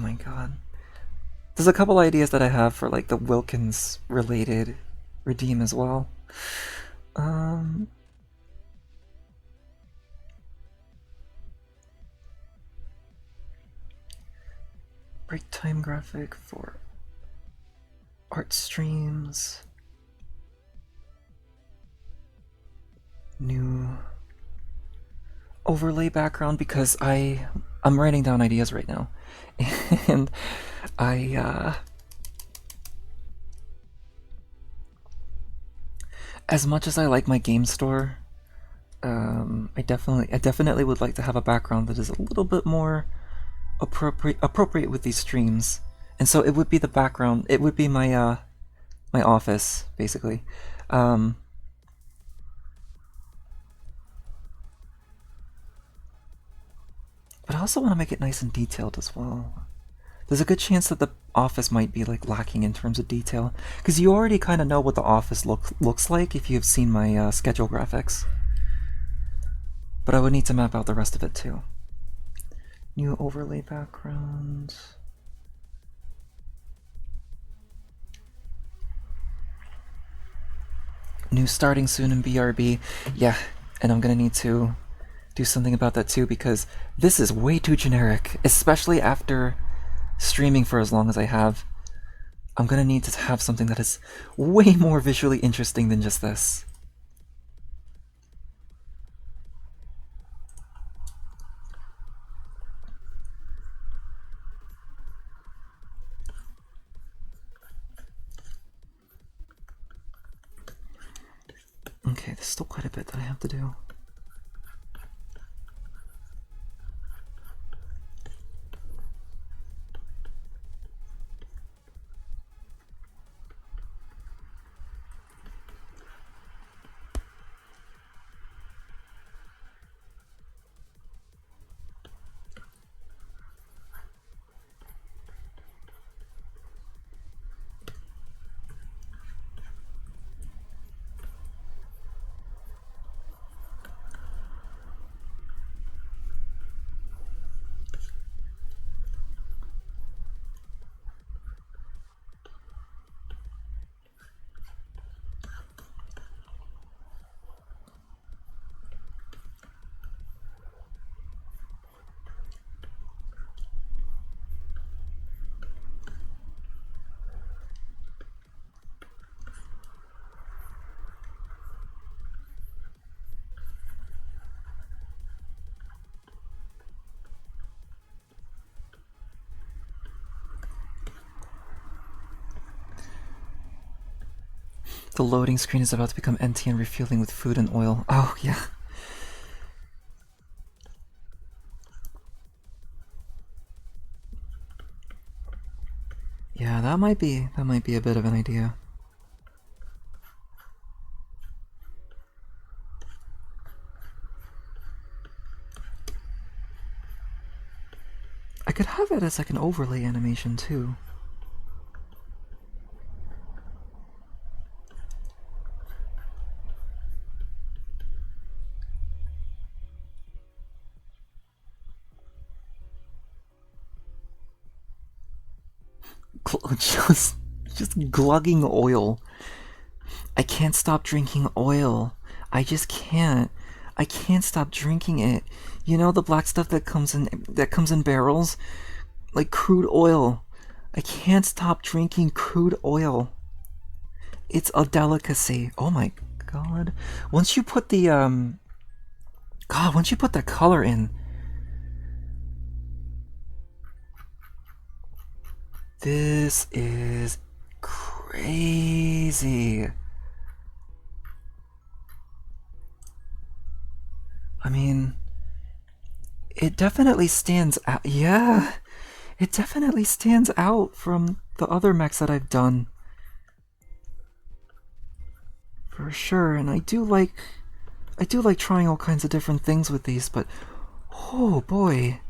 Speaker 1: my god. There's a couple ideas that I have for like the Wilkins related redeem as well. Break time graphic for art streams. New overlay background, because I'm writing down ideas right now, and as much as I like my game store, I definitely would like to have a background that is a little bit more appropriate with these streams, and so it would be the background. It would be my my office basically. But I also want to make it nice and detailed as well. There's a good chance that the office might be like lacking in terms of detail, because you already kind of know what the office looks like if you've seen my schedule graphics. But I would need to map out the rest of it too. New overlay background. New starting soon in BRB. Yeah, and I'm gonna need to do something about that too, because this is way too generic, especially after streaming for as long as I have. I'm gonna need to have something that is way more visually interesting than just this. Okay, there's still quite a bit that I have to do. The loading screen is about to become empty and refueling with food and oil. Oh, yeah. Yeah, that might be a bit of an idea. I could have it as like an overlay animation too. Just glugging oil. I can't stop drinking oil. I just can't. I can't stop drinking it. You know, the black stuff that comes in barrels, like crude oil. I can't stop drinking crude oil. It's a delicacy. Oh my god. Once you put the once you put the color in, this is crazy. I mean, it definitely stands out. Yeah, it definitely stands out from the other mechs that I've done. For sure, and I do like trying all kinds of different things with these, but oh boy.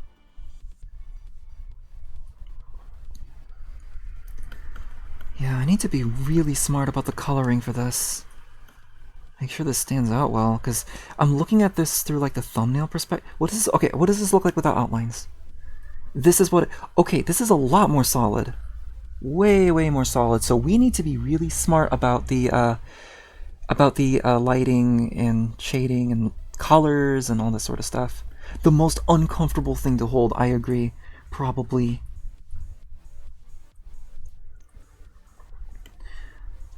Speaker 1: Yeah, I need to be really smart about the coloring for this. Make sure this stands out well, because I'm looking at this through like the thumbnail perspective. What is this? Okay, what does this look like without outlines? This is what. Okay, this is a lot more solid. way more solid. So we need to be really smart about the lighting and shading and colors and all this sort of stuff. The most uncomfortable thing to hold, I agree, probably.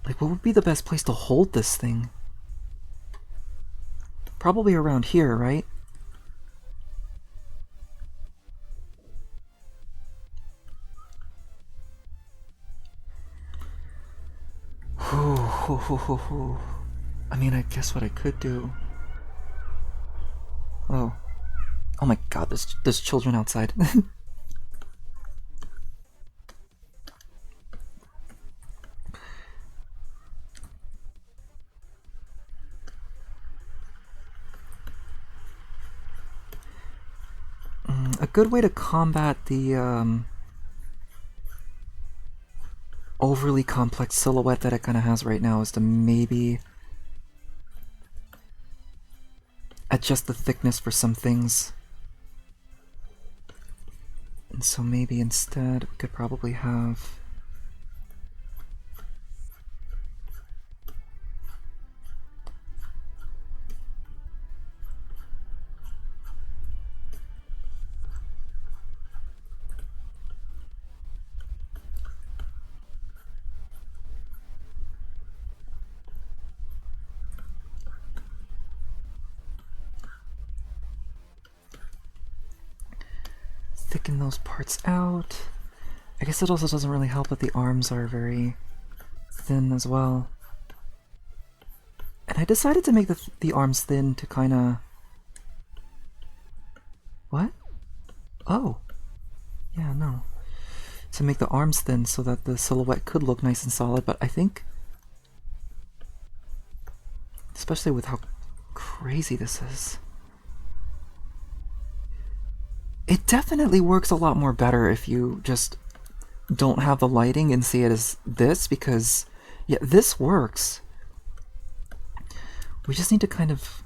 Speaker 1: Like, what would be the best place to hold this thing? Probably around here, right? I mean, I guess what I could do. Oh. Oh my god, there's children outside. A good way to combat the overly complex silhouette that it kind of has right now is to maybe adjust the thickness for some things. And so maybe instead we could probably have thicken those parts out. I guess it also doesn't really help that the arms are very thin as well. And I decided to make the arms thin to kind of... What? Oh. Yeah, no. To make the arms thin so that the silhouette could look nice and solid, but I think... Especially with how crazy this is. It definitely works a lot more better if you just don't have the lighting and see it as this, because, yeah, this works. We just need to kind of...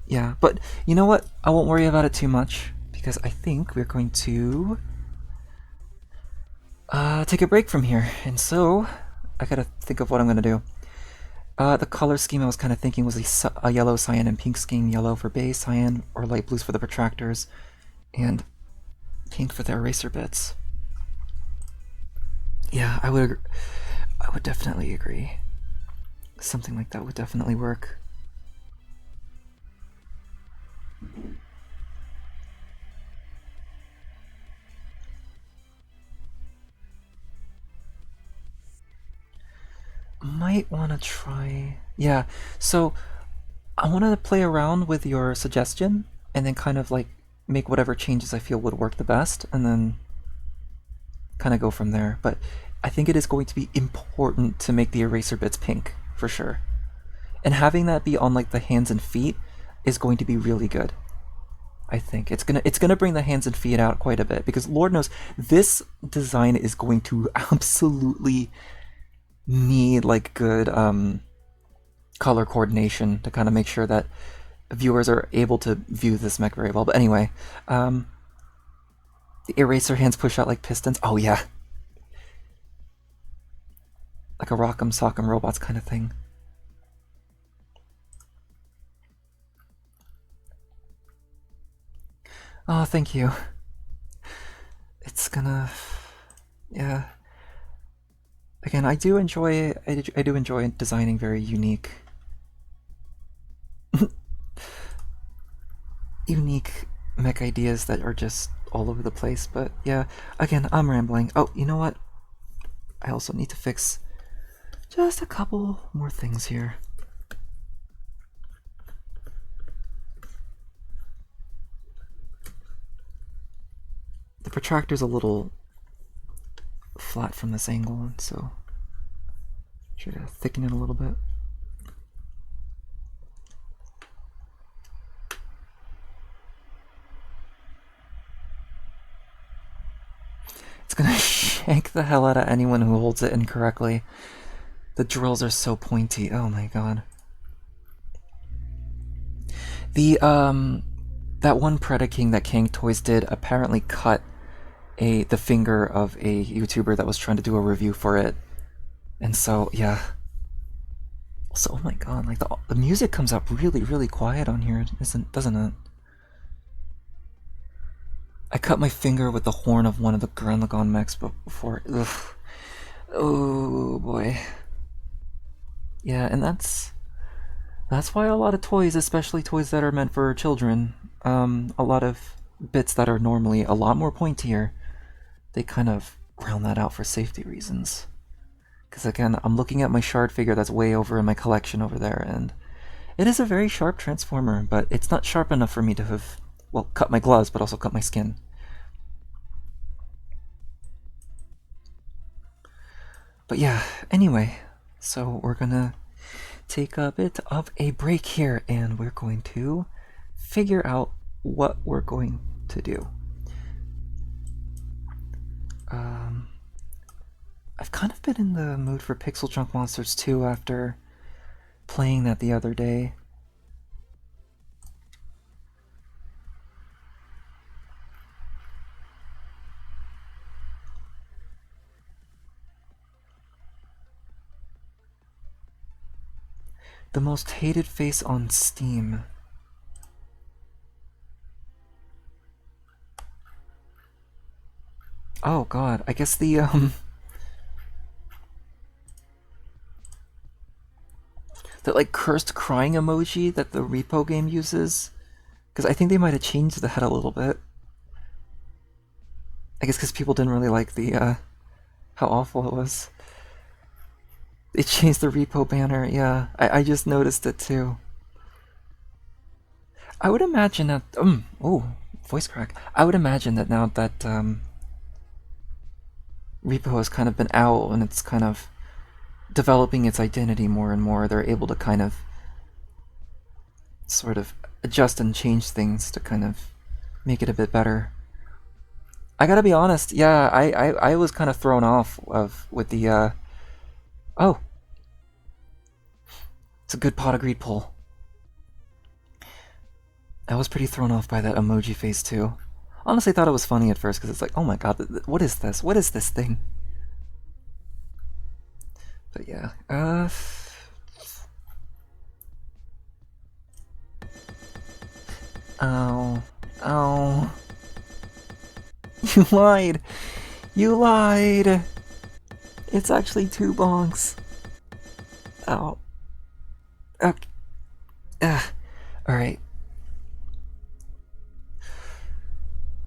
Speaker 1: Yeah, but you know what? I won't worry about it too much, because I think we're going to take a break from here. And so, I gotta think of what I'm gonna do. The color scheme I was kind of thinking was a yellow, cyan, and pink scheme. Yellow for base, cyan or light blues for the protractors, and pink for the eraser bits. Yeah, I would definitely agree. Something like that would definitely work. Might want to try... Yeah, so I want to play around with your suggestion and then kind of like make whatever changes I feel would work the best, and then kind of go from there. But I think it is going to be important to make the eraser bits pink, for sure. And having that be on like the hands and feet is going to be really good. I think it's gonna bring the hands and feet out quite a bit, because Lord knows this design is going to absolutely need like good color coordination to kind of make sure that viewers are able to view this mech very well. But anyway, the eraser hands push out like pistons. Oh yeah, like a Rock'em Sock'em Robots kind of thing. Oh, thank you. It's gonna... Yeah. Again, I do enjoy designing very unique unique mech ideas that are just all over the place. But yeah, again, I'm rambling. Oh, you know what? I also need to fix just a couple more things here. The protractor's a little flat from this angle, and so try to thicken it a little bit. It's gonna shank the hell out of anyone who holds it incorrectly. The drills are so pointy. Oh my god. The that one Predaking that King Toys did apparently cut the finger of a YouTuber that was trying to do a review for it. And so, yeah. So, oh my god, like the music comes up really, really quiet on here, doesn't it? I cut my finger with the horn of one of the Gurren Lagann mechs before. Ugh. Oh boy. Yeah, and that's why a lot of toys, especially toys that are meant for children, a lot of bits that are normally a lot more pointier, they kind of round that out for safety reasons. Because again, I'm looking at my shard figure that's way over in my collection over there, and it is a very sharp transformer, but it's not sharp enough for me to have, well, cut my gloves, but also cut my skin. But yeah, anyway, so we're gonna take a bit of a break here, and we're going to figure out what we're going to do. I've kind of been in the mood for Pixel Junk Monsters 2 after playing that the other day. The most hated face on Steam. Oh god, I guess the that like cursed crying emoji that the repo game uses, because I think they might have changed that a little bit. I guess because people didn't really like the how awful it was. They changed the repo banner. Yeah, I just noticed it too. I would imagine that oh, voice crack. I would imagine that now that repo has kind of been out and it's kind of developing its identity more and more, they're able to kind of sort of adjust and change things to kind of make it a bit better. I gotta be honest, yeah, I was kind of thrown off with the oh, it's a good pot of greed pull. I was pretty thrown off by that emoji face too. Honestly, thought it was funny at first because it's like, oh my god, what is this? What is this thing? But yeah, ow, ow. You lied! You lied! It's actually 2 bonks. Ow. Okay. Alright.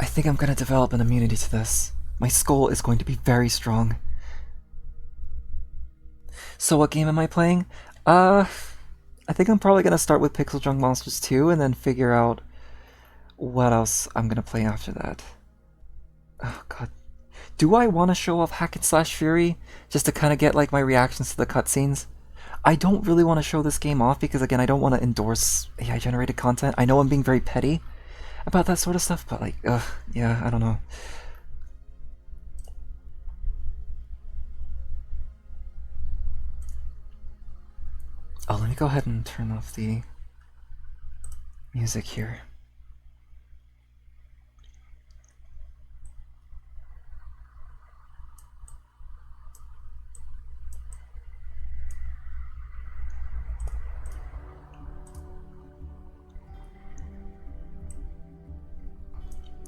Speaker 1: I think I'm gonna develop an immunity to this. My skull is going to be very strong. So what game am I playing? I think I'm probably gonna start with Pixel Junk Monsters 2 and then figure out what else I'm gonna play after that. Oh god. Do I want to show off Hack and Slash Fury just to kind of get like my reactions to the cutscenes? I don't really want to show this game off because again, I don't want to endorse AI generated content. I know I'm being very petty about that sort of stuff, but like, yeah, I don't know. Oh, let me go ahead and turn off the music here.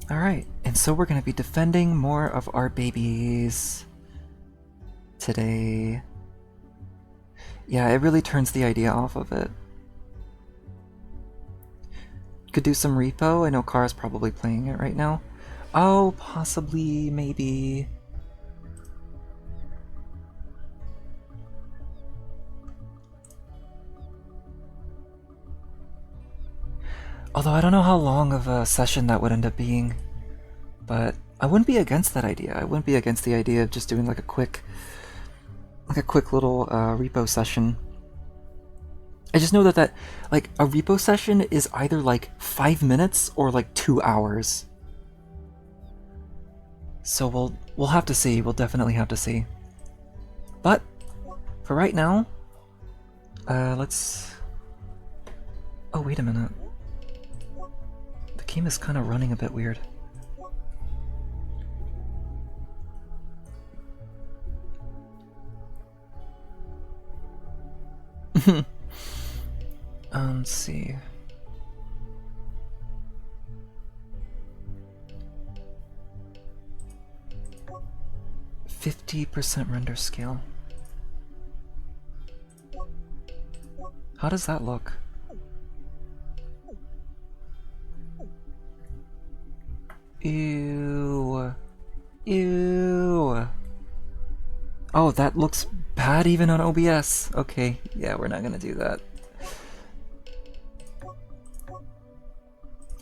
Speaker 1: Alright, and so we're going to be defending more of our babies today. Yeah, it really turns the idea off of it. Could do some repo. I know Kara's probably playing it right now. Oh, possibly, maybe. Although I don't know how long of a session that would end up being, but I wouldn't be against that idea. I wouldn't be against the idea of just doing like a quick little repo session. I just know that like a repo session is either like 5 minutes or like 2 hours. So we'll have to see. We'll definitely have to see. But for right now, let's. Oh wait a minute. The game is kind of running a bit weird. Let's see. %50 render scale. How does that look? Ew. Ew. Oh, that looks bad even on OBS. Okay, yeah, we're not gonna do that.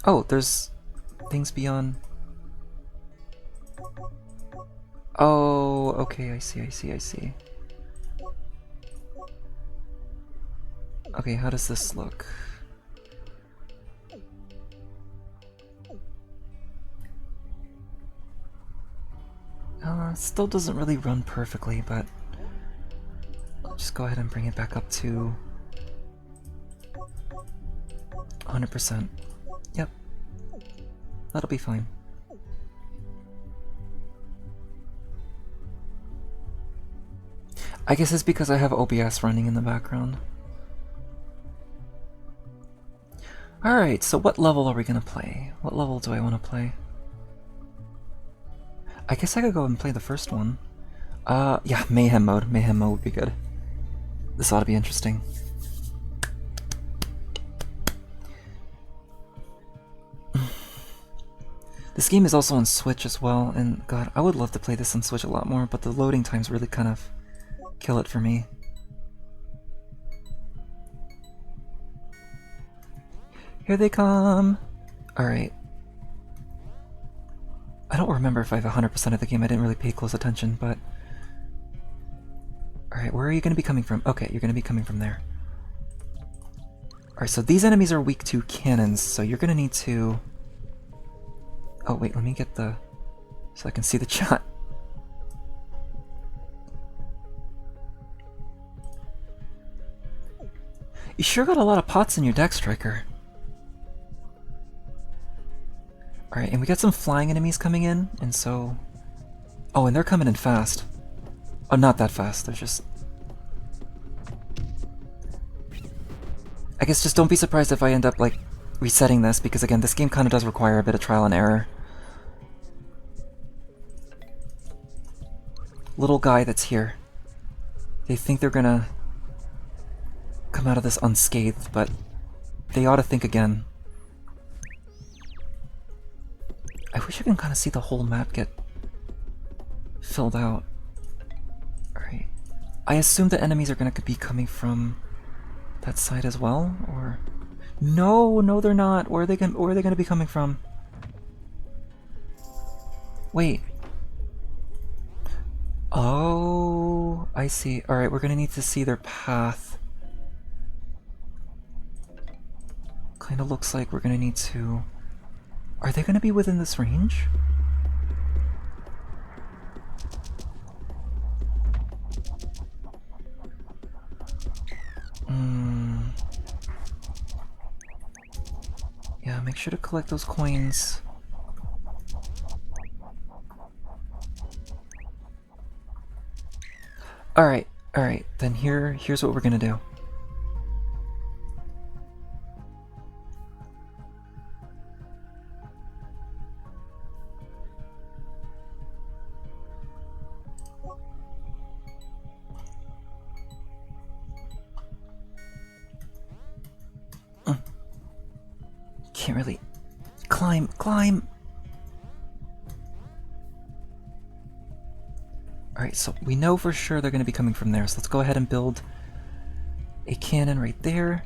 Speaker 1: Oh, there's things beyond. Oh, okay, I see, I see, I see. Okay, how does this look? Still doesn't really run perfectly, but I'll just go ahead and bring it back up to 100%. Yep, that'll be fine. I guess it's because I have OBS running in the background. Alright, so what level are we gonna play? What level do I want to play? I guess I could go and play the first one. Yeah, Mayhem mode. Mayhem mode would be good. This ought to be interesting. This game is also on Switch as well, and god, I would love to play this on Switch a lot more, but the loading times really kind of kill it for me. Here they come! Alright. I don't remember if I have 100% of the game, I didn't really pay close attention, but... Alright, where are you going to be coming from? Okay, you're going to be coming from there. Alright, so these enemies are weak to cannons, so you're going to need to... Oh wait, let me get the... so I can see the chat. You sure got a lot of pots in your deck, Striker. Alright, and we got some flying enemies coming in, and so... Oh, and they're coming in fast. Oh, not that fast, they're just... I guess just don't be surprised if I end up, like, resetting this, because again, this game kind of does require a bit of trial and error. Little guy that's here. They think they're gonna come out of this unscathed, but they ought to think again. I wish I can kind of see the whole map get filled out. Alright. I assume the enemies are going to be coming from that side as well, or... No, no they're not! Where are they going to be coming from? Wait. Oh, I see. Alright, we're going to need to see their path. Kind of looks like we're going to need to... Are they going to be within this range? Yeah, make sure to collect those coins. Alright, then here's what we're going to do. Can't really climb. Alright, so we know for sure they're going to be coming from there, so let's go ahead and build a cannon right there.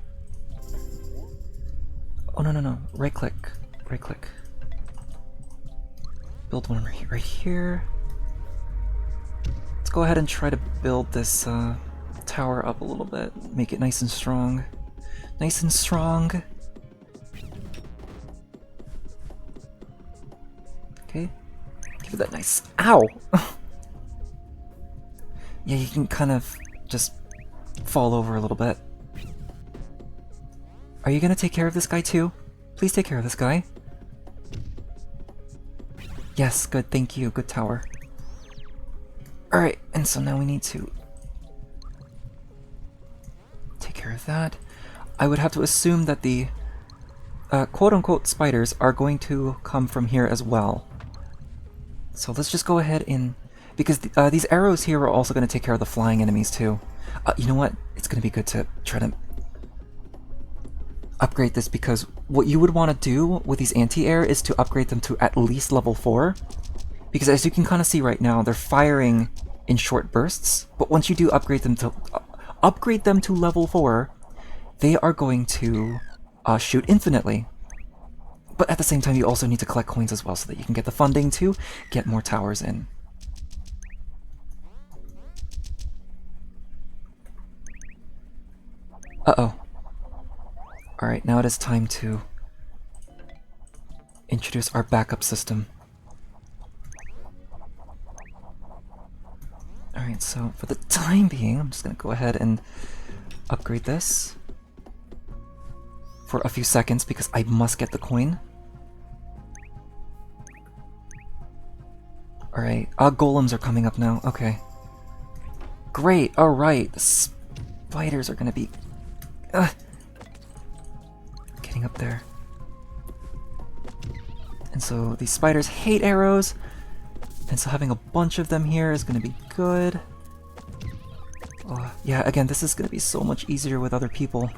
Speaker 1: Oh, no. Right click. Build one right here. Let's go ahead and try to build this tower up a little bit. Make it nice and strong. Nice and strong. Okay, give it that nice... Ow! Yeah, you can kind of just fall over a little bit. Are you gonna take care of this guy too? Please take care of this guy. Yes, good, thank you, good tower. Alright, and so now we need to take care of with that. I would have to assume that the quote-unquote spiders are going to come from here as well. So let's just go ahead and... because these arrows here are also going to take care of the flying enemies too. You know what? It's going to be good to try to upgrade this, because what you would want to do with these anti-air is to upgrade them to at least level 4. Because as you can kind of see right now, they're firing in short bursts. But once you do upgrade them to level 4, they are going to shoot infinitely. But at the same time, you also need to collect coins as well so that you can get the funding to get more towers in. Uh-oh. Alright, now it is time to introduce our backup system. Alright, so for the time being, I'm just going to go ahead and upgrade this for a few seconds because I must get the coin. Alright, golems are coming up now. Okay. Great, alright. The spiders are going to be... getting up there. And so these spiders hate arrows, and so having a bunch of them here is going to be good. Oh, yeah, again, this is going to be so much easier with other people.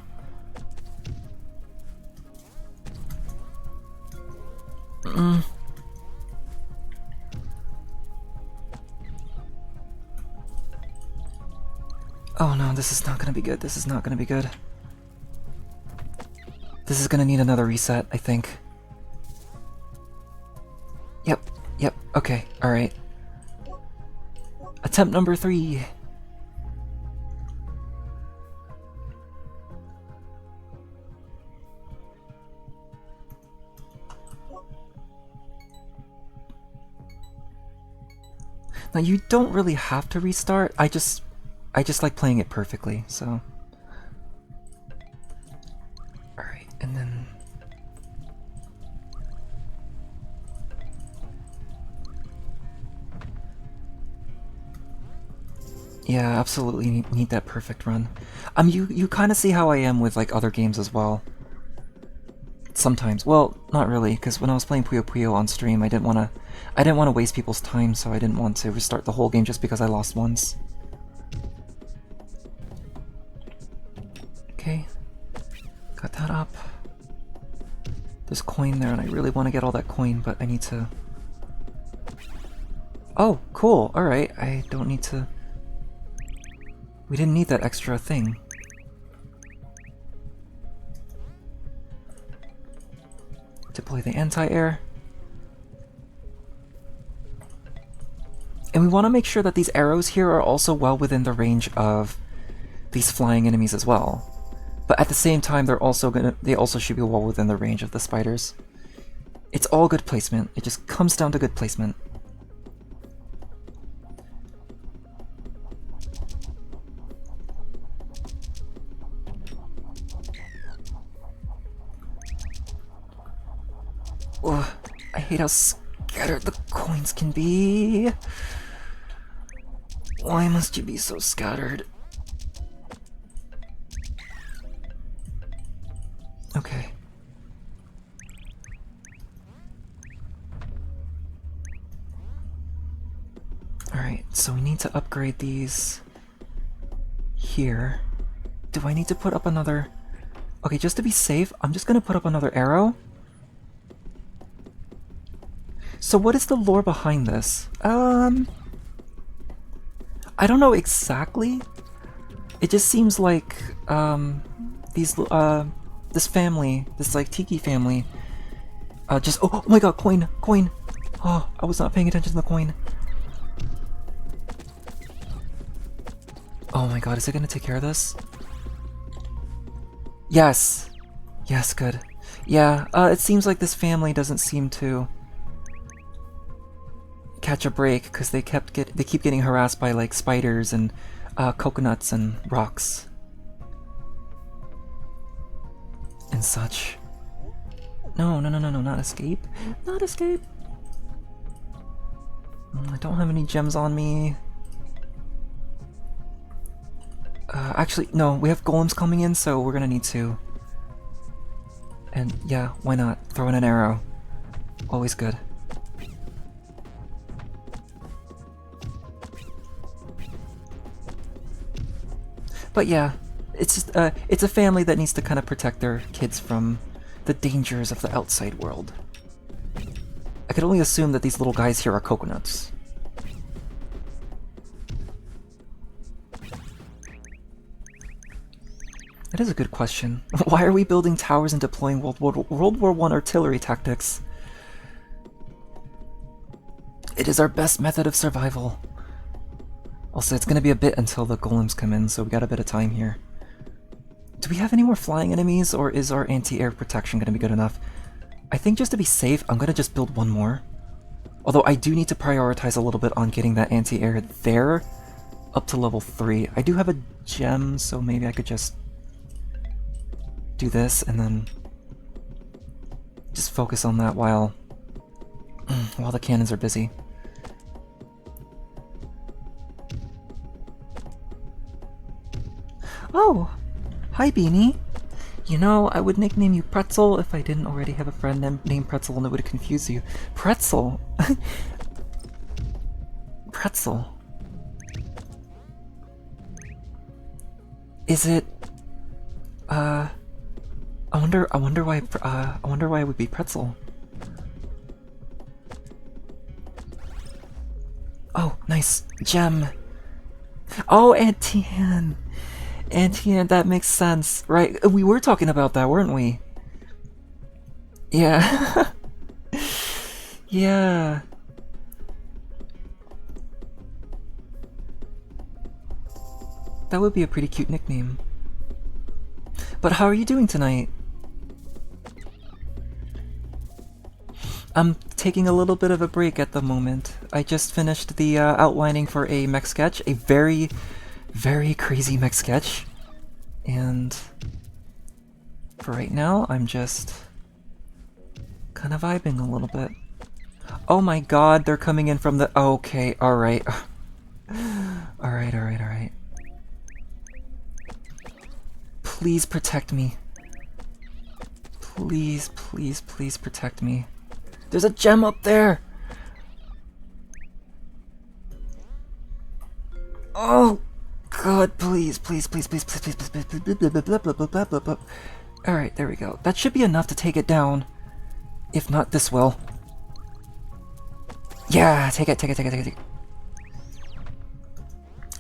Speaker 1: Oh no, this is not going to be good. This is not going to be good. This is going to need another reset, I think. Yep, okay, alright. Attempt number 3. Now you don't really have to restart, I just like playing it perfectly, so... Alright, and then... yeah, absolutely need that perfect run. You kind of see how I am with like other games as well. Sometimes, well, not really, because when I was playing Puyo Puyo on stream, I didn't want to waste people's time, so I didn't want to restart the whole game just because I lost once. Okay, got that up. There's coin there, and I really want to get all that coin, but I need to... oh, cool, alright, I don't need to... we didn't need that extra thing. Deploy the anti-air. And we want to make sure that these arrows here are also well within the range of these flying enemies as well. But at the same time, they also should be well within the range of the spiders. It's all good placement. It just comes down to good placement. Ugh, I hate how scattered the coins can be. Why must you be so scattered? Okay. Alright, so we need to upgrade these here. Do I need to put up another... okay, just to be safe, I'm just gonna put up another arrow. So what is the lore behind this? I don't know exactly. It just seems like this family, this like Tiki family, just oh my god, coin. Oh, I was not paying attention to the coin. Oh my god, is it gonna take care of this? Yes, good. Yeah, it seems like this family doesn't seem to catch a break because they keep getting harassed by like spiders and coconuts and rocks and such. No, not escape. Not escape. I don't have any gems on me. Actually, no, we have golems coming in, so we're gonna need to... And yeah, why not? Throw in an arrow. Always good. But yeah, it's just, it's a family that needs to kind of protect their kids from the dangers of the outside world. I could only assume that these little guys here are coconuts. That is a good question. Why are we building towers and deploying World War I artillery tactics? It is our best method of survival. Also, it's gonna be a bit until the golems come in, so we got a bit of time here. Do we have any more flying enemies, or is our anti-air protection gonna be good enough? I think just to be safe, I'm gonna just build one more. Although I do need to prioritize a little bit on getting that anti-air there up to level 3. I do have a gem, so maybe I could just do this and then just focus on that while the cannons are busy. Oh, hi Beanie. You know, I would nickname you Pretzel if I didn't already have a friend named Pretzel and it would confuse you. Pretzel? Pretzel. Is it... I wonder why it would be Pretzel. Oh, nice. Gem. Oh, Antian. Antian, that makes sense. Right, we were talking about that, weren't we? Yeah. Yeah. That would be a pretty cute nickname. But how are you doing tonight? I'm taking a little bit of a break at the moment. I just finished the outlining for a Mech Sketch, a very, very crazy Mech Sketch. And for right now, I'm just kind of vibing a little bit. Oh my god, they're coming in from the... Okay, alright. Alright. Please protect me. Please protect me. There's a gem up there! Oh god, please. Alright, there we go. That should be enough to take it down. If not, this will. Yeah, take it. I'm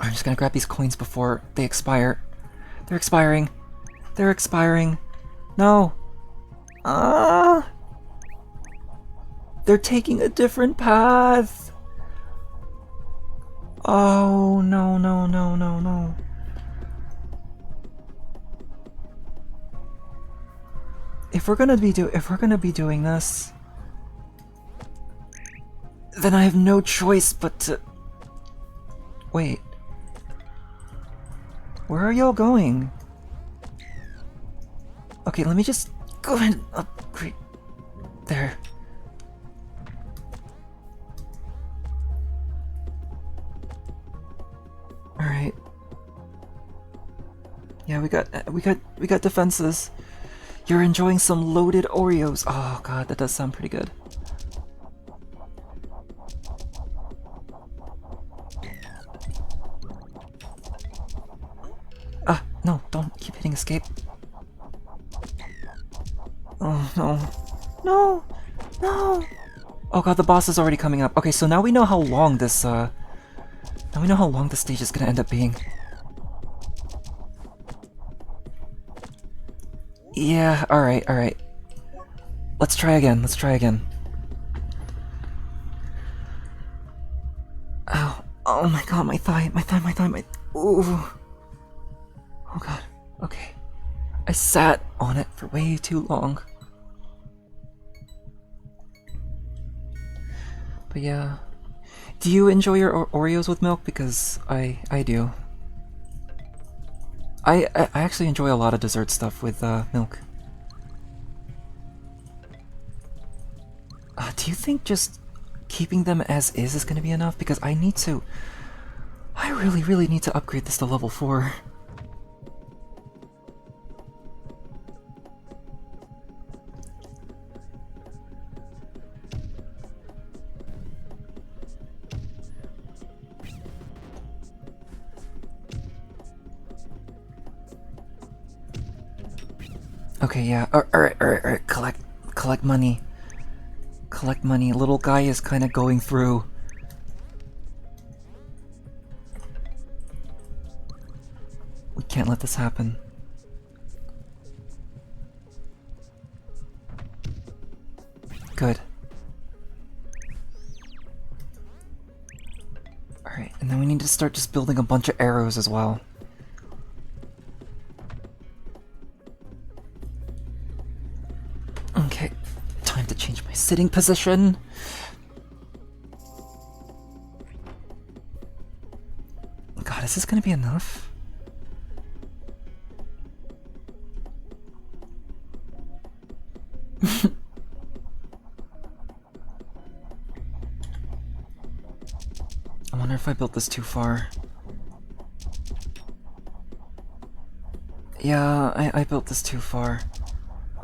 Speaker 1: just gonna grab these coins before they expire. They're expiring. No! They're taking a different path! Oh, no. If we're gonna be doing this, then I have no choice but to... Wait. Where are y'all going? Okay, let me just go ahead and upgrade... There. Alright. Yeah, we got defenses. You're enjoying some loaded Oreos. Oh god, that does sound pretty good. No, don't keep hitting escape. Oh, no. Oh god, the boss is already coming up. Okay, so now we know how long this, now we know how long this stage is gonna end up being. Yeah, alright. Let's try again. Ow. Oh my god, my thigh. Ooh. Oh god, okay. I sat on it for way too long. But yeah. Do you enjoy your Oreos with milk? Because I do. I actually enjoy a lot of dessert stuff with milk. Do you think just keeping them as is going to be enough? Because I really need to upgrade this to level 4. Okay, yeah. Alright. Collect money. Collect money. Little guy is kind of going through. We can't let this happen. Good. Alright, and then we need to start just building a bunch of arrows as well. Okay, time to change my sitting position. God, is this gonna be enough? I wonder if I built this too far. Yeah, I built this too far.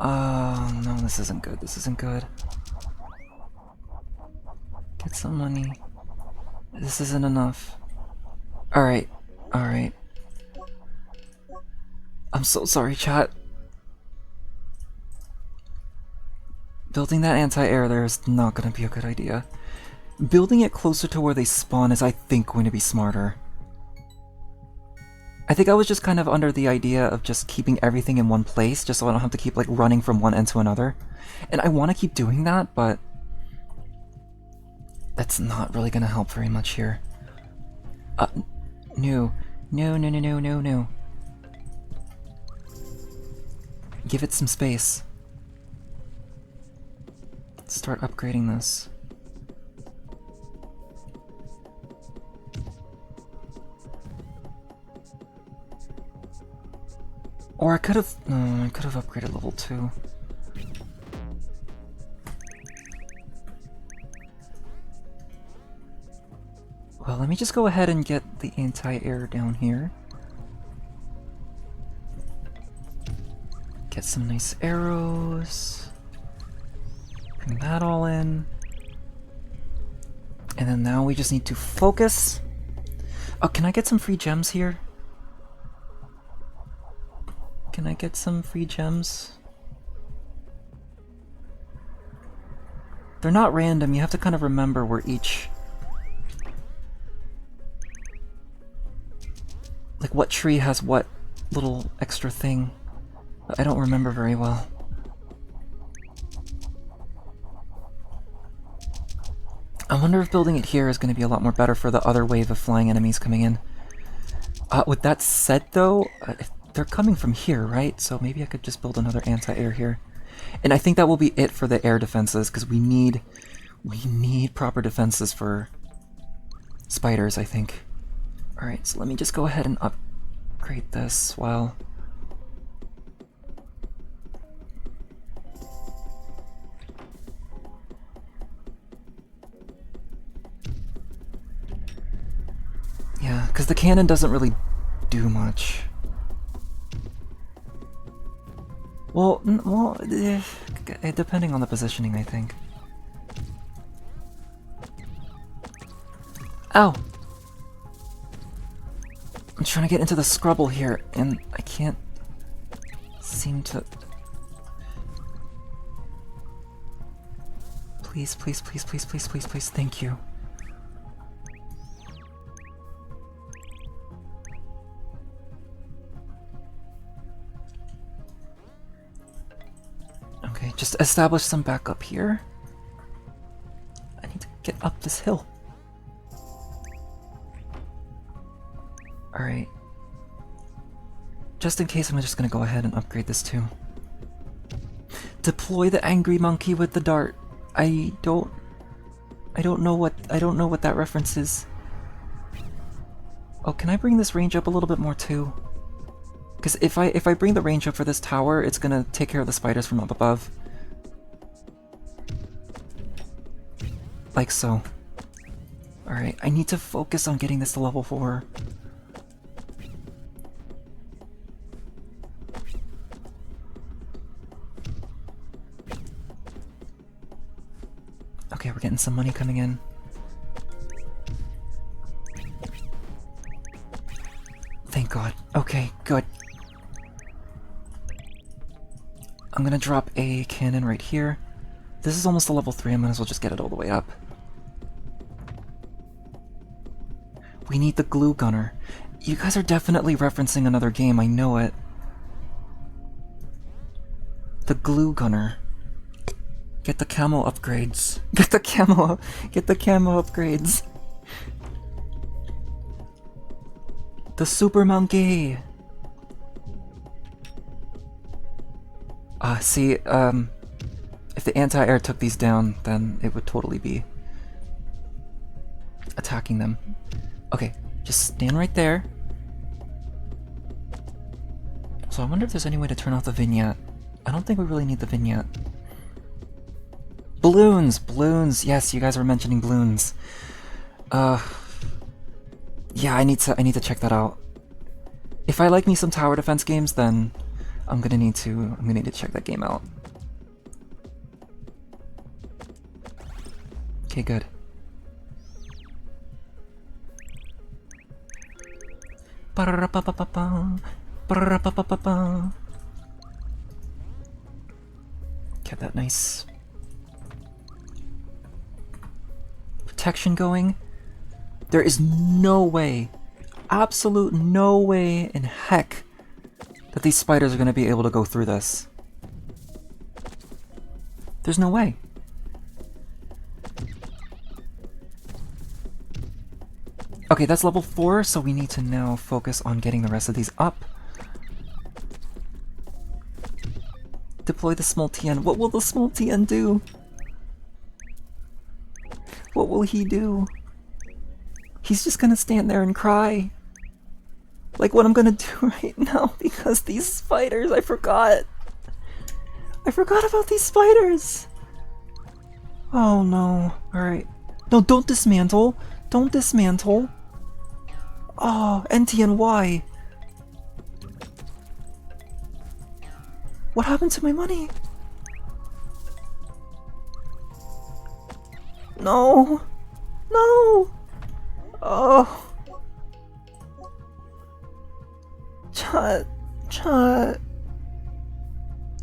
Speaker 1: Oh, no, this isn't good. This isn't good. Get some money. This isn't enough. Alright, alright. I'm so sorry, chat. Building that anti-air there is not gonna be a good idea. Building it closer to where they spawn is, I think, going to be smarter. I think I was just kind of under the idea of just keeping everything in one place, just so I don't have to keep, like, running from one end to another. And I want to keep doing that, but that's not really gonna help very much here. No. No. Give it some space. Start upgrading this. Or I could have... No, I could have upgraded level 2. Well, let me just go ahead and get the anti-air down here. Get some nice arrows. Bring that all in. And then now we just need to focus. Oh, can I get some free gems here? Can I get some free gems? They're not random, you have to kind of remember where each... like what tree has what little extra thing. I don't remember very well. I wonder if building it here is going to be a lot more better for the other wave of flying enemies coming in. With that said though, they're coming from here, right? So maybe I could just build another anti-air here. And I think that will be it for the air defenses, because we need proper defenses for spiders, I think. Alright, so let me just go ahead and upgrade this while... Yeah, because the cannon doesn't really do much. Well, depending on the positioning, I think. Ow! I'm trying to get into the scrubble here, and I can't seem to... Please, thank you. Okay, just establish some backup here. I need to get up this hill. Alright. Just in case, I'm just gonna go ahead and upgrade this too. Deploy the angry monkey with the dart. I don't know what that reference is. Oh, can I bring this range up a little bit more too? Because if I bring the range up for this tower, it's gonna take care of the spiders from up above. Like so. Alright, I need to focus on getting this to level 4. Okay, we're getting some money coming in. Thank God. Okay, good. I'm gonna drop a cannon right here. This is almost a level 3, I might as well just get it all the way up. We need the glue gunner. You guys are definitely referencing another game, I know it. The glue gunner. Get the camo upgrades. Get the camo upgrades. The super monkey. See, if the anti-air took these down, then it would totally be attacking them. Okay, just stand right there. So I wonder if there's any way to turn off the vignette. I don't think we really need the vignette. Balloons! Balloons! Yes, you guys were mentioning balloons. Yeah, I need to check that out. If I like me some tower defense games, then I'm gonna need to check that game out. Okay, good. Get that nice protection going. There is no way, absolute no way in heck that these spiders are going to be able to go through this. There's no way. Okay, that's level 4, so we need to now focus on getting the rest of these up. Deploy the small TN. What will the small TN do? What will he do? He's just gonna stand there and cry. Like what I'm gonna do right now, because these spiders, I forgot. I forgot about these spiders. Oh no. Alright. No, don't dismantle. Don't dismantle. Oh, NTNY. What happened to my money? No. No. Oh. Chat.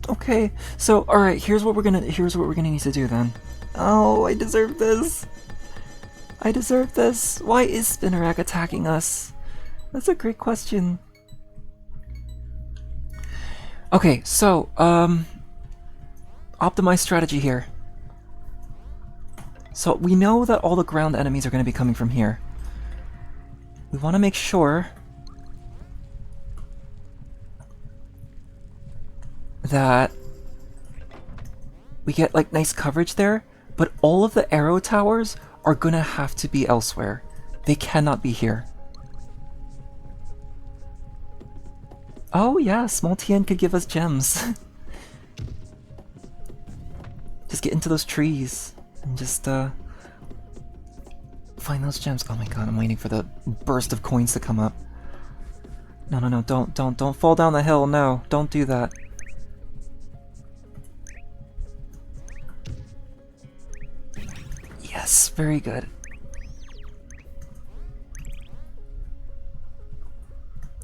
Speaker 1: Okay, so alright, here's what we're gonna need to do then. Oh, I deserve this. I deserve this. Why is Spinnerack attacking us? That's a great question. Okay, so, optimize strategy here. So we know that all the ground enemies are going to be coming from here. We want to make sure that we get like nice coverage there, but all of the arrow towers are gonna have to be elsewhere. They cannot be here. Oh yeah, small TN could give us gems. Just get into those trees and just find those gems. Oh my god, I'm waiting for the burst of coins to come up. No, don't fall down the hill. No, don't do that. Yes, very good.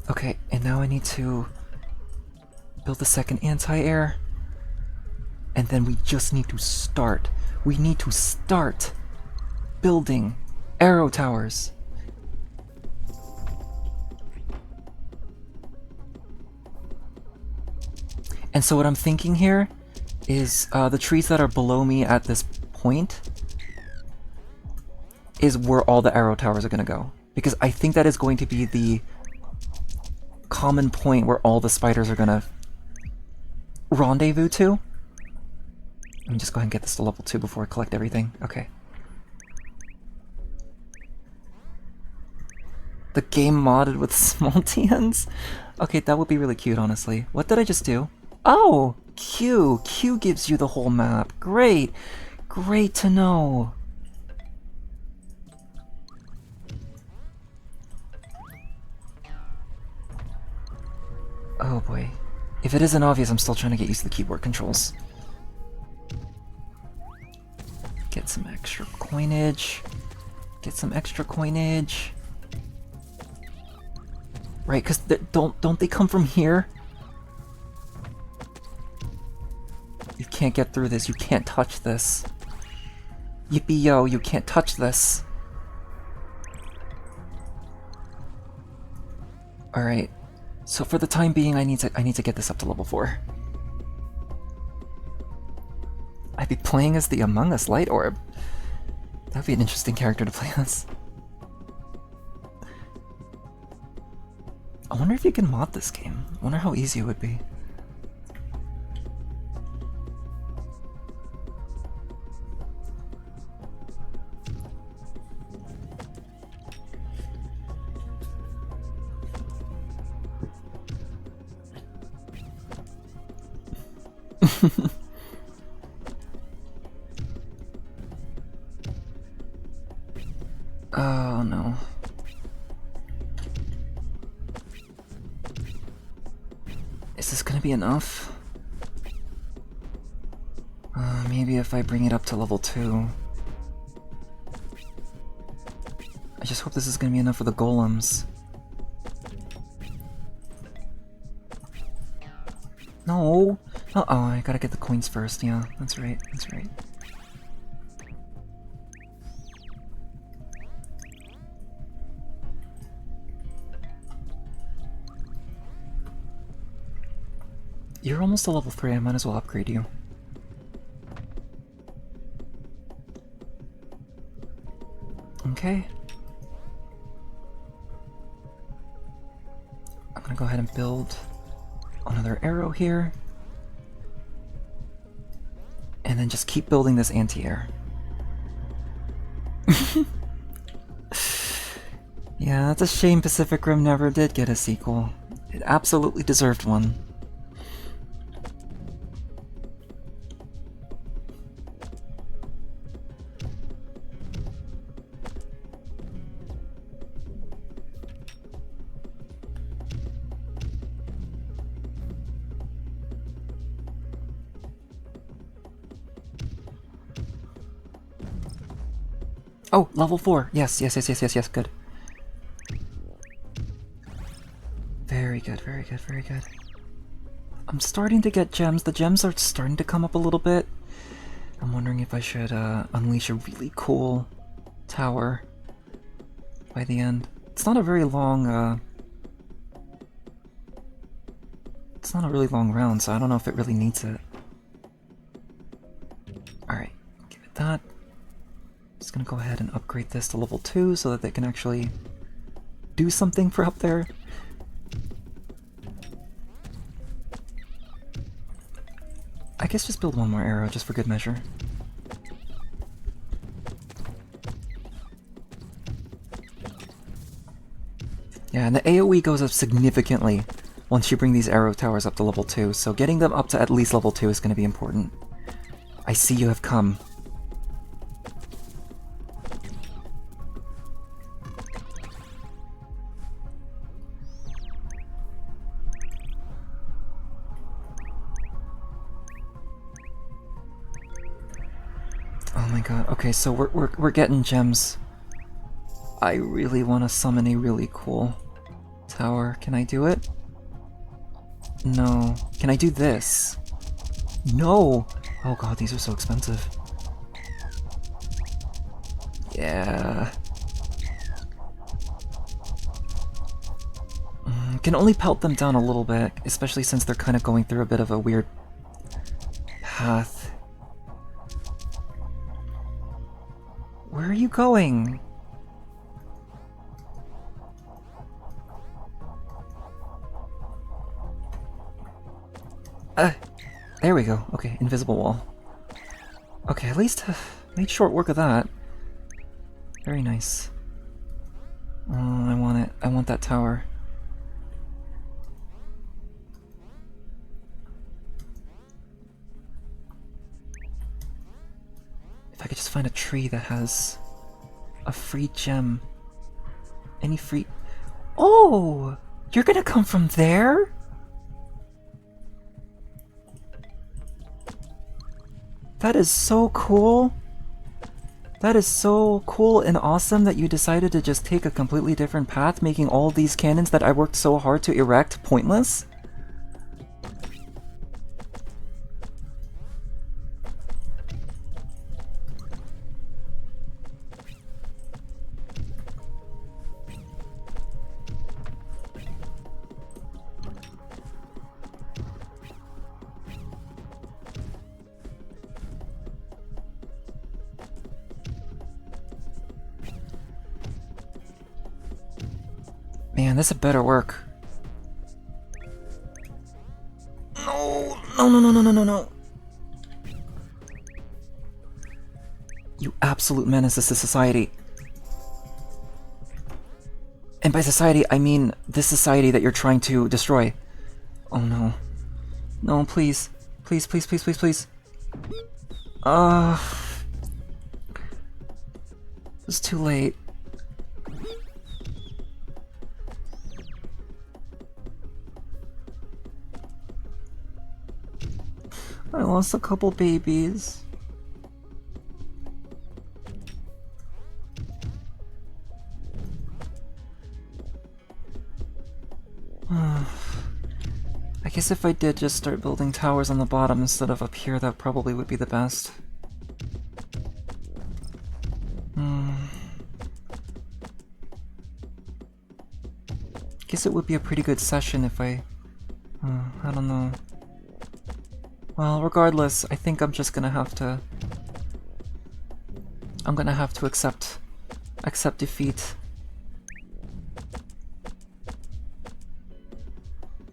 Speaker 1: Okay, and now I need to build the second anti-air. And then we just need to start. We need to start building arrow towers. And so what I'm thinking here is the trees that are below me at this point is where all the arrow towers are going to go. Because I think that is going to be the common point where all the spiders are going to rendezvous to. Let me just go ahead and get this to level 2 before I collect everything. Okay. The game modded with small TNs? Okay, that would be really cute, honestly. What did I just do? Oh! Q! Q gives you the whole map. Great! Great to know. Oh boy. If it isn't obvious, I'm still trying to get used to the keyboard controls. Get some extra coinage. Get some extra coinage. Right, because don't they come from here? You can't get through this. You can't touch this. Yippee-yo, you can't touch this. Alright. So for the time being, I need to get this up to level 4. I'd be playing as the Among Us Light Orb. That'd be an interesting character to play as. I wonder if you can mod this game. I wonder how easy it would be. Oh no. Is this gonna be enough? Maybe if I bring it up to level 2. I just hope this is gonna be enough for the golems. No! Oh, I gotta get the coins first, yeah, that's right, that's right. You're almost to level 3, I might as well upgrade you. Okay. I'm gonna go ahead and build another arrow here. And then just keep building this anti-air. Yeah, it's a shame Pacific Rim never did get a sequel. It absolutely deserved one. Oh, level 4. Yes, yes, yes, yes, yes, yes, good. Very good, very good, very good. I'm starting to get gems. The gems are starting to come up a little bit. I'm wondering if I should unleash a really cool tower by the end. It's not a very long, it's not a really long round, so I don't know if it really needs it. Alright, give it that. Just gonna go ahead and upgrade this to level 2 so that they can actually do something for up there. I guess just build one more arrow just for good measure. Yeah, and the AoE goes up significantly once you bring these arrow towers up to level 2, so getting them up to at least level 2 is going to be important. I see you have come. Oh my god, okay, so we're getting gems. I really want to summon a really cool tower. Can I do it? No. Can I do this? No! Oh god, these are so expensive. Yeah. Can only pelt them down a little bit, especially since they're kind of going through a bit of a weird path. Where are you going? There we go. Okay, invisible wall. Okay, at least made short work of that. Very nice. Oh, I want it. I want that tower. If I could just find a tree that has a free gem. Any free... Oh! You're gonna come from there? That is so cool. That is so cool and awesome that you decided to just take a completely different path, making all these cannons that I worked so hard to erect pointless. Man, this had better work. No, no, no, no, no, no, no, no. You absolute menace to society. And by society, I mean this society that you're trying to destroy. Oh no. No, please. Please, please, please, please, please. It's too late. I lost a couple babies. I guess if I did just start building towers on the bottom instead of up here, that probably would be the best. Guess it would be a pretty good session if I don't know. Well, regardless, I think I'm just gonna have to... I'm gonna have to accept defeat.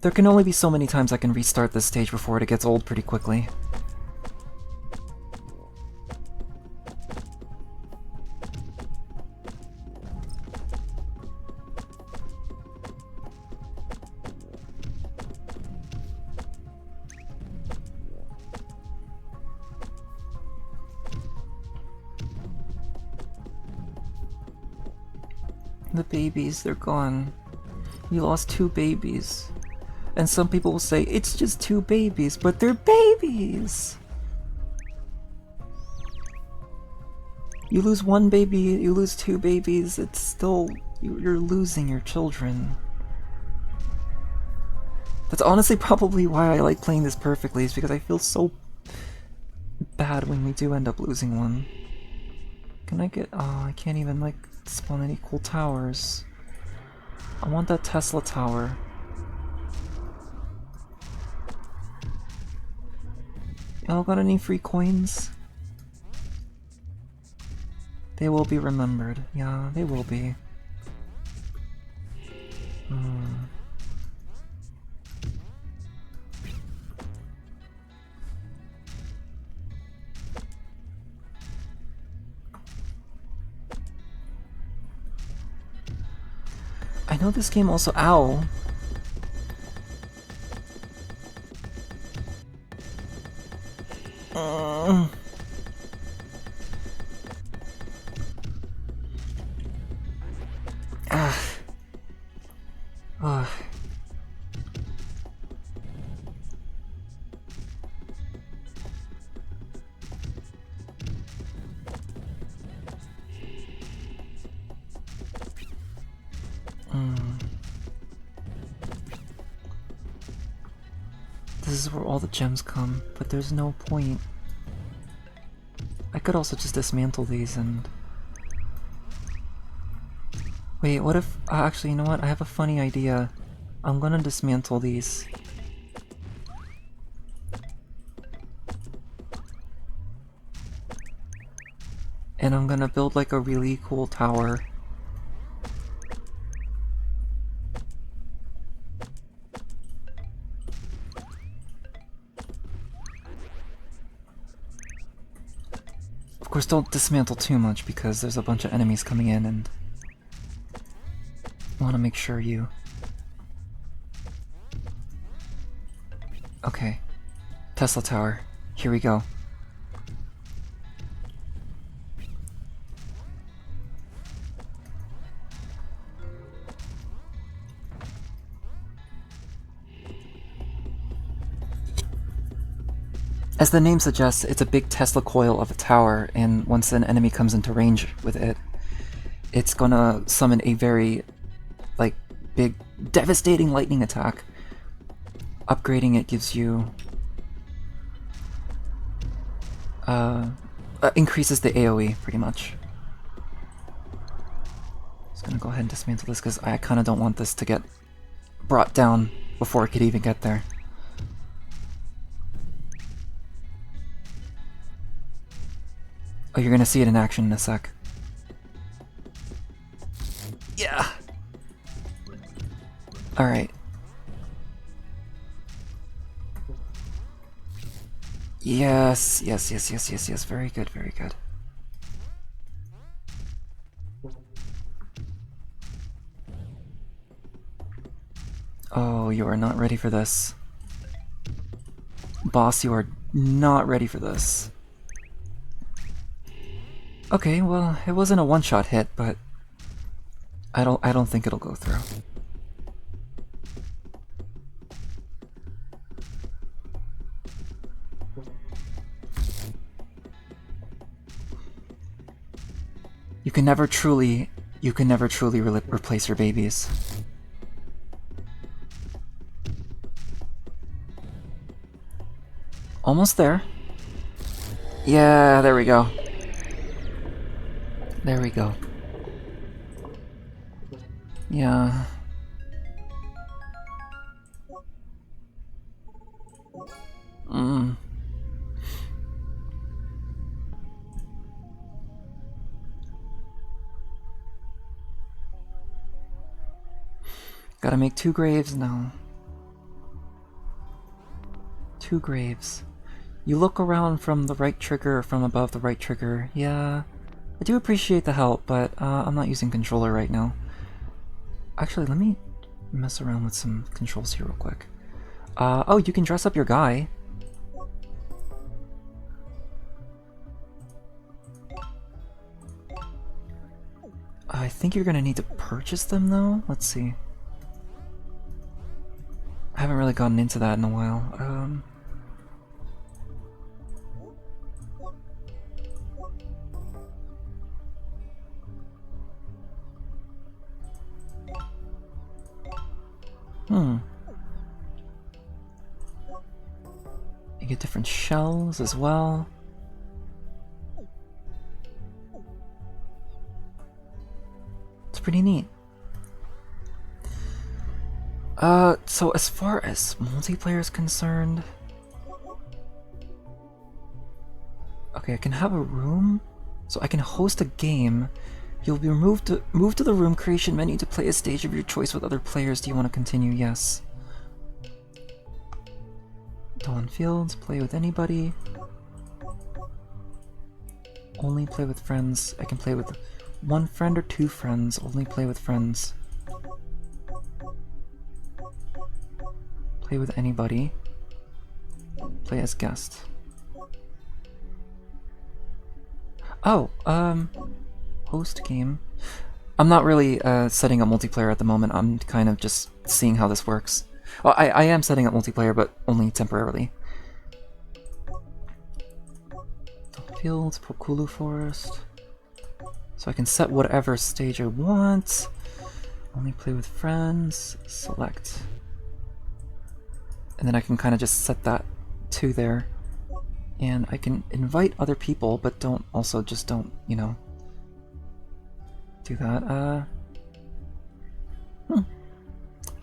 Speaker 1: There can only be so many times I can restart this stage before it gets old pretty quickly. The babies, they're gone. You lost 2 babies. And some people will say, it's just 2 babies, but they're babies! You lose 1 baby, you lose 2 babies, it's still... you're losing your children. That's honestly probably why I like playing this perfectly, is because I feel so bad when we do end up losing one. Can I get... oh, I can't even, like, spawn any cool towers. I want that Tesla tower. Y'all got any free coins? They will be remembered. Yeah, they will be. I know this game also... ow! This is where all the gems come, but there's no point. I could also just dismantle these and... wait, what if... actually, you know what? I have a funny idea. I'm gonna dismantle these. And I'm gonna build like a really cool tower. Of course, don't dismantle too much because there's a bunch of enemies coming in and I want to make sure you... okay. Tesla Tower. Here we go. As the name suggests, it's a big Tesla coil of a tower, and once an enemy comes into range with it, it's gonna summon a very, like, big, devastating lightning attack. Upgrading it gives you... increases the AoE, pretty much. Just gonna go ahead and dismantle this, because I kinda don't want this to get brought down before it could even get there. Oh, you're gonna see it in action in a sec. Yeah! Alright. Yes, yes, yes, yes, yes, yes. Very good, very good. Oh, you are not ready for this. Boss, you are not ready for this. Okay, well, it wasn't a one-shot hit, but I don't think it'll go through. You can never truly replace your babies. Almost there. Yeah, there we go. There we go. Yeah. Gotta make 2 graves? No. 2 graves. You look around from the right trigger or from above the right trigger. Yeah. I do appreciate the help, but I'm not using controller right now. Actually, let me mess around with some controls here real quick. Oh, you can dress up your guy. I think you're gonna need to purchase them though? Let's see. I haven't really gotten into that in a while. You get different shells as well. It's pretty neat. So as far as multiplayer is concerned... Okay, I can have a room, so I can host a game. You'll be moved to the room creation menu to play a stage of your choice with other players. Do you want to continue? Yes. Dawn Fields, play with anybody. Only play with friends. I can play with 1 friend or 2 friends. Only play with friends. Play with anybody. Play as guest. Oh, host game. I'm not really setting up multiplayer at the moment. I'm kind of just seeing how this works. Well, I am setting up multiplayer, but only temporarily. Fields, Pokulu Forest. So I can set whatever stage I want. Only play with friends. Select. And then I can kind of just set that to there. And I can invite other people, but don't, you know, do that.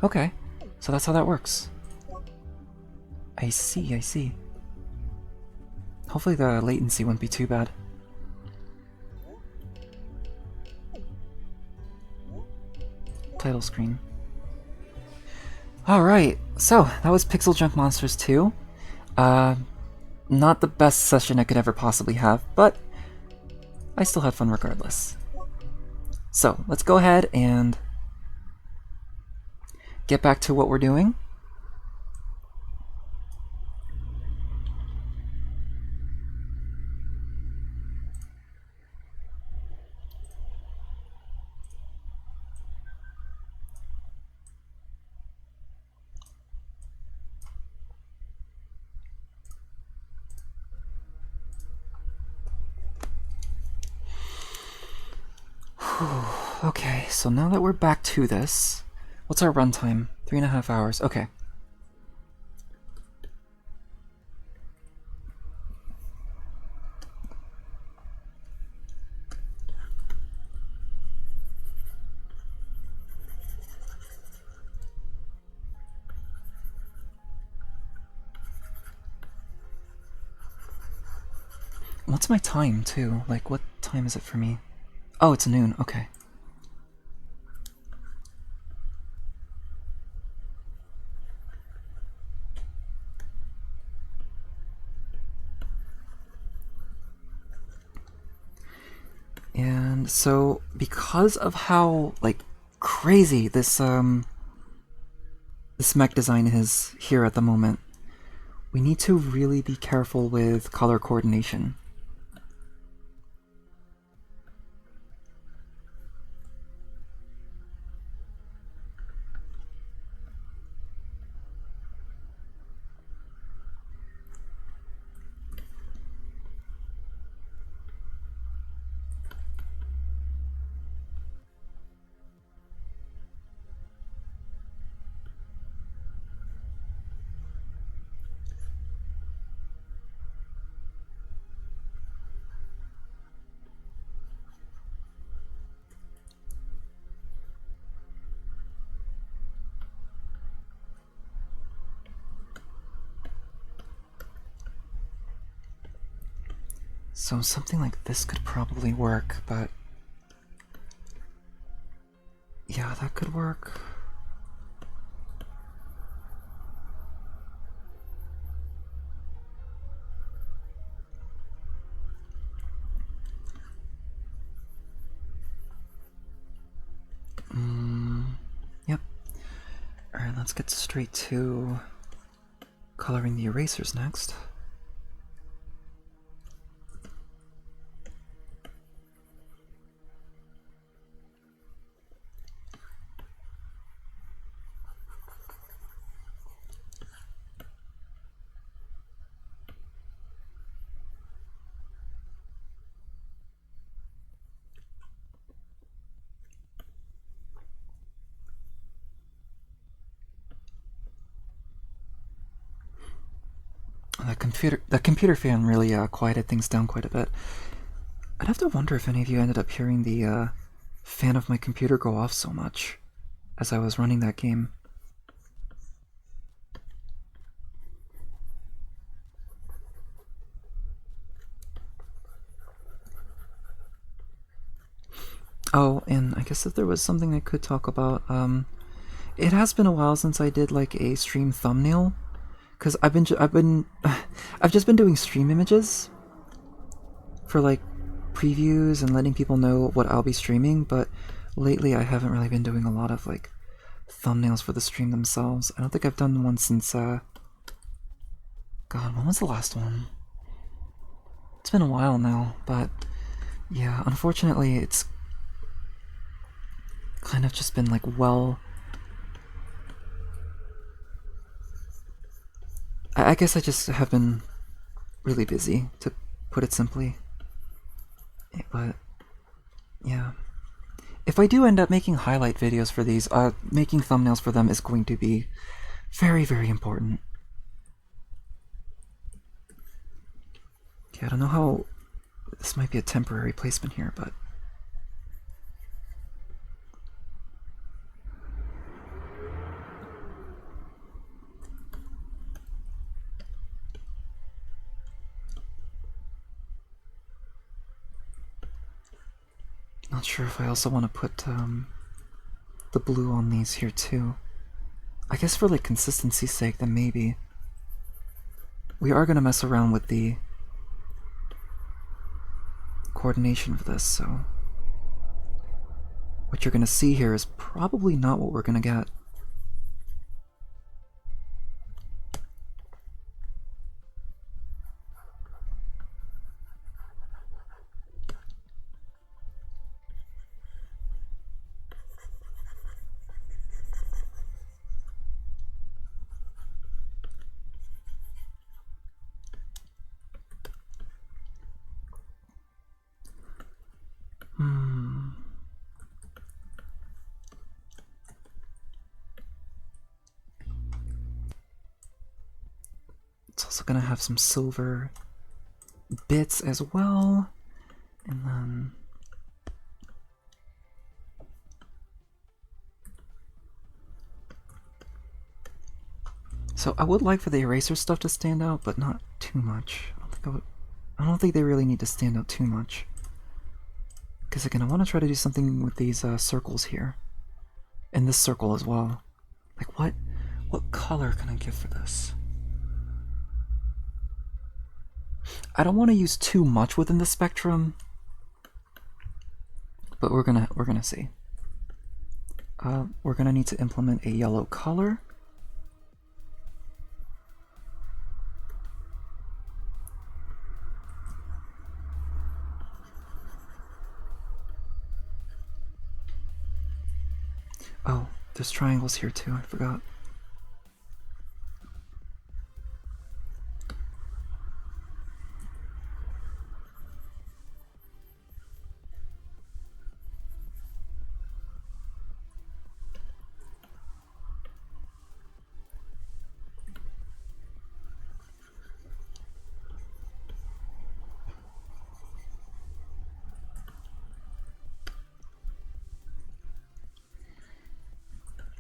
Speaker 1: Okay. So that's how that works. I see, I see. Hopefully the latency won't be too bad. Title screen. Alright, so that was Pixel Junk Monsters 2. Not the best session I could ever possibly have, but I still had fun regardless. So, let's go ahead and get back to what we're doing. Okay, so now that we're back to this, what's our runtime? 3.5 hours. Okay. What's my time, too? Like, what time is it for me? Oh, it's noon. Okay. And so, because of how, like, crazy this mech design is here at the moment, we need to really be careful with color coordination. So something like this could probably work, but yeah, that could work. Yep. Alright, let's get straight to coloring the erasers next. That computer fan really quieted things down quite a bit. I'd have to wonder if any of you ended up hearing the fan of my computer go off so much as I was running that game. Oh, and I guess if there was something I could talk about, it has been a while since I did like a stream thumbnail, because I've just been doing stream images for like previews and letting people know what I'll be streaming, but lately I haven't really been doing a lot of like thumbnails for the stream themselves. I don't think I've done one since God, when was the last one? It's been a while now, but yeah, unfortunately it's kind of just been like, well, I guess I just have been really busy, to put it simply. But yeah, if I do end up making highlight videos for these, making thumbnails for them is going to be very, very important. Okay, I don't know how this might be a temporary placement here, but not sure if I also want to put the blue on these here too. I guess for like consistency's sake, then maybe. We are going to mess around with the coordination for this, so what you're going to see here is probably not what we're going to get. It's also going to have some silver bits as well, and then so I would like for the eraser stuff to stand out, but not too much. I don't think they really need to stand out too much, because again, I want to try to do something with these circles here, and this circle as well. Like what color can I give for this? I don't want to use too much within the spectrum, but we're gonna see. We're gonna need to implement a yellow color. Oh, there's triangles here too, I forgot.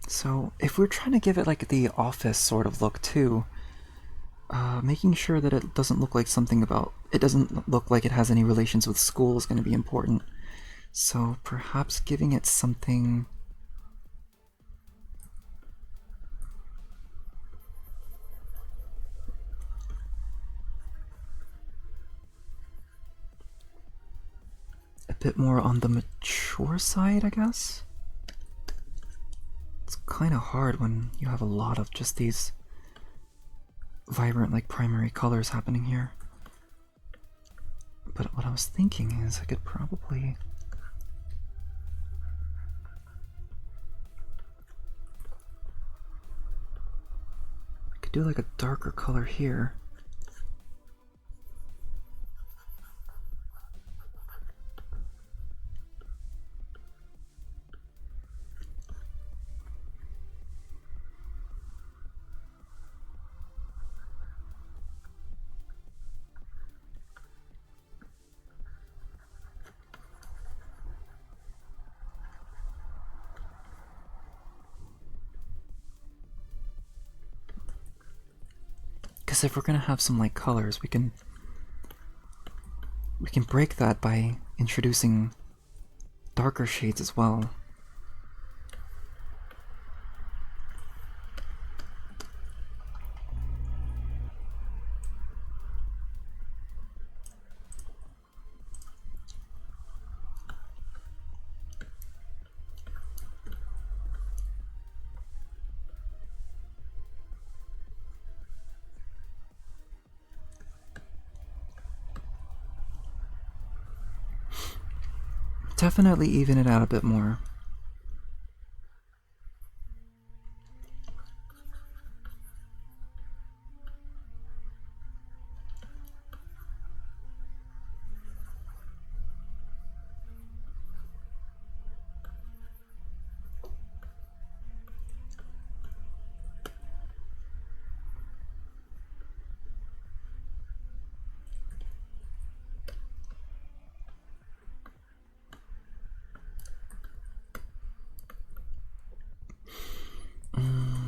Speaker 1: So, if we're trying to give it like the office sort of look too, making sure that it doesn't look like something about, it doesn't look like it has any relations with school is going to be important. So perhaps giving it something a bit more on the mature side, I guess. It's kind of hard when you have a lot of just these vibrant, like, primary colors happening here. But what I was thinking is I could probably... I could do like a darker color here. Because if we're gonna have some light colors, we can break that by introducing darker shades as well. Definitely even it out a bit more.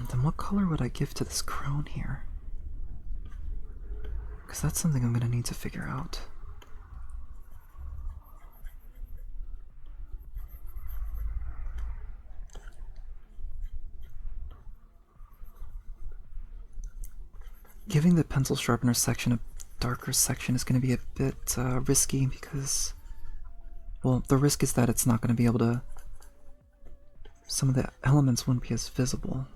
Speaker 1: Then what color would I give to this crown here? Because that's something I'm going to need to figure out. Giving the pencil sharpener section a darker section is going to be a bit risky because, well, the risk is that it's not going to be able to, some of the elements wouldn't be as visible.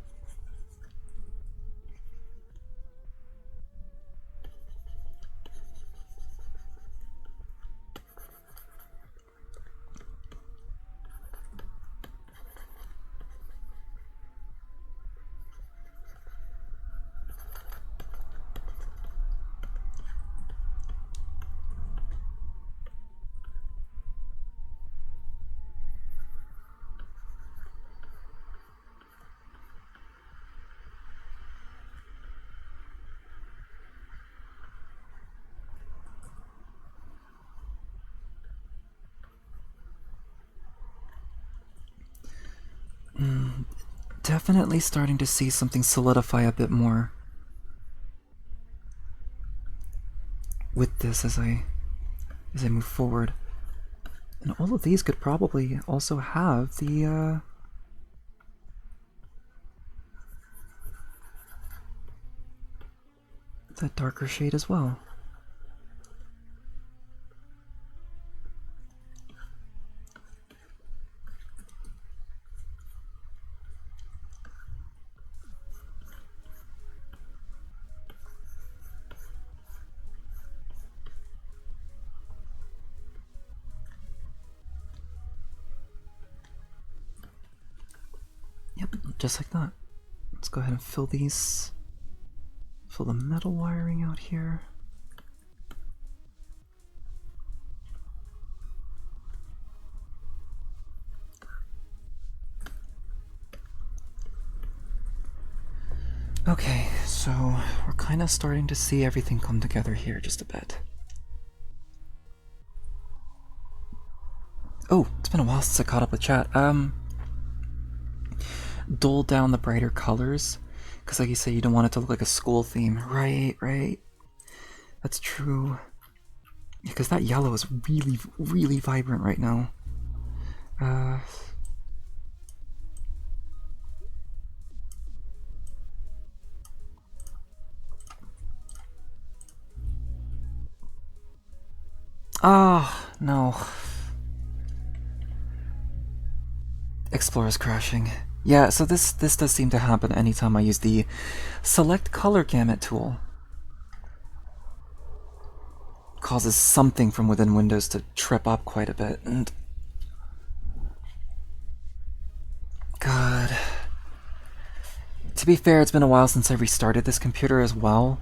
Speaker 1: Definitely starting to see something solidify a bit more with this as I move forward. And all of these could probably also have the that darker shade as well. just like that. Let's go ahead and fill these, fill the metal wiring out here. Okay, so we're kind of starting to see everything come together here just a bit. Oh, it's been a while since I caught up with chat. Dull down the brighter colors, because like you say, you don't want it to look like a school theme. Right, right. That's true. Because that yellow is really, really vibrant right now. Oh, no. Explorer's crashing. Yeah, so this does seem to happen anytime I use the Select Color Gamut tool. Causes something from within Windows to trip up quite a bit, and... God... To be fair, it's been a while since I restarted this computer as well,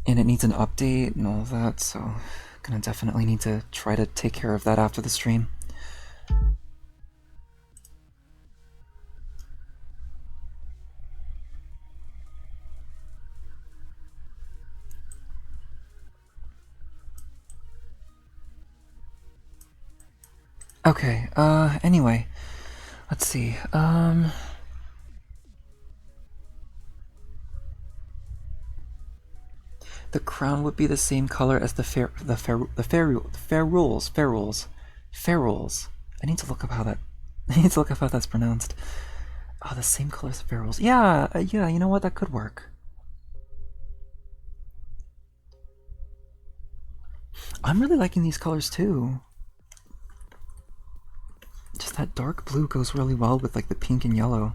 Speaker 1: and it needs an update and all that, so... Gonna definitely need to try to take care of that after the stream. Okay, anyway, let's see, the crown would be the same color as the ferrules. I need to look up how that, I need to look up how that's pronounced. Oh, the same color as the ferrules. Yeah, yeah, you know what, that could work. I'm really liking these colors too. Just that dark blue goes really well with like the pink and yellow.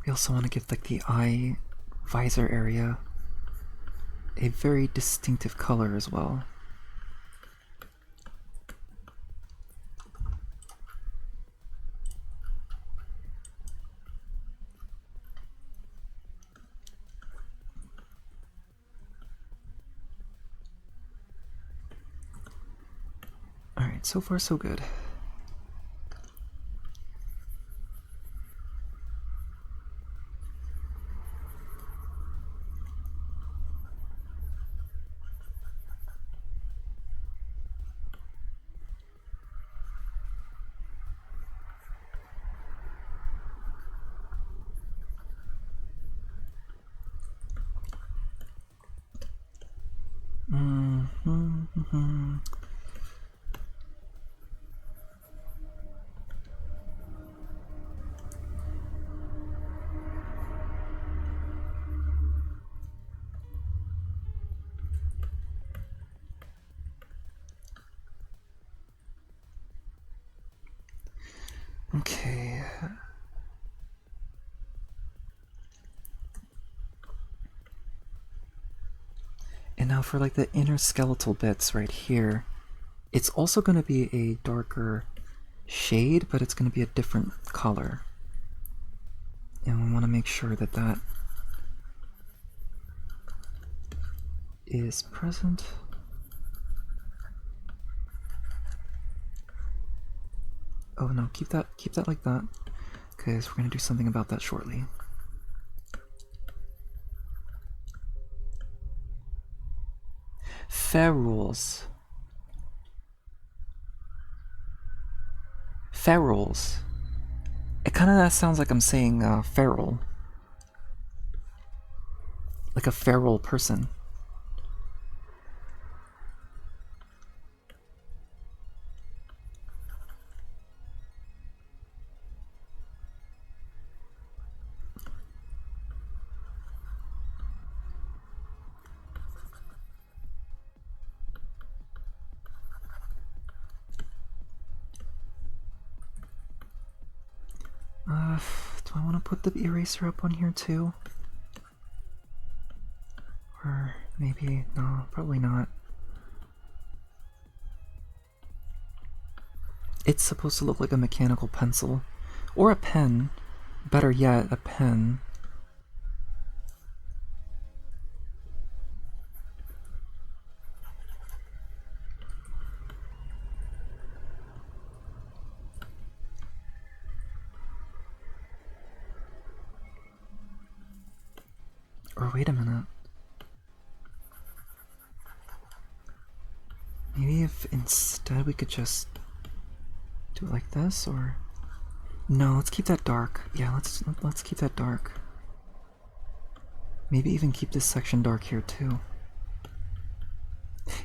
Speaker 1: We also want to give like the eye visor area a very distinctive color as well. Alright, so far so good. Okay. And now for like the inner skeletal bits right here, it's also going to be a darker shade, but it's going to be a different color. And we want to make sure that that is present. Oh no, keep that like that, because we're going to do something about that shortly. Ferrules. Ferrules. It kind of sounds like I'm saying feral. like a feral person. Do I want to put the eraser up on here too? Or maybe, no, probably not. It's supposed to look like a mechanical pencil. Or a pen. Better yet, a pen. Or wait a minute. Maybe if instead we could just do it like this, or no, let's keep that dark. Yeah, let's keep that dark. Maybe even keep this section dark here too.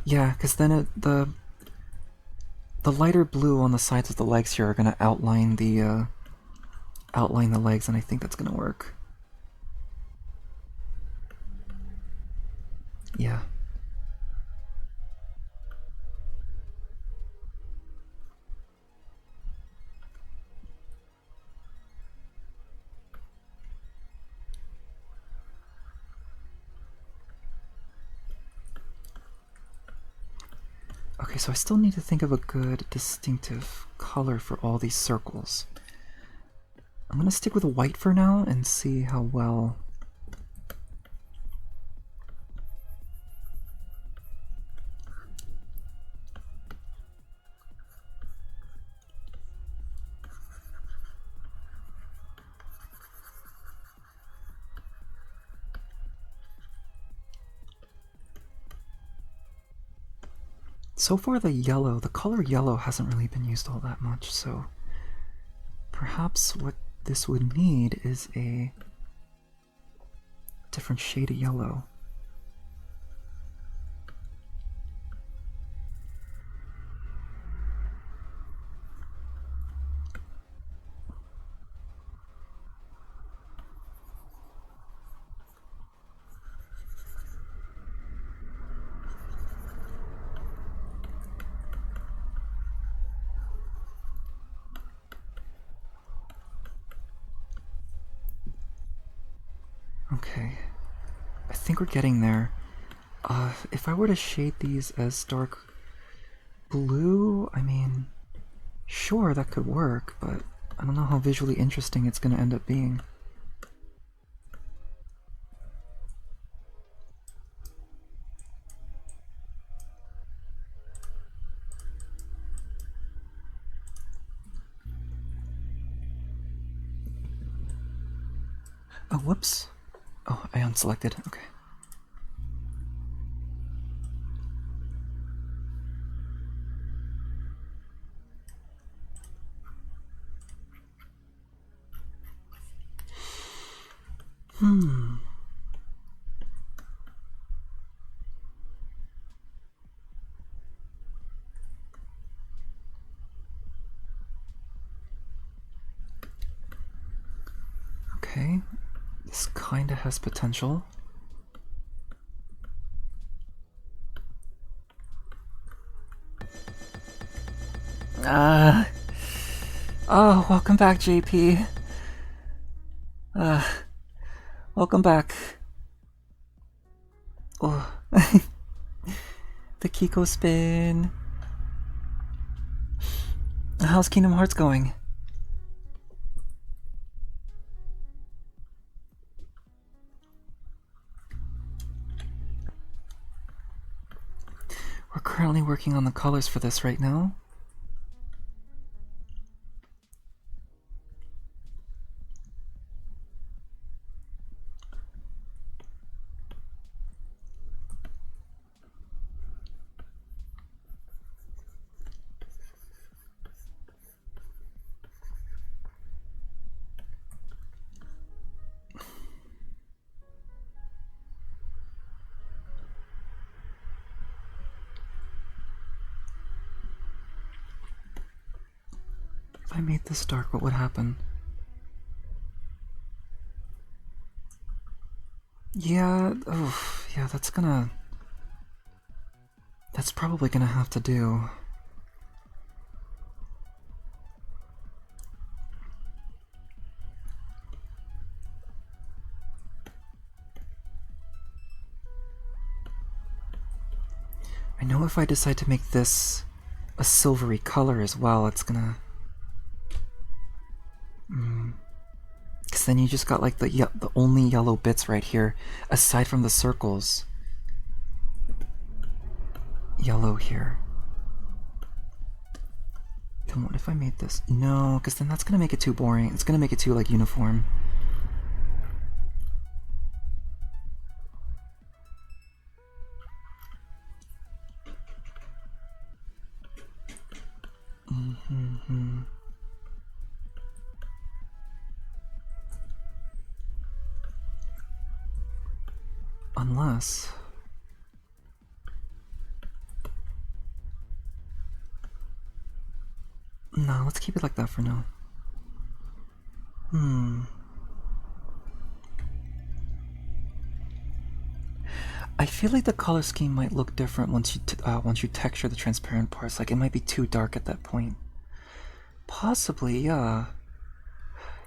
Speaker 1: Yeah, because then the lighter blue on the sides of the legs here are gonna outline the legs, and I think that's gonna work. Yeah. Okay, so I still need to think of a good, distinctive color for all these circles. I'm gonna stick with white for now and see how well. So far the color yellow hasn't really been used all that much, so perhaps what this would need is a different shade of yellow. Okay, I think we're getting there. If I were to shade these as dark blue, I mean, sure, that could work, but I don't know how visually interesting it's going to end up being. Oh, whoops. Oh, I unselected. Okay. Okay, this kinda has potential. Oh, welcome back, JP. Welcome back. Oh, the Kiko spin. How's Kingdom Hearts going? We're currently working on the colors for this right now. I made this dark, what would happen? Yeah, oh, yeah, that's probably gonna have to do. I know if I decide to make this a silvery color as well, it's gonna... Because then you just got like the only yellow bits right here, aside from the circles. Yellow here. Then what if I made this? No, because then that's gonna make it too boring. It's gonna make it too like uniform. Unless... No, let's keep it like that for now. I feel like the color scheme might look different once you texture the transparent parts. Like it might be too dark at that point. Possibly, yeah.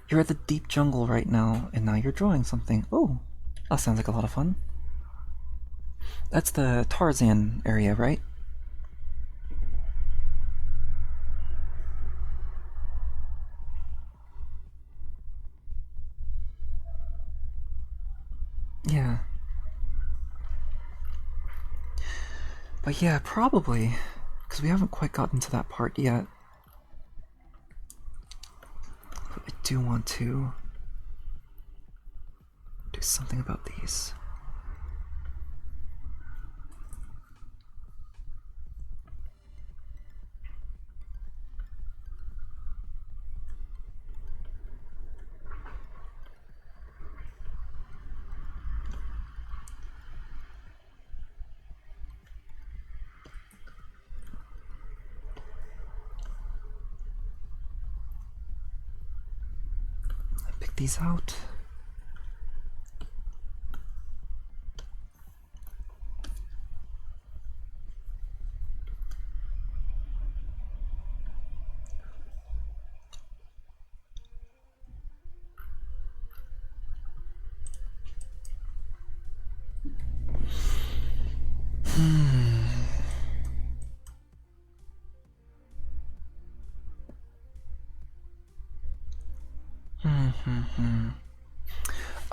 Speaker 1: You're at the deep jungle right now, and now you're drawing something. Oh, that sounds like a lot of fun. That's the Tarzan area, right? Yeah. But yeah, probably. Because we haven't quite gotten to that part yet. But I do want to do something about these. Pick these out.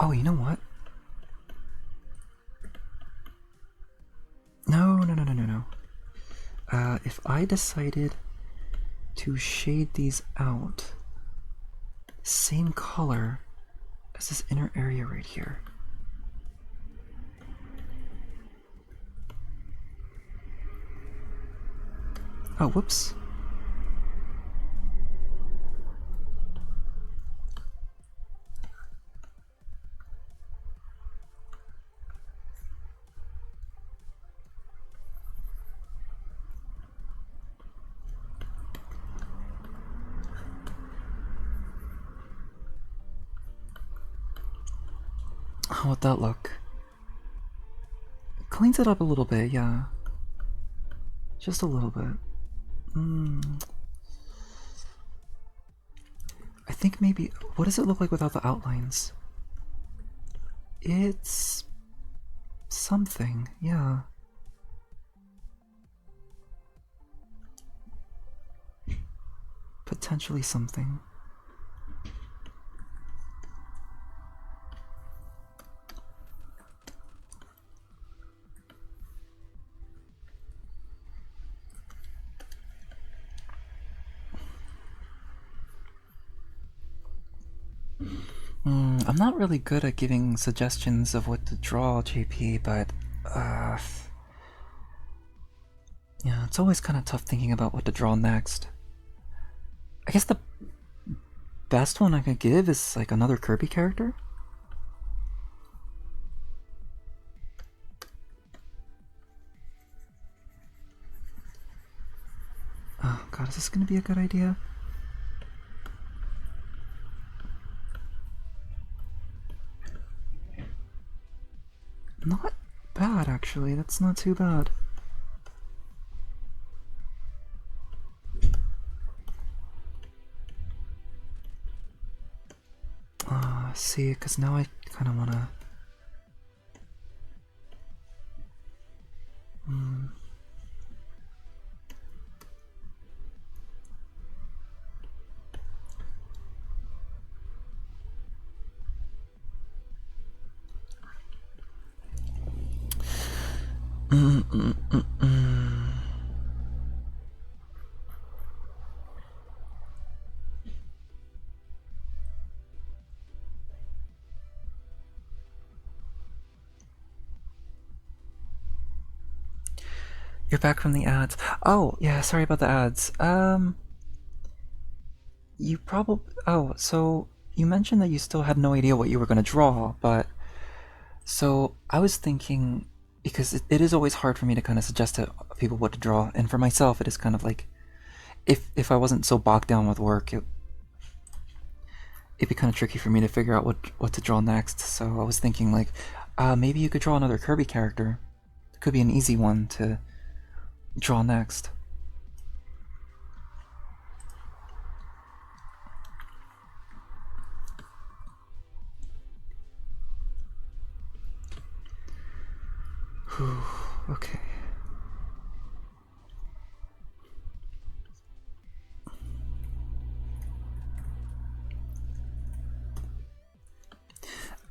Speaker 1: Oh, you know what? No. If I decided to shade these out, same color as this inner area right here. Oh, whoops. How would that look? Cleans it up a little bit, yeah. Just a little bit. I think maybe... What does it look like without the outlines? It's... something, yeah. Potentially something. I'm not really good at giving suggestions of what to draw, JP, but yeah, it's always kind of tough thinking about what to draw next. I guess the best one I could give is like another Kirby character. Oh god, is this gonna be a good idea? actually. That's not too bad. See, because now I kind of want to... You're back from the ads. Oh, yeah, sorry about the ads. You probably... Oh, so you mentioned that you still had no idea what you were going to draw, but... So I was thinking, because it is always hard for me to kind of suggest to people what to draw, and for myself it is kind of like, if I wasn't so bogged down with work, it'd be kind of tricky for me to figure out what to draw next. So I was thinking like, maybe you could draw another Kirby character. It could be an easy one to draw next. Whew, okay.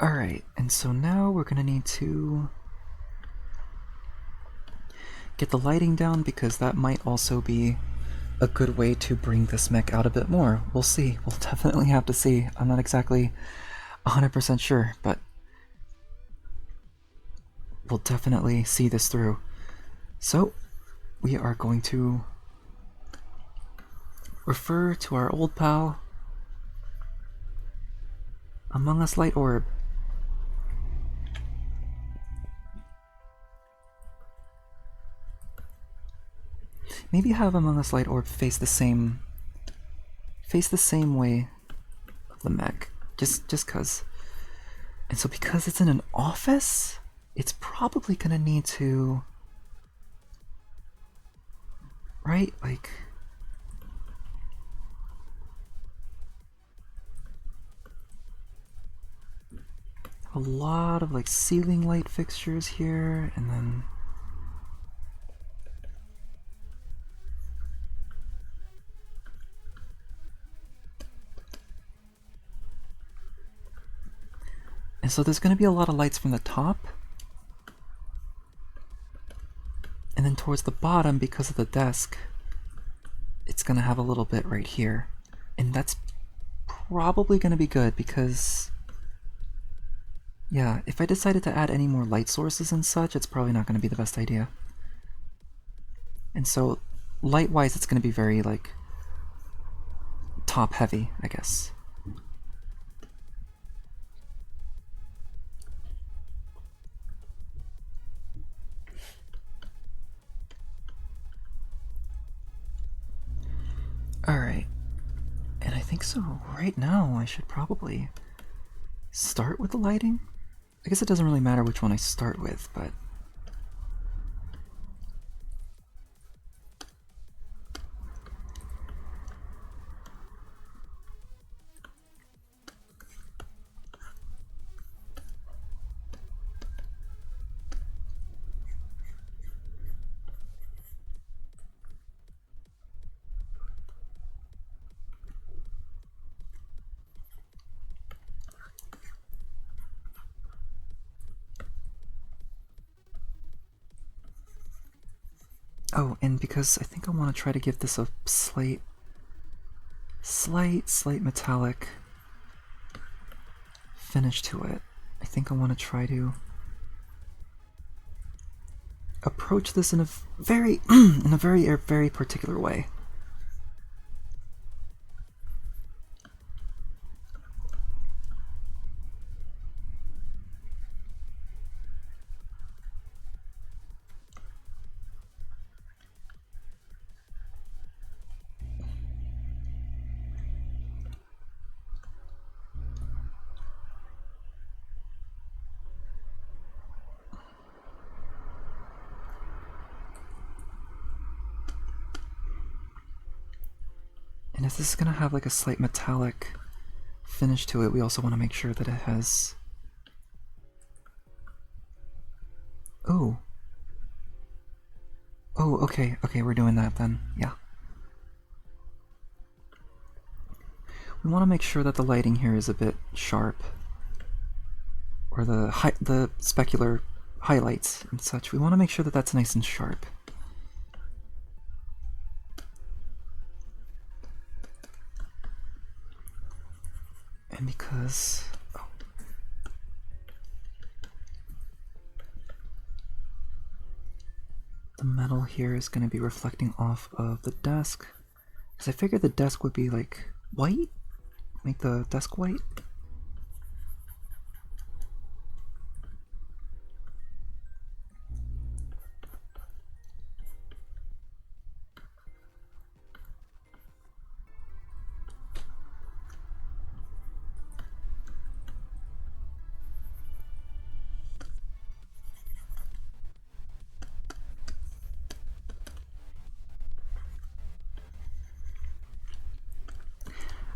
Speaker 1: Alright, and so now we're gonna need to get the lighting down, because that might also be a good way to bring this mech out a bit more. We'll see. We'll definitely have to see. I'm not exactly 100% sure, but we'll definitely see this through. So, we are going to refer to our old pal, Among Us Light Orb. Maybe have Among Us Light Orb face the same way of the mech, just cause. And so because it's in an office, it's probably gonna need to, right? Like, a lot of like ceiling light fixtures here, and then and so there's going to be a lot of lights from the top, and then towards the bottom, because of the desk, it's going to have a little bit right here, and that's probably going to be good, because yeah, if I decided to add any more light sources and such, it's probably not going to be the best idea. And so light-wise, it's going to be very like top heavy, I guess. Alright, and I think so right now I should probably start with the lighting. I guess it doesn't really matter which one I start with, but oh, and because I think I want to try to give this a slight metallic finish to it, I think I want to try to approach this in a very very particular way. And if this is going to have like a slight metallic finish to it, we also want to make sure that it has... Oh. Oh, okay, okay, we're doing that then, yeah. We want to make sure that the lighting here is a bit sharp. Or the specular highlights and such. We want to make sure that that's nice and sharp. And because... Oh. The metal here is going to be reflecting off of the desk. Because I figured the desk would be like white? Make the desk white?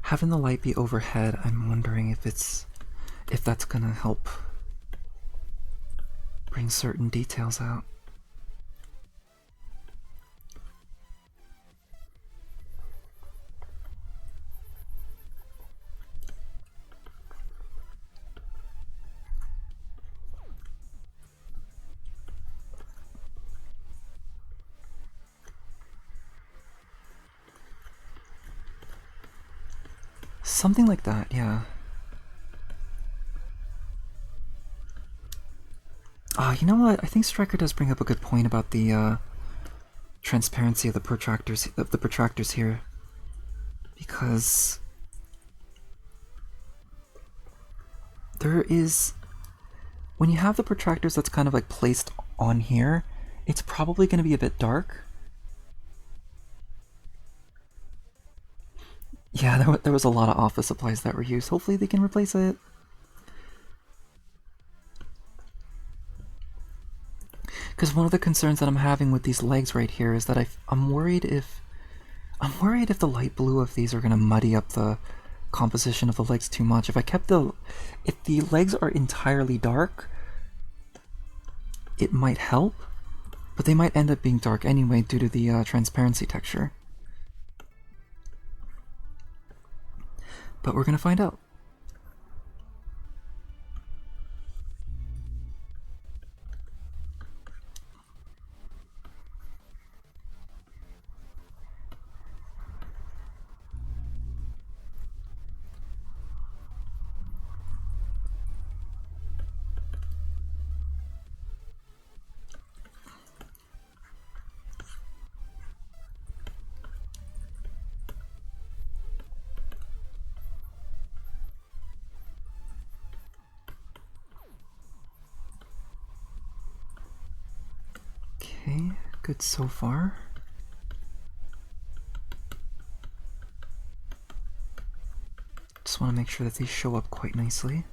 Speaker 1: Having the light be overhead, I'm wondering if that's gonna help bring certain details out. Something like that, yeah. You know what? I think Striker does bring up a good point about the transparency of the protractors here, because there is, when you have the protractors that's kind of like placed on here, it's probably going to be a bit dark. Yeah, there was a lot of office supplies that were used. Hopefully they can replace it. Because one of the concerns that I'm having with these legs right here is that I'm worried if the light blue of these are going to muddy up the composition of the legs too much. If the legs are entirely dark, it might help, but they might end up being dark anyway due to the transparency texture. But we're going to find out. Okay, good so far. Just want to make sure that these show up quite nicely.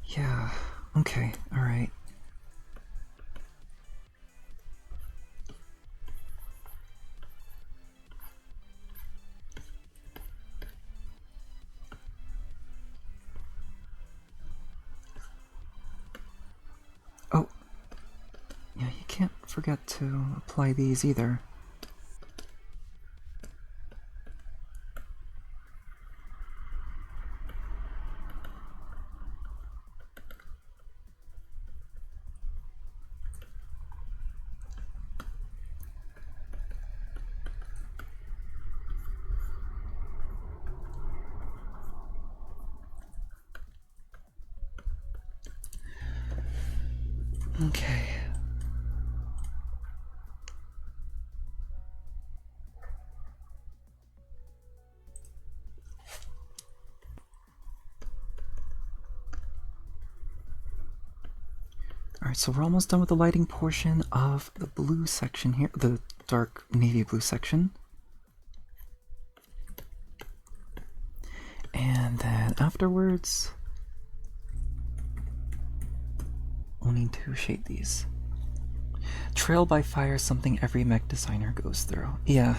Speaker 1: Yeah, okay, alright. Oh, yeah, you can't forget to apply these either. Okay. Alright, so we're almost done with the lighting portion of the blue section here, the dark navy blue section. And then afterwards, we'll need to shade these. Trail by fire is something every mech designer goes through. Yeah.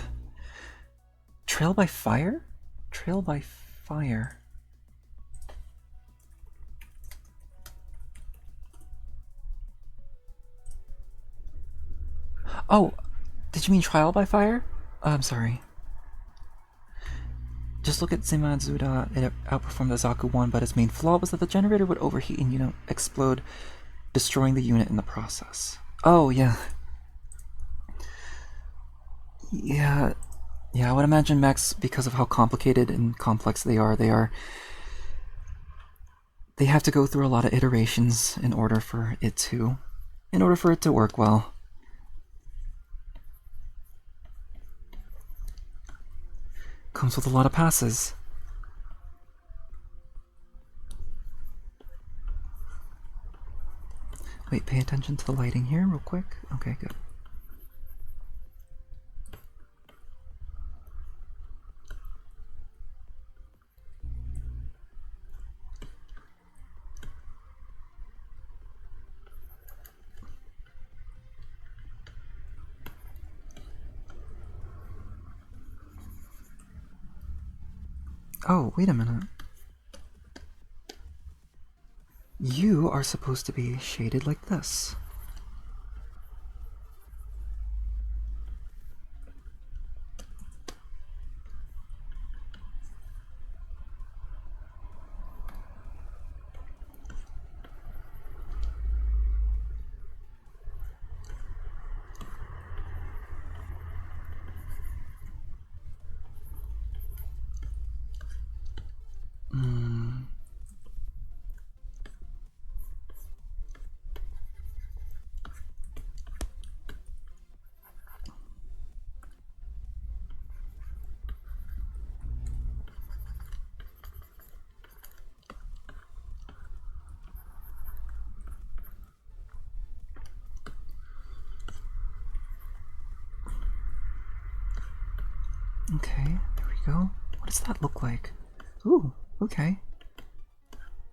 Speaker 1: Trail by fire? Trail by fire. Oh, did you mean trial by fire? I'm sorry. Just look at Zimazuda. It outperformed the Zaku 1, but its main flaw was that the generator would overheat and explode, destroying the unit in the process. Oh, yeah. Yeah, I would imagine mechs, because of how complicated and complex they have to go through a lot of iterations in order for it to work well. Comes with a lot of passes. Wait, pay attention to the lighting here real quick. Okay, good. Oh, wait a minute. You are supposed to be shaded like this. Okay, there we go. What does that look like? Ooh, okay.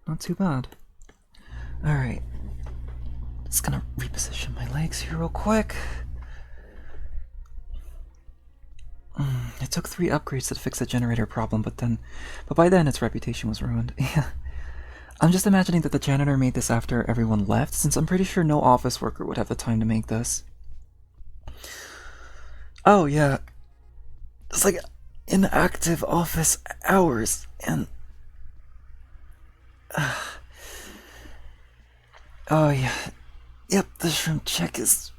Speaker 1: Not too bad. Alright. Just gonna reposition my legs here real quick. It took 3 upgrades to fix the generator problem, but by then its reputation was ruined. Yeah. I'm just imagining that the janitor made this after everyone left, since I'm pretty sure no office worker would have the time to make this. Oh, yeah. It's like inactive office hours, and... oh, yeah. Yep, the shrimp check is...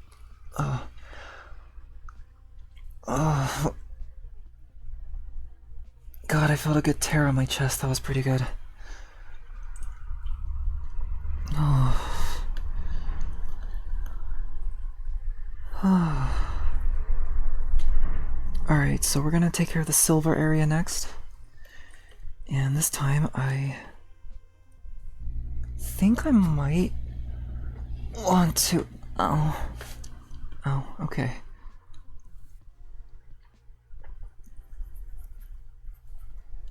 Speaker 1: God, I felt a good tear on my chest. That was pretty good. Alright, so we're gonna take care of the silver area next. And this time I think I might want to... Oh, okay.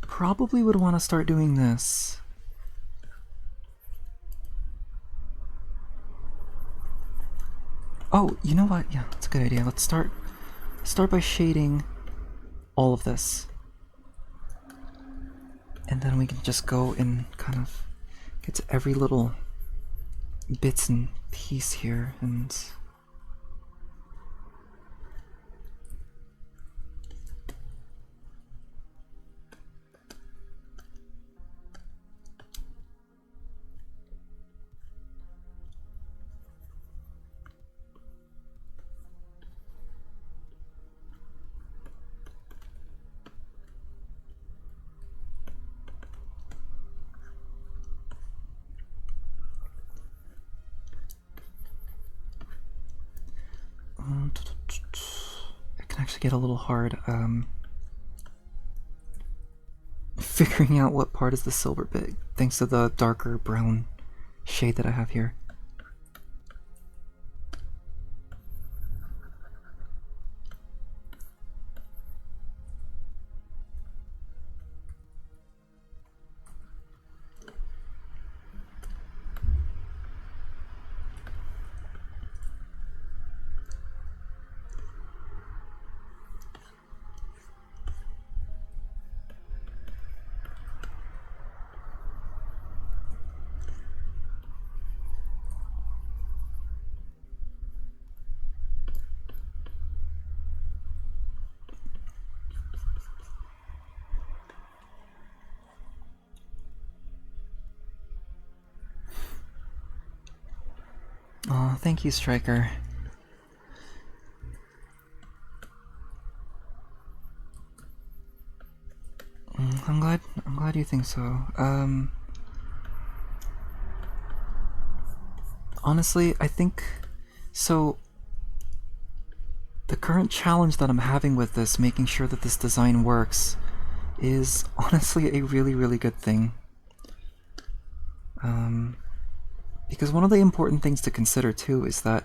Speaker 1: Probably would want to start doing this. Oh, you know what? Yeah, that's a good idea. Let's start by shading all of this. And then we can just go and kind of get to every little bits and piece here and... it can actually get a little hard figuring out what part is the silver bit, thanks to the darker brown shade that I have here. Oh, thank you, Striker. I'm glad you think so. Honestly, I think so. The current challenge that I'm having with this, making sure that this design works, is honestly a really good thing. Because one of the important things to consider too is that,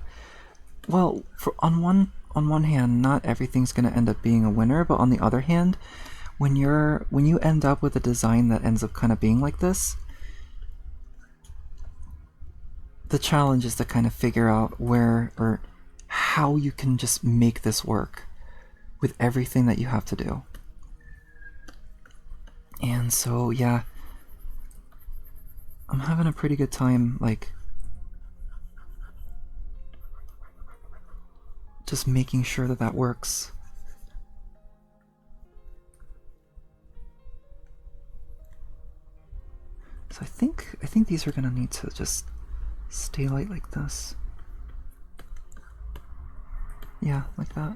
Speaker 1: well, on one hand, not everything's going to end up being a winner, but on the other hand, when you end up with a design that ends up kind of being like this, the challenge is to kind of figure out where or how you can just make this work with everything that you have to do. And so, yeah, I'm having a pretty good time, like, just making sure that that works. So I think these are gonna need to just stay light like this. Yeah, like that.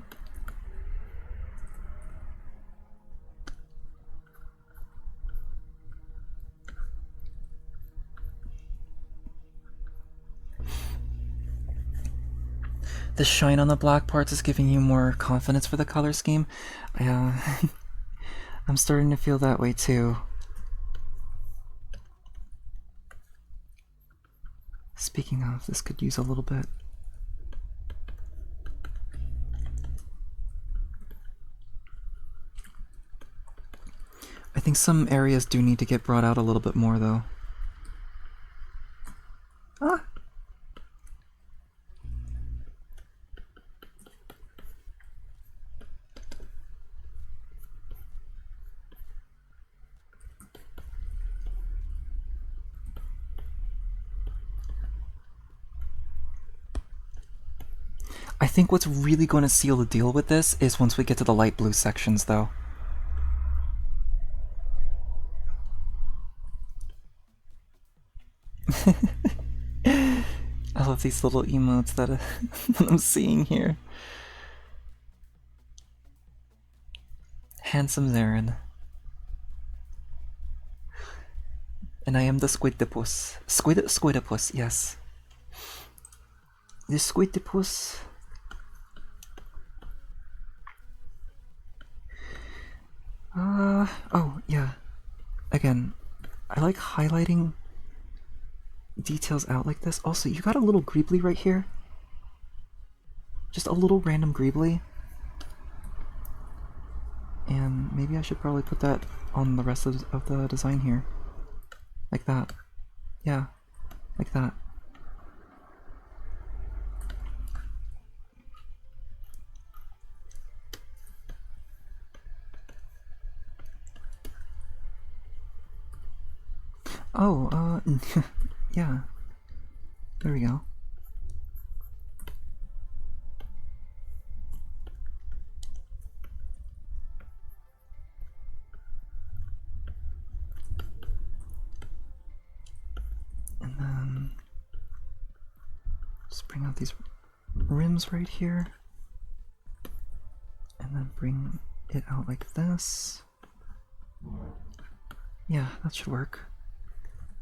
Speaker 1: The shine on the black parts is giving you more confidence for the color scheme. I'm starting to feel that way too. Speaking of, this could use a little bit. I think some areas do need to get brought out a little bit more though. Ah! I think what's really going to seal the deal with this is once we get to the light blue sections, though. I love these little emotes that I'm seeing here. Handsome Zarin. And I am the Squidipus. Squidipus, yes. The Squidipus. Oh, yeah. Again, I like highlighting details out like this. Also, you got a little greebly right here. Just a little random greebly. And maybe I should probably put that on the rest of the design here. Like that. Yeah, like that. Oh, yeah. There we go. And then just bring out these rims right here. And then bring it out like this. Yeah, that should work.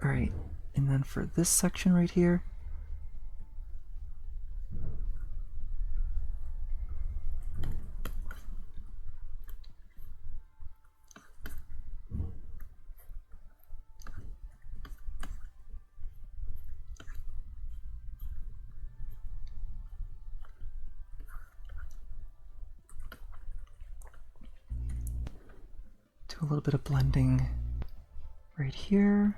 Speaker 1: Alright, and then for this section right here, do a little bit of blending right here.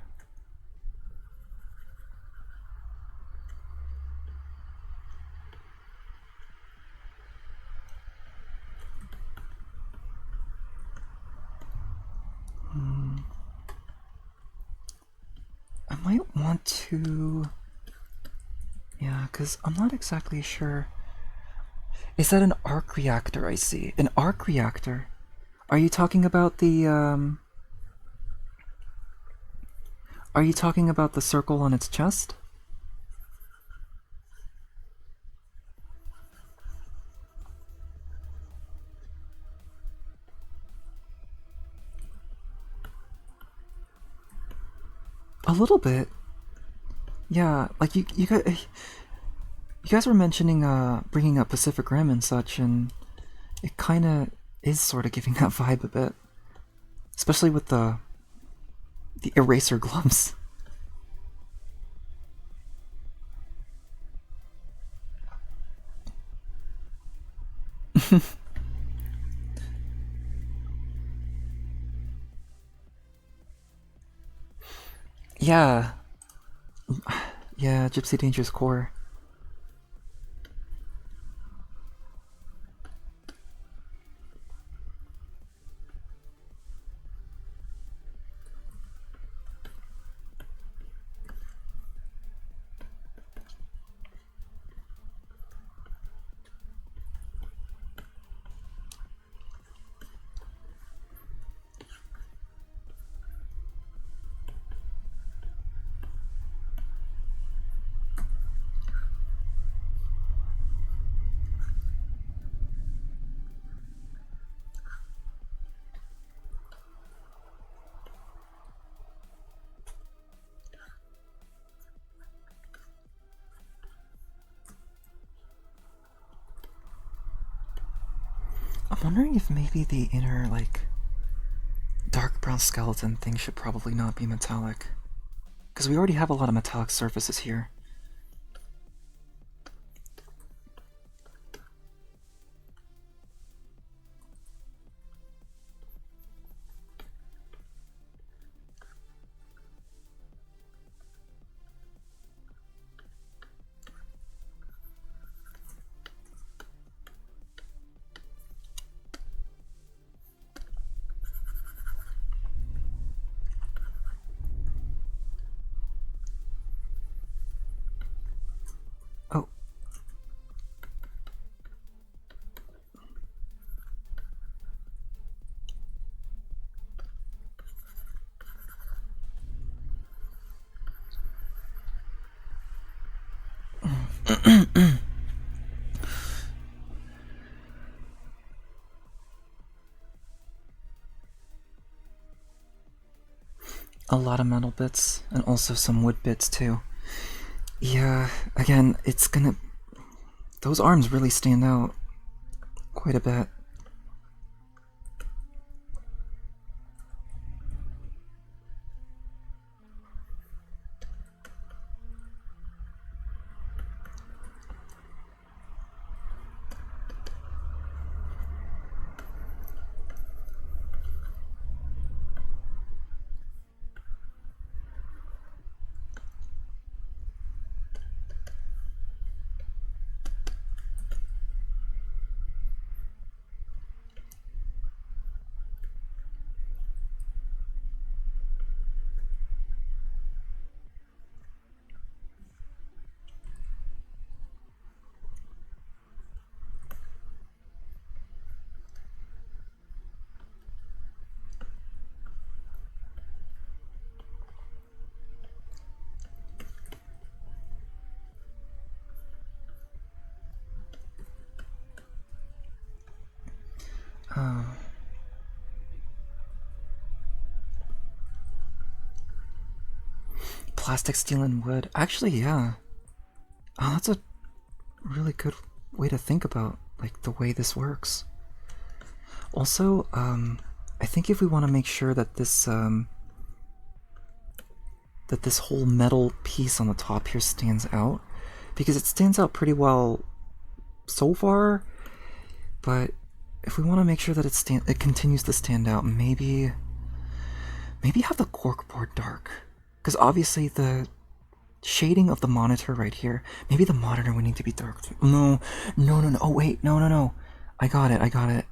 Speaker 1: I might want to... Yeah, because I'm not exactly sure. Is that an arc reactor I see? An arc reactor? Are you talking about the, Are you talking about the circle on its chest? A little bit. Yeah, like you guys were mentioning bringing up Pacific Rim and such, and it kind of is sort of giving that vibe a bit, especially with the eraser gloves. Yeah, yeah, Gypsy Danger's core. I'm wondering if maybe the inner, like, dark brown skeleton thing should probably not be metallic. Because we already have a lot of metallic surfaces here. Oh. A lot of metal bits, and also some wood bits too. Yeah, again, it's gonna... Those arms really stand out quite a bit. Plastic, steel, and wood. Actually, yeah. Oh, that's a really good way to think about, like, the way this works. Also, I think if we want to make sure that this whole metal piece on the top here stands out, because it stands out pretty well so far, but if we want to make sure that it continues to stand out, maybe have the corkboard dark, because obviously the shading of the monitor right here, maybe the monitor would need to be dark. No. Oh wait, no. I got it.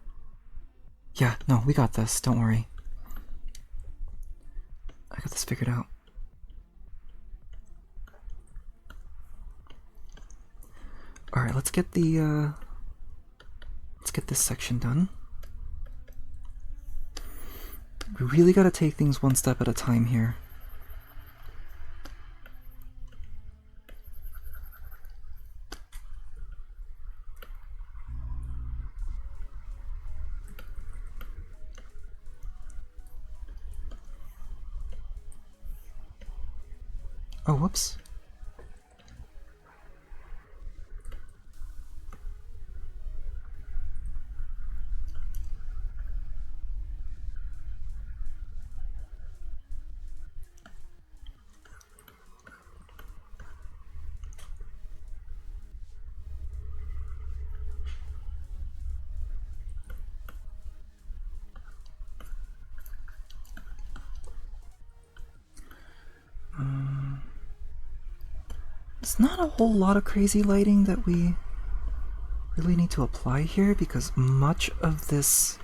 Speaker 1: Yeah, no, we got this. Don't worry. I got this figured out. All right, let's get the let's get this section done. We really got to take things one step at a time here. Oh, whoops. It's not a whole lot of crazy lighting that we really need to apply here because much of this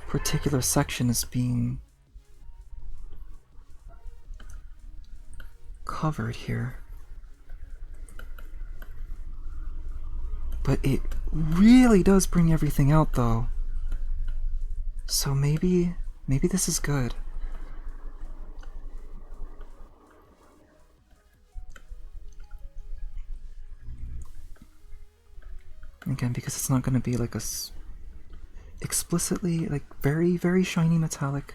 Speaker 1: particular section is being covered here. But it really does bring everything out though. So maybe this is good. Again, because it's not going to be like a explicitly like very, very shiny metallic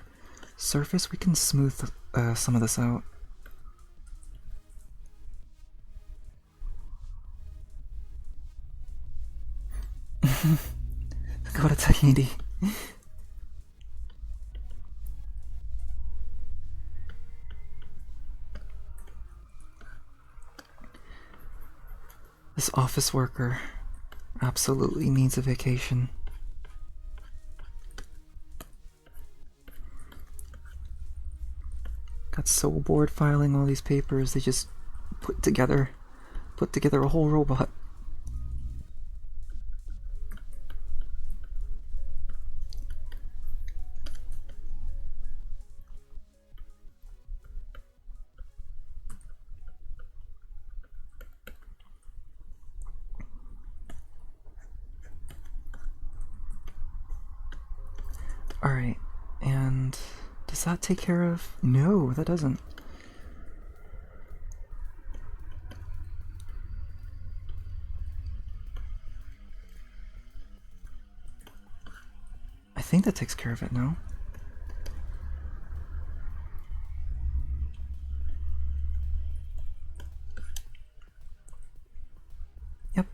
Speaker 1: surface, we can smooth some of this out. Go to Tahiti. This office worker absolutely needs a vacation. Got so bored filing all these papers, they just put together a whole robot. Alright, and does that take care of... No, that doesn't. I think that takes care of it now. Yep.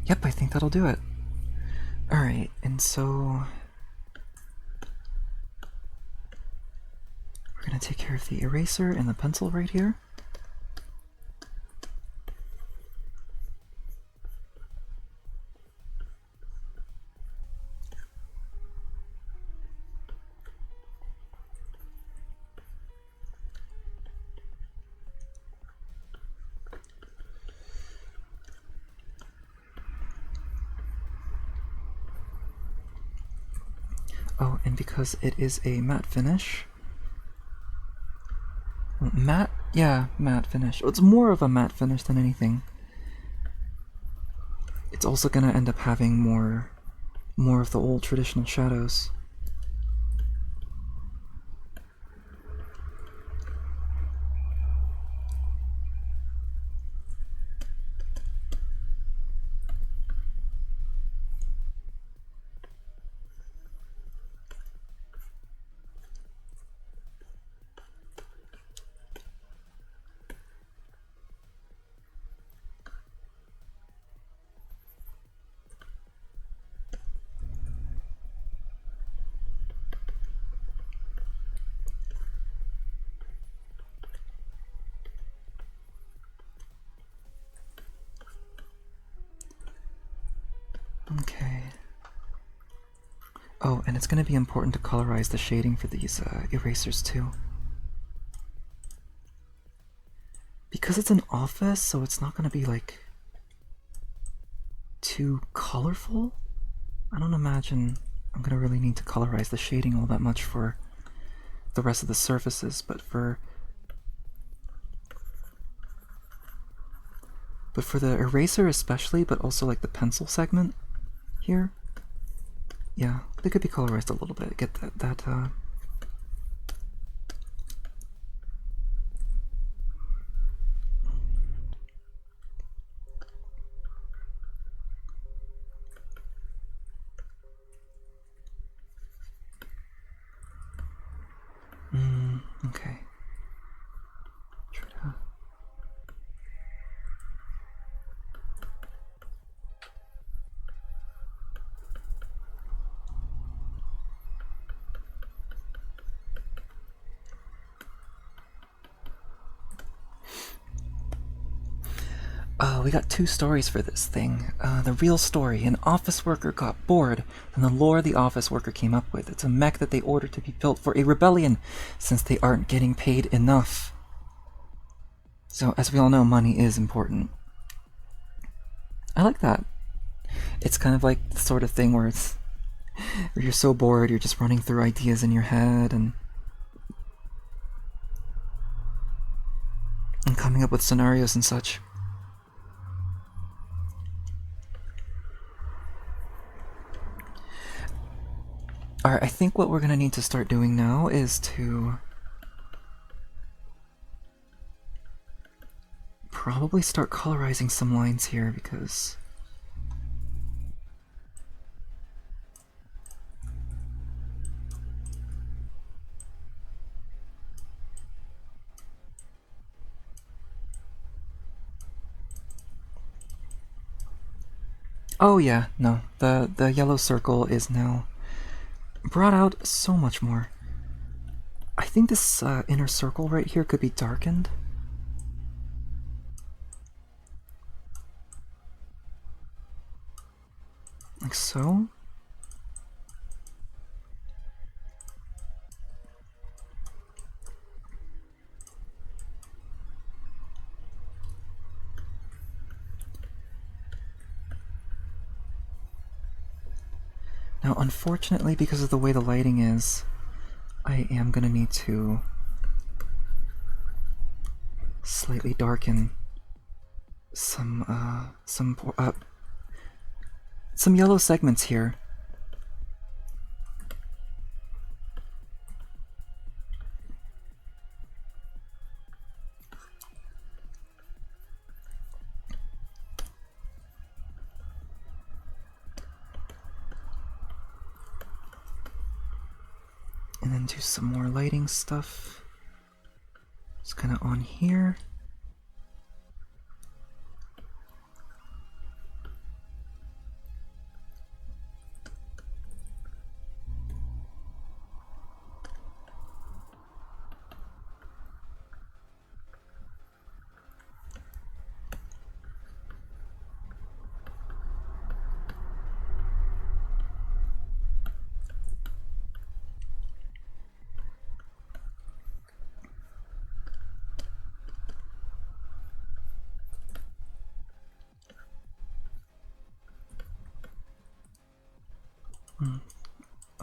Speaker 1: Yep, I think that'll do it. Alright, and so... we're gonna take care of the eraser and the pencil right here. Oh, and because it is a matte finish... Matte? Yeah, matte finish. It's more of a matte finish than anything. It's also gonna end up having more of the old traditional shadows. Okay. Oh, and it's going to be important to colorize the shading for these erasers too. Because it's an office, so it's not going to be like too colorful. I don't imagine I'm going to really need to colorize the shading all that much for the rest of the surfaces, but for the eraser especially, but also like the pencil segment here, yeah, they could be colorized a little bit. Get that okay. Try to We got two stories for this thing. The real story: an office worker got bored, and the lore the office worker came up with. It's a mech that they ordered to be built for a rebellion, since they aren't getting paid enough. So, as we all know, money is important. I like that. It's kind of like the sort of thing where you're so bored, you're just running through ideas in your head and coming up with scenarios and such. Alright, I think what we're gonna need to start doing now is to probably start colorizing some lines here, because oh yeah, no, the yellow circle is now brought out so much more. I think this inner circle right here could be darkened. Like so. Now, unfortunately, because of the way the lighting is, I am gonna need to slightly darken some yellow segments here. And then do some more lighting stuff. It's kind of on here.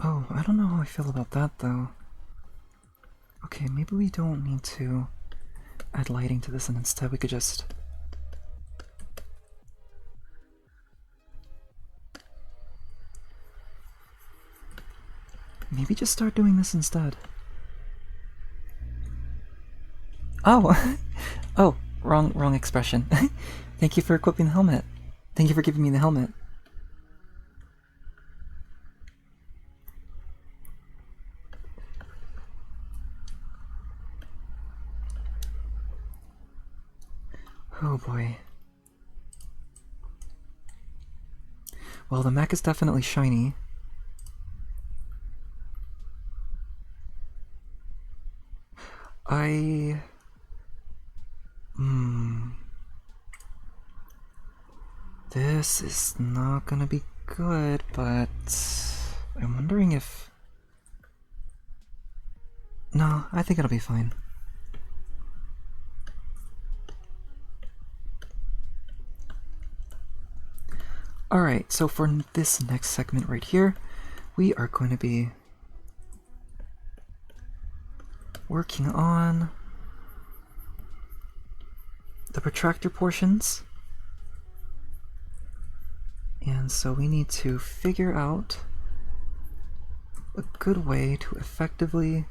Speaker 1: Oh, I don't know how I feel about that, though. Okay, maybe we don't need to add lighting to this, and instead we could just... maybe just start doing this instead. Oh! Oh, wrong expression. Thank you for equipping the helmet. Thank you for giving me the helmet. Oh boy. Well, the mech is definitely shiny. This is not gonna be good, but I'm wondering if... No, I think it'll be fine. Alright, so for this next segment right here, we are going to be working on the protractor portions. And so we need to figure out a good way to effectively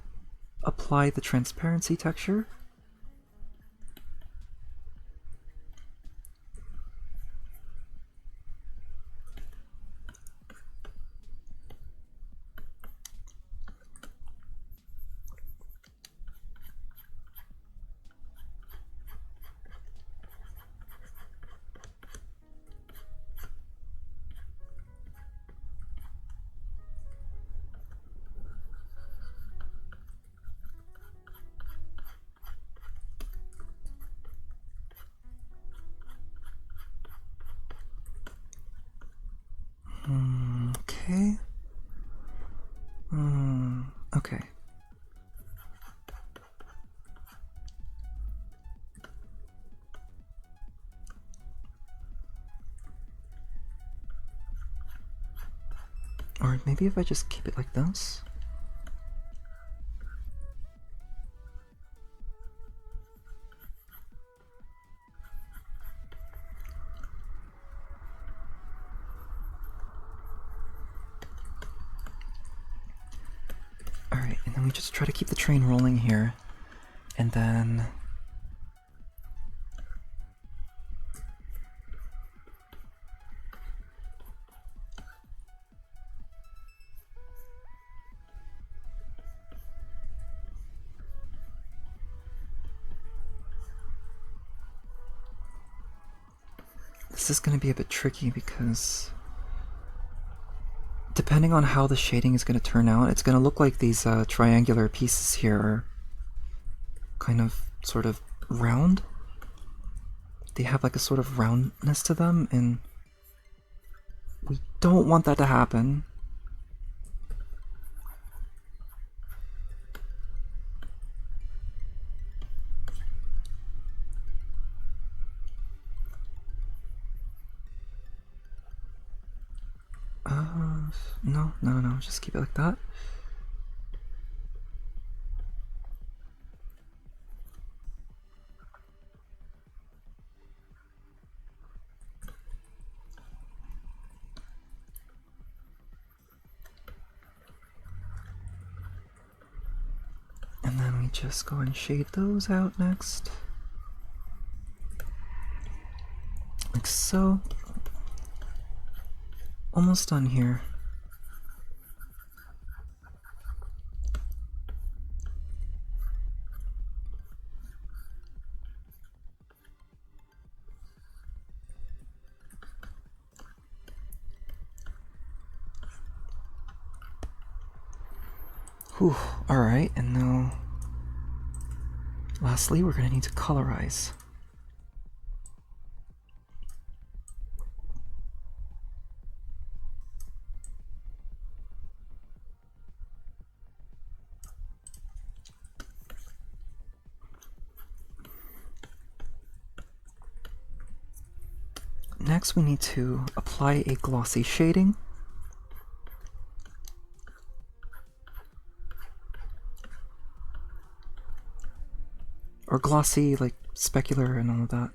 Speaker 1: apply the transparency texture. Or maybe if I just keep it like this? Alright, and then we just try to keep the train rolling here. And then... This is going to be a bit tricky because depending on how the shading is going to turn out, it's going to look like these triangular pieces here are kind of sort of round. They have like a sort of roundness to them, and we don't want that to happen. No, just keep it like that. And then we just go and shade those out next. Like so. Almost done here. Whew, alright, and now lastly we're going to need to colorize. Next we need to apply a glossy shading. Or glossy, like specular and all of that.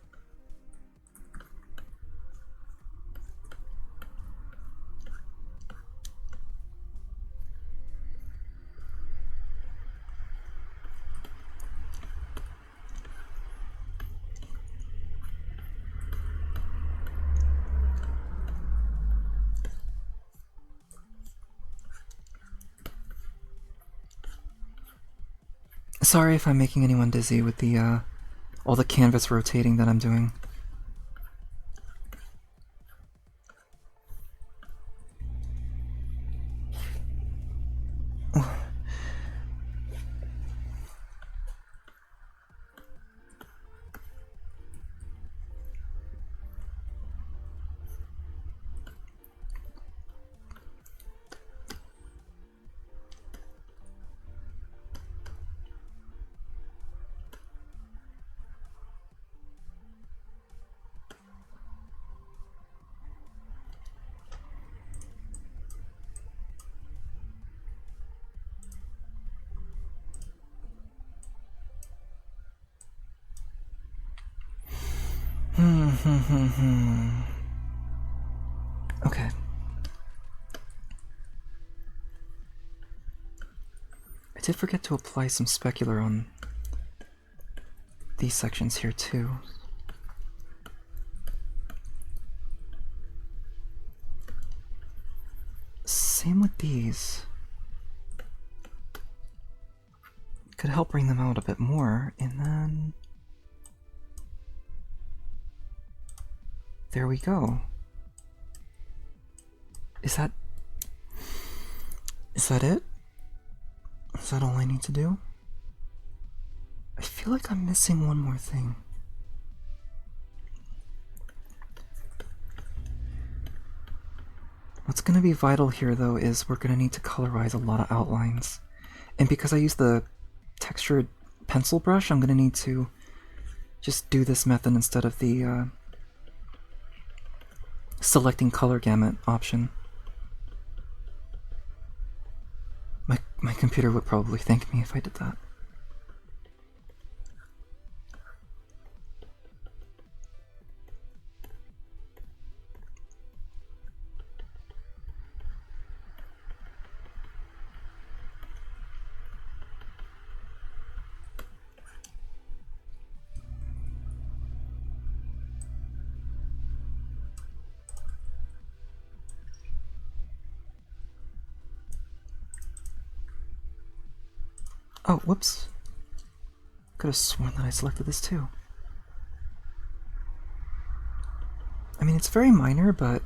Speaker 1: Sorry if I'm making anyone dizzy with the all the canvas rotating that I'm doing. Okay. I did forget to apply some specular on these sections here too. Same with these. Could help bring them out a bit more, and then there we go. Is that it? Is that all I need to do? I feel like I'm missing one more thing. What's going to be vital here though is we're going to need to colorize a lot of outlines. And because I use the textured pencil brush, I'm going to need to just do this method instead of the selecting color gamut option. my computer would probably thank me if I did that. Oh, whoops. Could have sworn that I selected this too. I mean, it's very minor, but...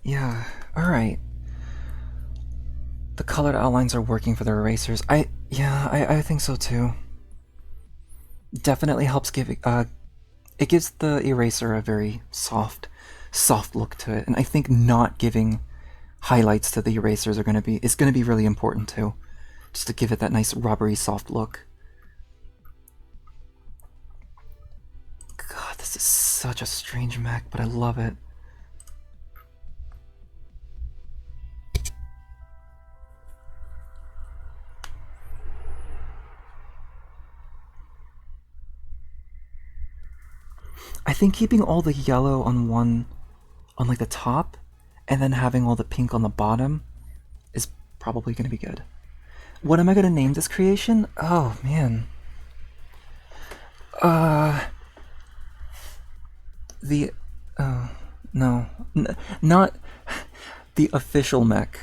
Speaker 1: Yeah, alright. The colored outlines are working for the erasers. I think so too. Definitely helps give it gives the eraser a very soft look to it, and I think not giving highlights to the erasers is gonna be really important too, just to give it that nice rubbery soft look. God, this is such a strange mech, but I love it. I think keeping all the yellow on like the top, and then having all the pink on the bottom is probably going to be good. What am I going to name this creation? Oh, man. No. Not the official mech.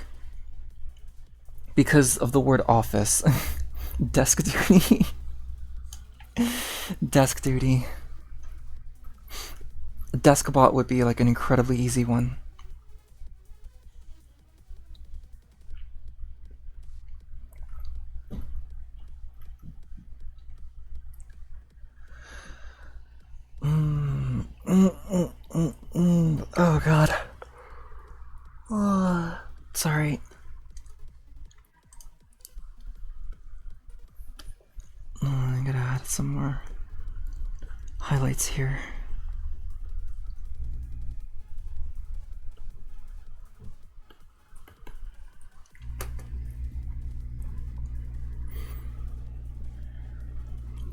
Speaker 1: Because of the word office. Desk duty. Desk duty. Deskbot would be like an incredibly easy one. Oh god. Oh, sorry. I gotta add some more highlights here.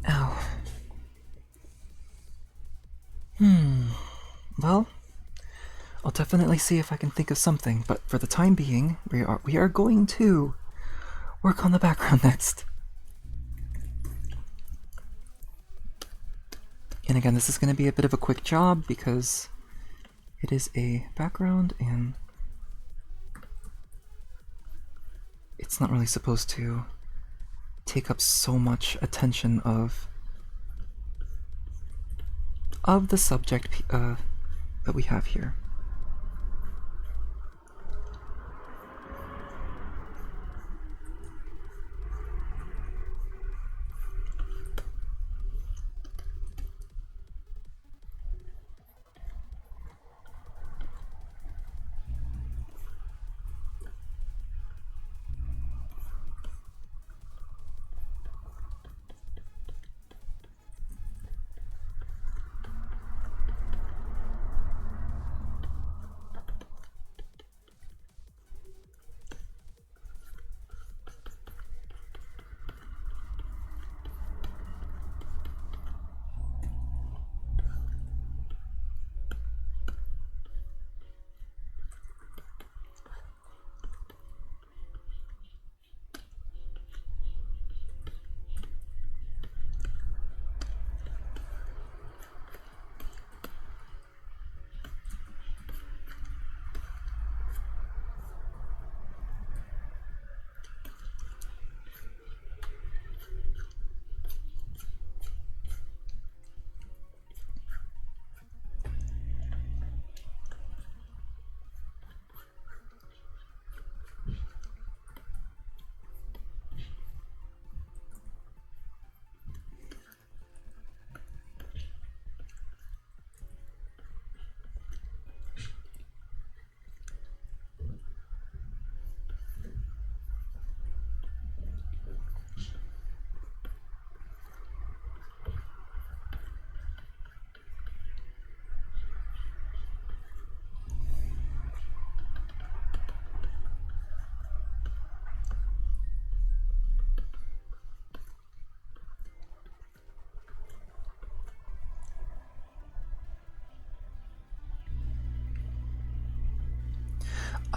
Speaker 1: Ow. Well, I'll definitely see if I can think of something, but for the time being, we are going to work on the background next. And again, this is going to be a bit of a quick job because it is a background and it's not really supposed to take up so much attention of the subject that we have here.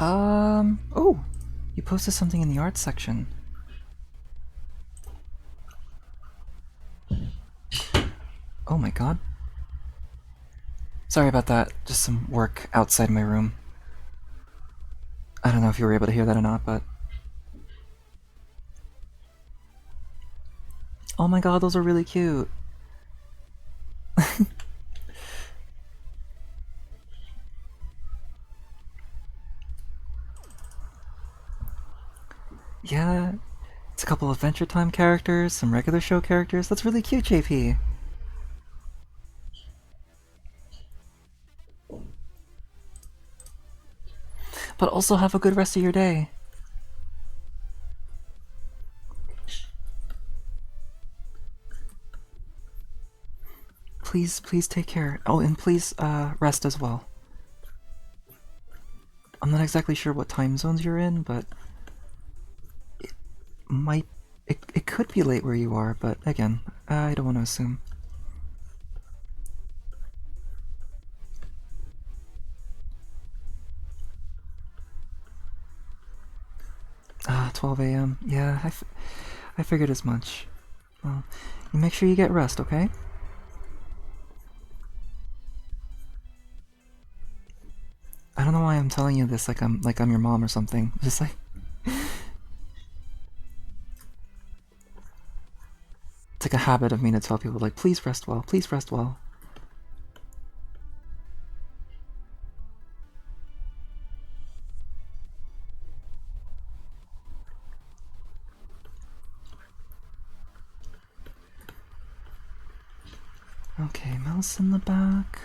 Speaker 1: Oh, you posted something in the art section. Oh my god. Sorry about that. Just some work outside my room. I don't know if you were able to hear that or not, but... Oh my god, those are really cute. Yeah, it's a couple Adventure Time characters, some regular show characters. That's really cute, JP. But also have a good rest of your day. Please take care. Oh, and please rest as well. I'm not exactly sure what time zones you're in, but it might... It could be late where you are, but again, I don't want to assume. 12 a.m. Yeah, I figured as much. Well, you make sure you get rest, okay? I don't know why I'm telling you this like I'm your mom or something. Just like it's like a habit of me to tell people like, please rest well, please rest well. Okay, mouse in the back.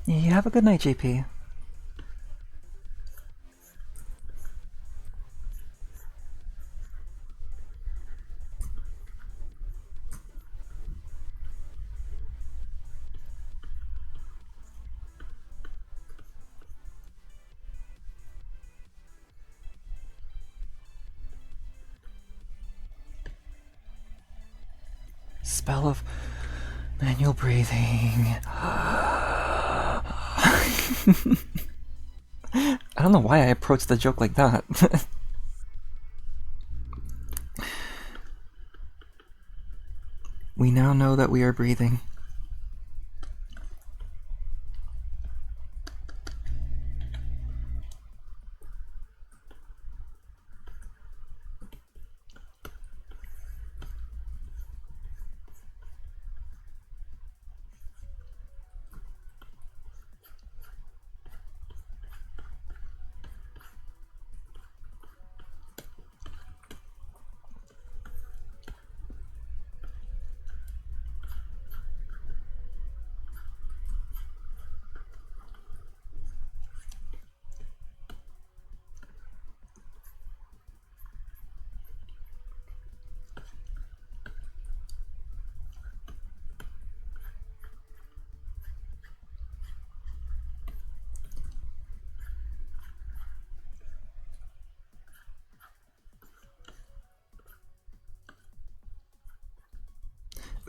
Speaker 1: Yeah, you have a good night, JP. Spell of manual breathing. I don't know why I approached the joke like that. We now know that we are breathing.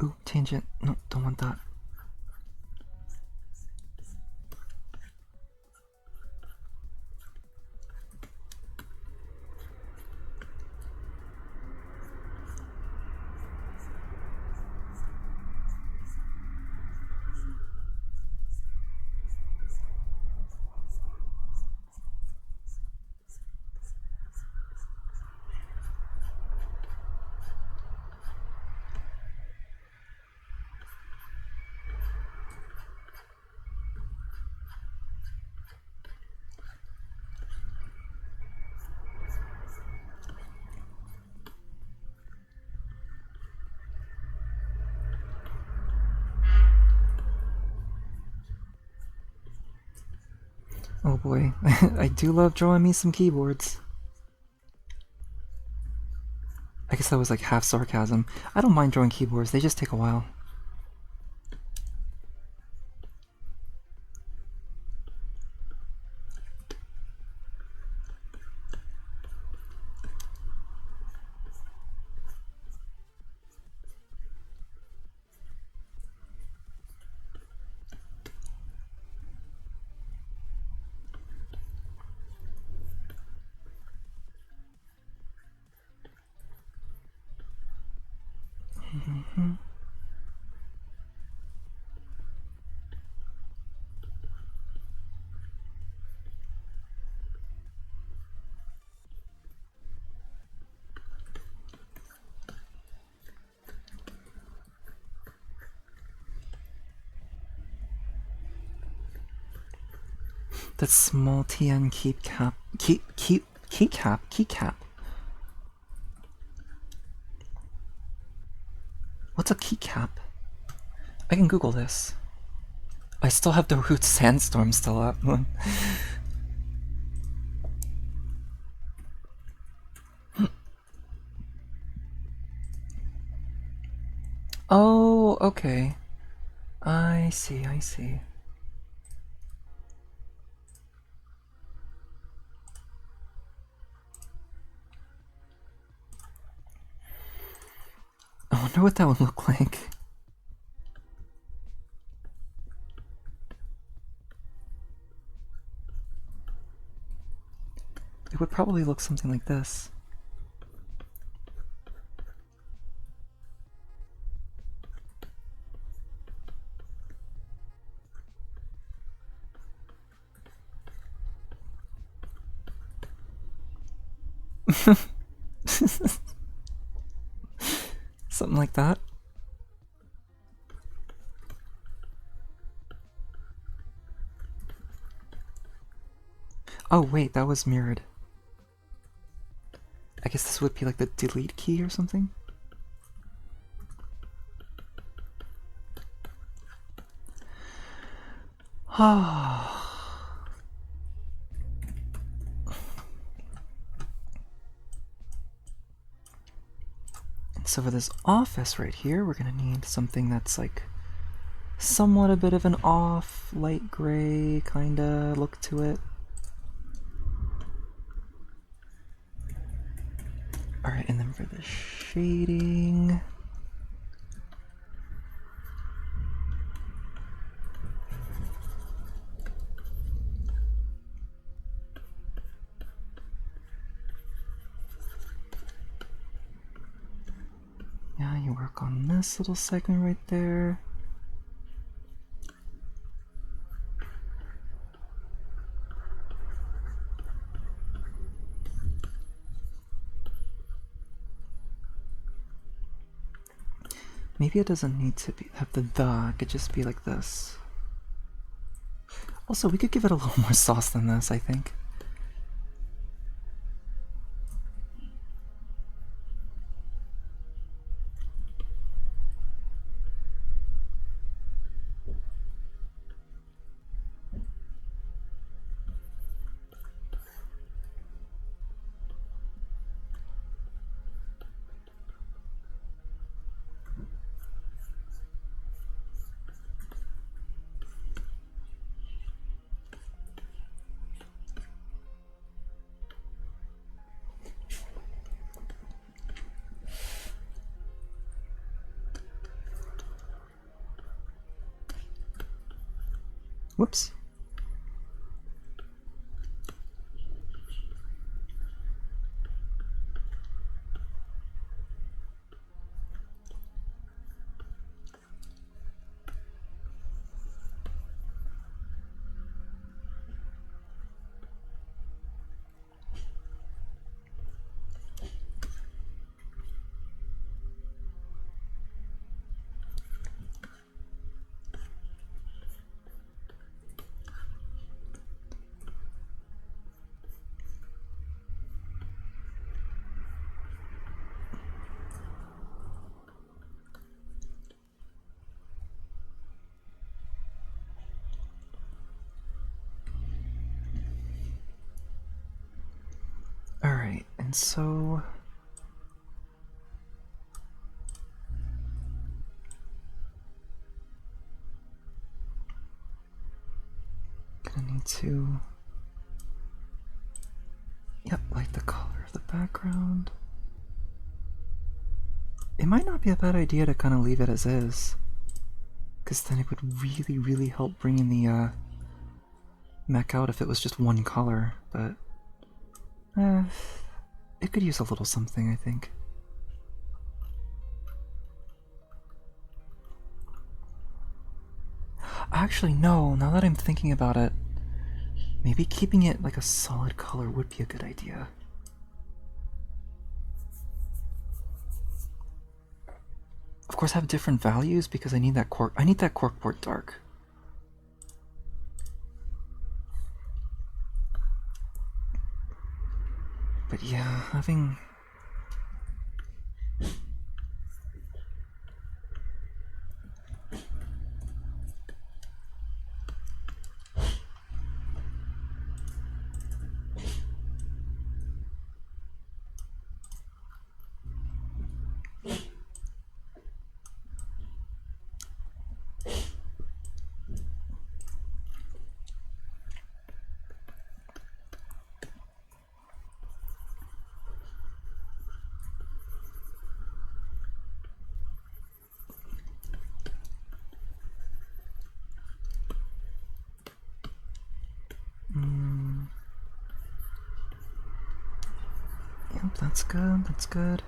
Speaker 1: Ooh, tangent. No, don't want that. Oh boy, I do love drawing me some keyboards. I guess that was like half sarcasm. I don't mind drawing keyboards, they just take a while. That small TN keycap. What's a keycap? I can Google this. I still have the root sandstorm still up. Oh, okay. I see, I see. I wonder what that would look like. It would probably look something like this. Something like that. Oh wait, that was mirrored. I guess this would be like the delete key or something? Ah. So for this office right here, we're gonna need something that's like somewhat a bit of an off, light gray kinda look to it. Alright, and then for the shading... yeah, you work on this little segment right there. Maybe it doesn't need to have the it could just be like this. Also, we could give it a little more sauce than this, I think. Whoops. And so gonna need to, yep, like the color of the background. It might not be a bad idea to kind of leave it as is, because then it would really, really help bringing the mech out if it was just one color, but it could use a little something, I think. Actually, no, now that I'm thinking about it, maybe keeping it like a solid color would be a good idea. Of course, have different values because I need that corkboard dark. But yeah, having yep, that's good, that's good.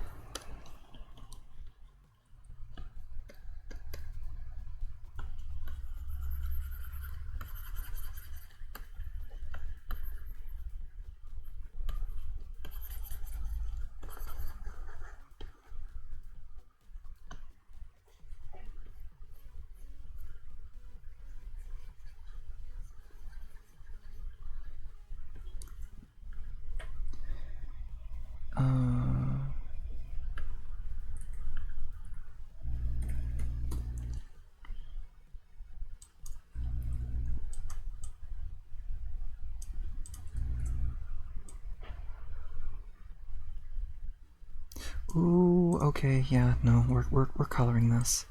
Speaker 1: Ooh, okay, yeah, no, we're coloring this.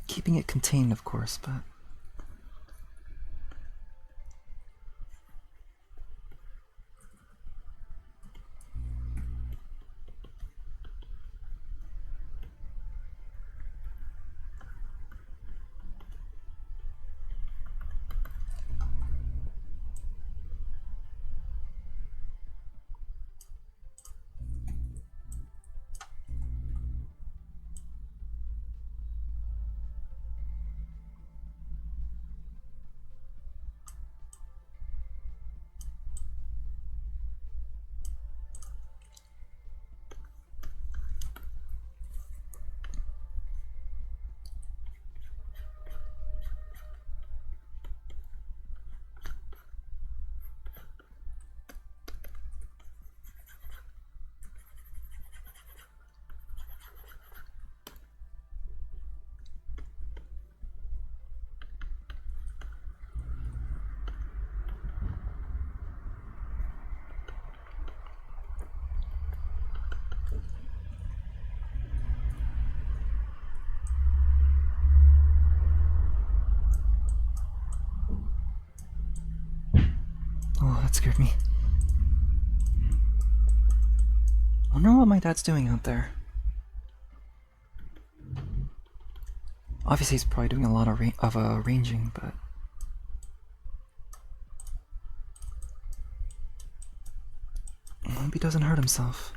Speaker 1: Keeping it contained, of course, but oh, that scared me. Wonder what my dad's doing out there. Obviously, he's probably doing a lot of arranging, but I hope he doesn't hurt himself.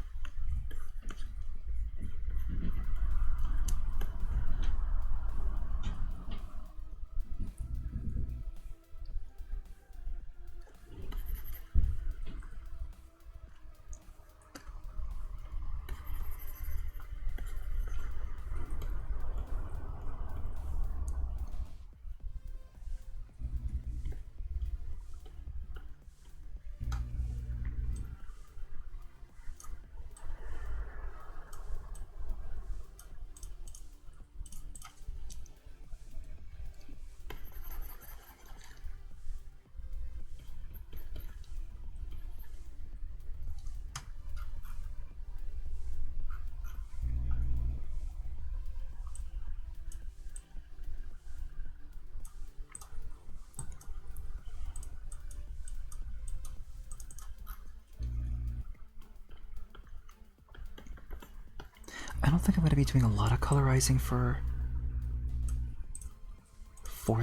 Speaker 1: I don't think I'm going to be doing a lot of colorizing for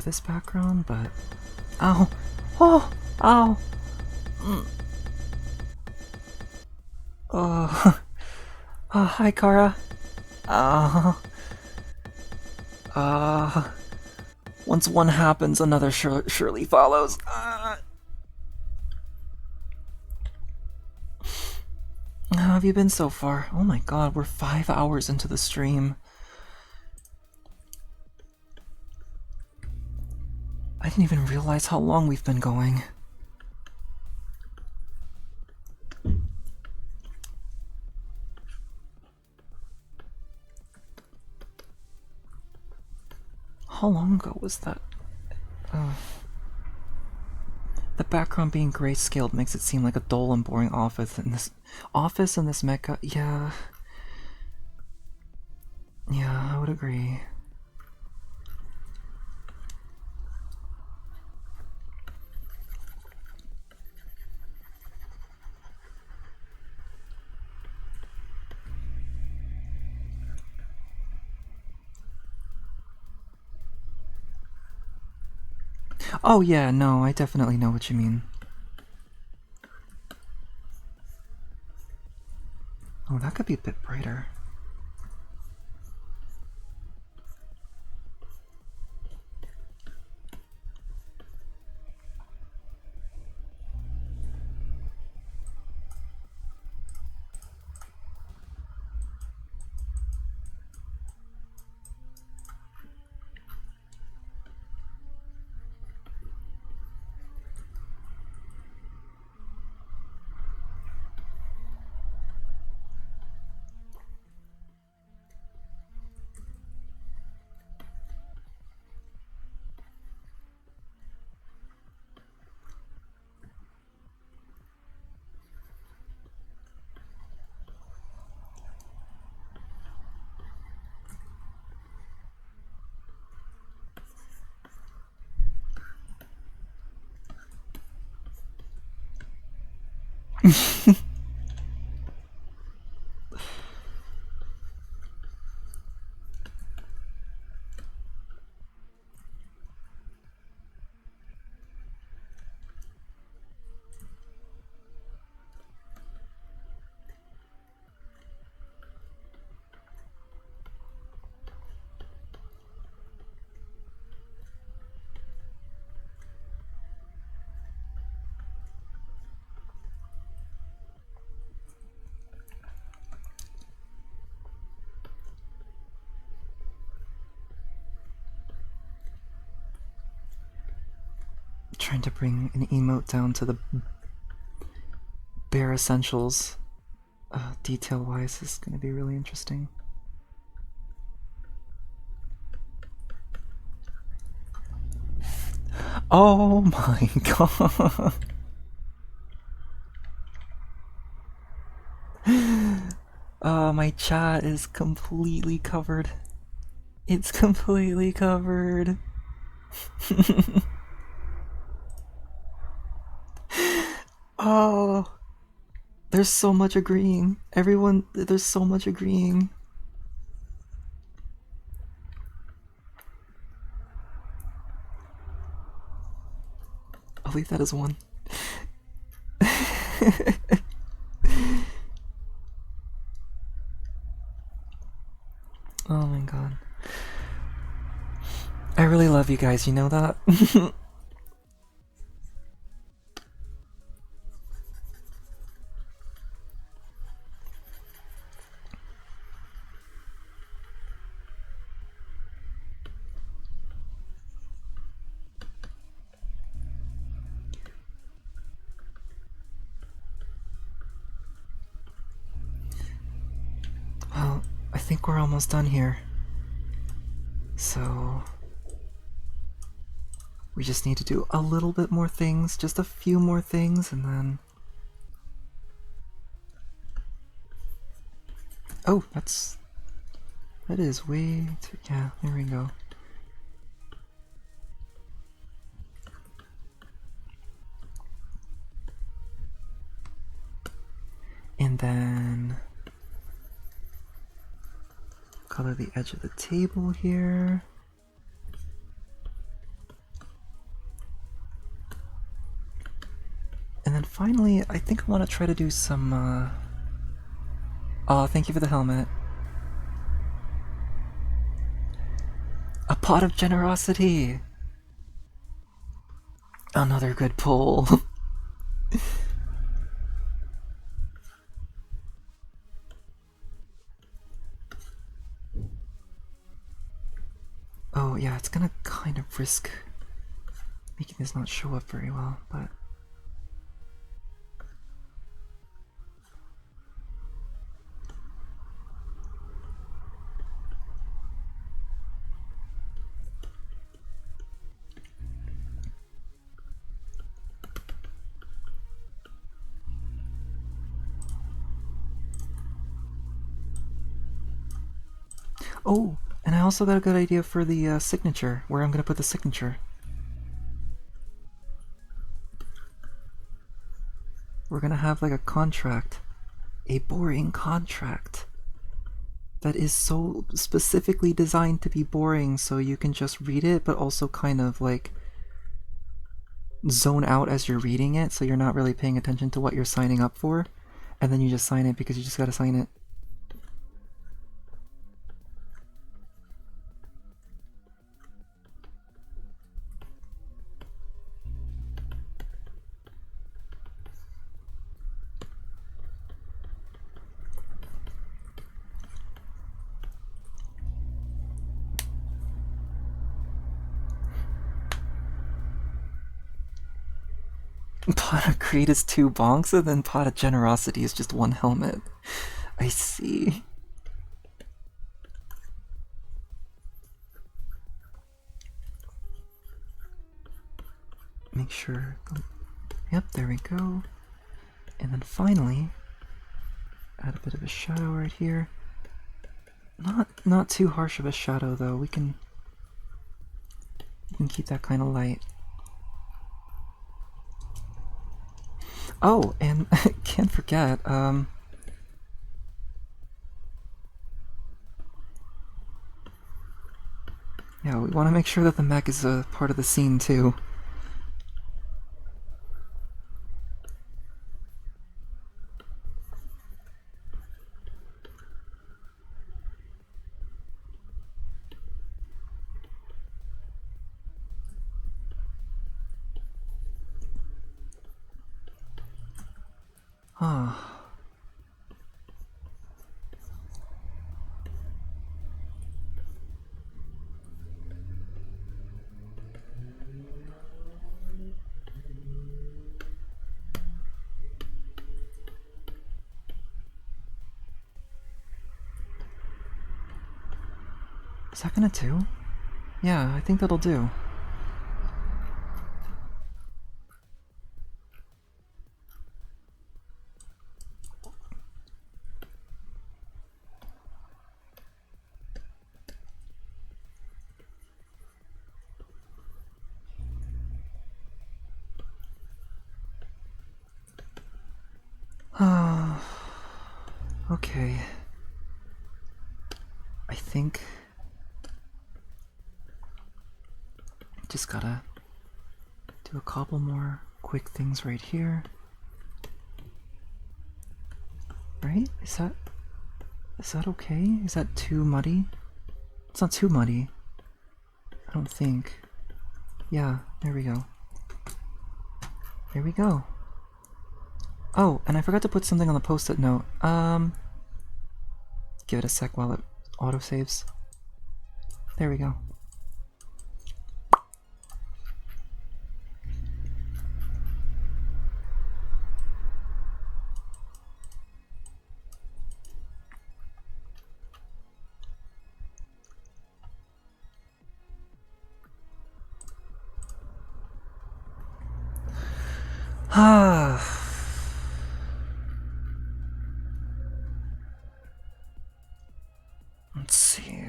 Speaker 1: this background, but ow, oh, ow, oh, oh, hi Kara. Once one happens, another surely follows. How have you been so far? Oh my god, we're 5 hours into the stream. I didn't even realize how long we've been going. How long ago was that? The background being grayscaled makes it seem like a dull and boring office in this mecha. Yeah, I would agree. Oh yeah, no, I definitely know what you mean. Oh, that could be a bit brighter. Trying to bring an emote down to the bare essentials, detail-wise, is going to be really interesting. Oh my god. My chat is completely covered. It's completely covered. Oh, there's so much agreeing. Everyone, there's so much agreeing. I'll leave that as one. Oh my god. I really love you guys, you know that? Well, I think we're almost done here. So we just need to do a little bit more things, just a few more things, and then... Oh, that is way too... Yeah, there we go. And then... color the edge of the table here. And then finally, I think I want to try to do some, Oh, thank you for the helmet. A pot of generosity! Another good pull. Oh yeah, it's gonna kind of risk making this not show up very well, but... Oh, and I also got a good idea for the signature, where I'm gonna put the signature. We're gonna have like a contract. A boring contract. That is so specifically designed to be boring so you can just read it, but also kind of like zone out as you're reading it, so you're not really paying attention to what you're signing up for, and then you just sign it because you just gotta sign it. Pot of Greed is 2 bonks, and then Pot of Generosity is just 1 helmet. I see. Make sure... Yep, there we go. And then finally, add a bit of a shadow right here. Not too harsh of a shadow though, we can keep that kind of light. Oh, and can't forget, yeah, we want to make sure that the mech is a part of the scene too. Ah. Is that gonna do? Yeah, I think that'll do. Okay. I think... just gotta do a couple more quick things right here. Right? Is that okay? Is that too muddy? It's not too muddy. I don't think. Yeah, there we go. There we go. Oh, and I forgot to put something on the post-it note. Give it a sec while it autosaves. There we go. Let's see.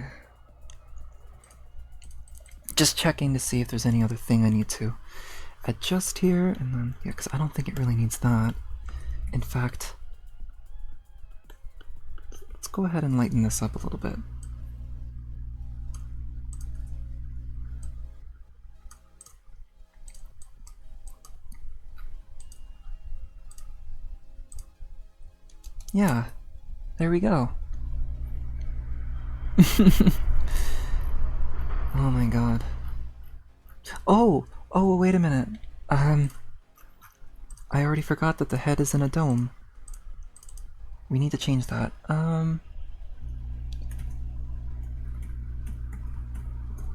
Speaker 1: Just checking to see if there's any other thing I need to adjust here, and then, yeah, because I don't think it really needs that. In fact, let's go ahead and lighten this up a little bit. Yeah, there we go. Oh my god. Oh, wait a minute. I already forgot that the head is in a dome. We need to change that.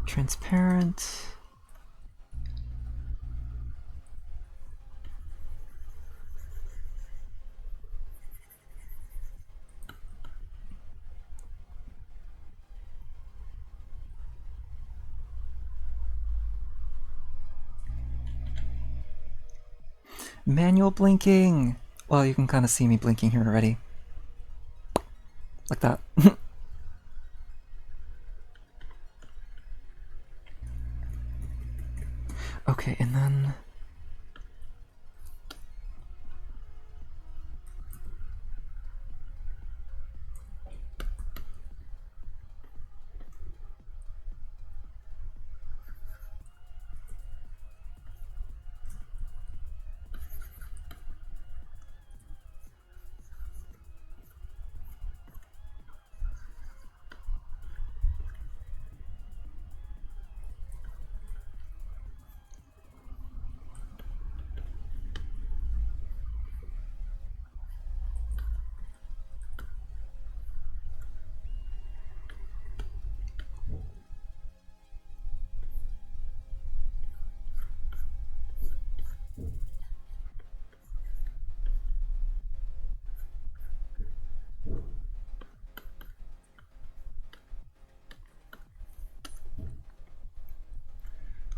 Speaker 1: Transparent. Manual blinking! Well, you can kind of see me blinking here already. Like that. Okay, and then...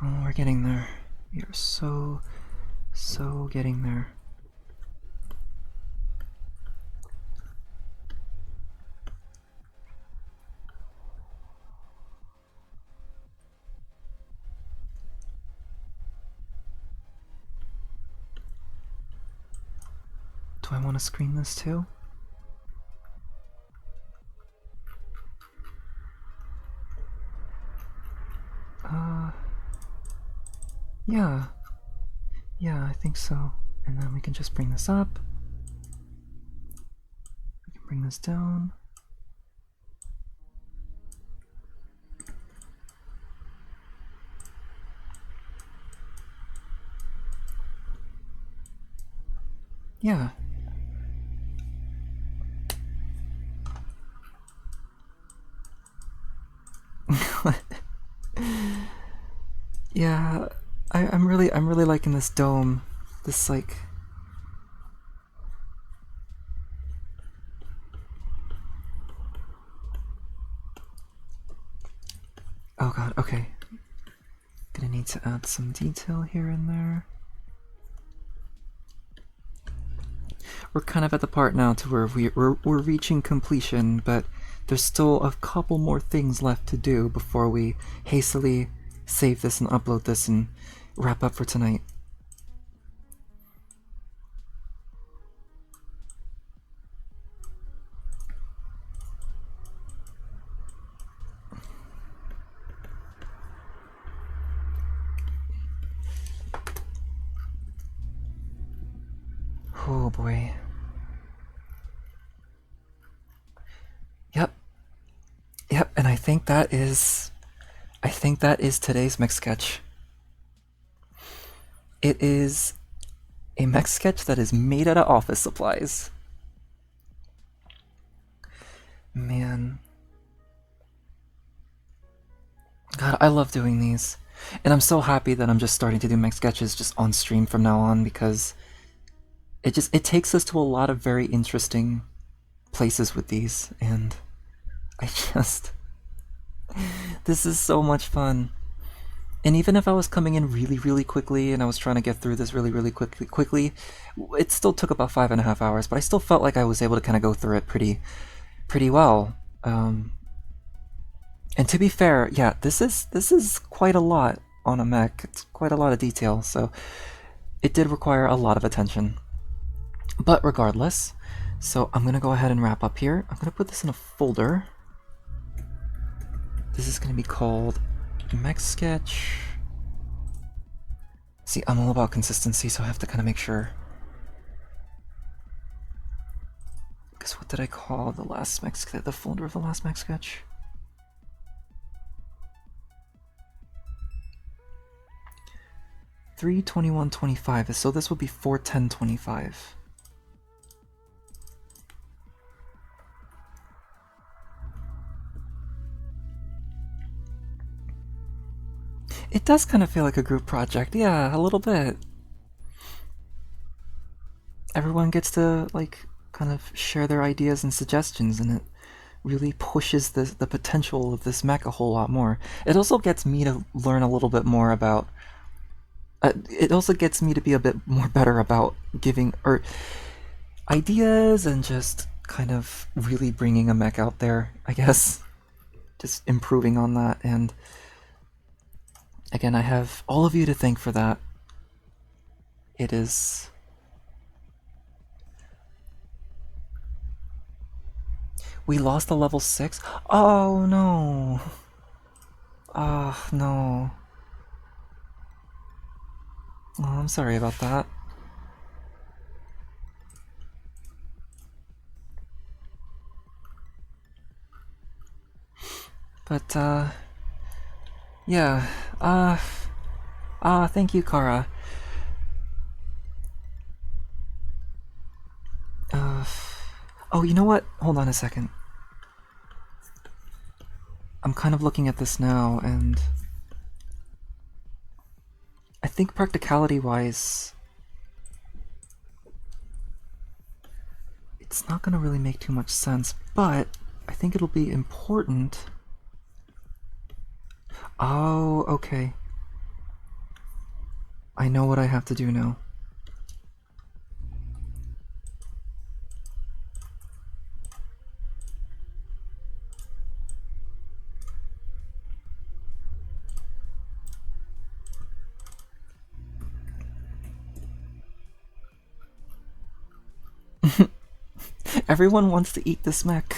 Speaker 1: Oh, we're getting there. We are so getting there. Do I want to screen this too? Yeah. Yeah, I think so. And then we can just bring this up. We can bring this down. Yeah. Yeah, I'm really liking this dome. This like... Oh god, okay. Gonna need to add some detail here and there. We're kind of at the part now to where we're reaching completion, but there's still a couple more things left to do before we hastily save this and upload this and wrap up for tonight. Oh boy. Yep. Yep, and I think that is today's Mech Sketch. It is a Mech Sketch that is made out of office supplies. Man. God, I love doing these. And I'm so happy that I'm just starting to do Mech Sketches just on stream from now on, because it takes us to a lot of very interesting places with these, and I just... This is so much fun. And even if I was coming in really quickly and I was trying to get through this really quickly, it still took about 5.5 hours, but I still felt like I was able to kind of go through it pretty well. And to be fair, yeah, this is quite a lot on a mech. It's quite a lot of detail, so it did require a lot of attention. But regardless, so I'm gonna go ahead and wrap up here. I'm gonna put this in a folder. This is gonna be called Mech Sketch. See, I'm all about consistency, so I have to kind of make sure. Because did I call the last mech sketch? The folder of the last mech sketch? $321.25. So this would be $410.25. It does kind of feel like a group project, yeah, a little bit. Everyone gets to, like, kind of share their ideas and suggestions, and it really pushes the potential of this mech a whole lot more. It also gets me to learn a little bit more about... it also gets me to be a bit more better about giving ideas and just kind of really bringing a mech out there, I guess. Just improving on that, and again, I have all of you to thank for that. It is... We lost the level 6? Oh no! Oh no. Oh, I'm sorry about that. But, yeah, thank you, Kara. Oh, you know what? Hold on a second. I'm kind of looking at this now, and I think practicality-wise, it's not gonna really make too much sense, but I think it'll be important. Oh, okay. I know what I have to do now. Everyone wants to eat this mech.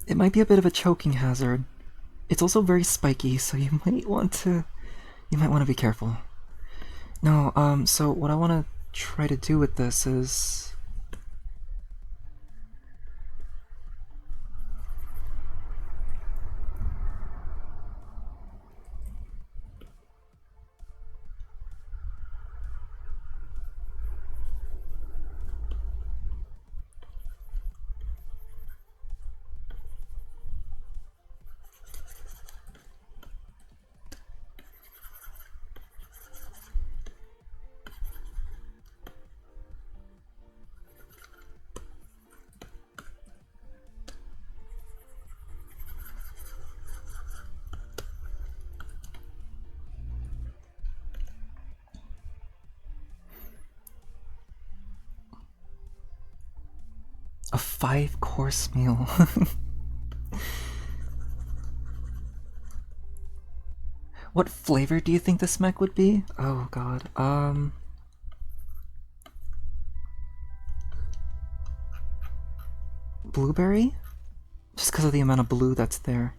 Speaker 1: It might be a bit of a choking hazard. It's also very spiky, so you might want to be careful. No, so what I want to try to do with this is... A 5-course meal. What flavor do you think this mech would be? Oh god, blueberry? Just because of the amount of blue that's there.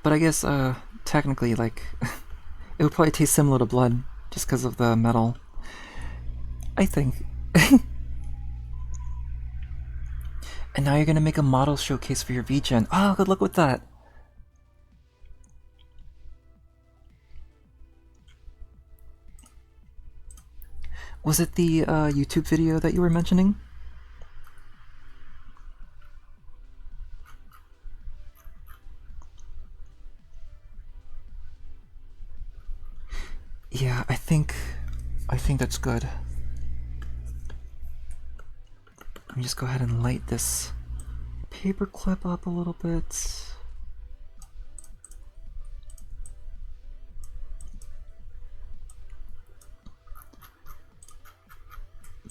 Speaker 1: But I guess, technically, like, it would probably taste similar to blood, just because of the metal. I think. And now you're gonna make a model showcase for your VGen. Oh, good luck with that! Was it the YouTube video that you were mentioning? Yeah, I think that's good. Let me just go ahead and light this paper clip up a little bit.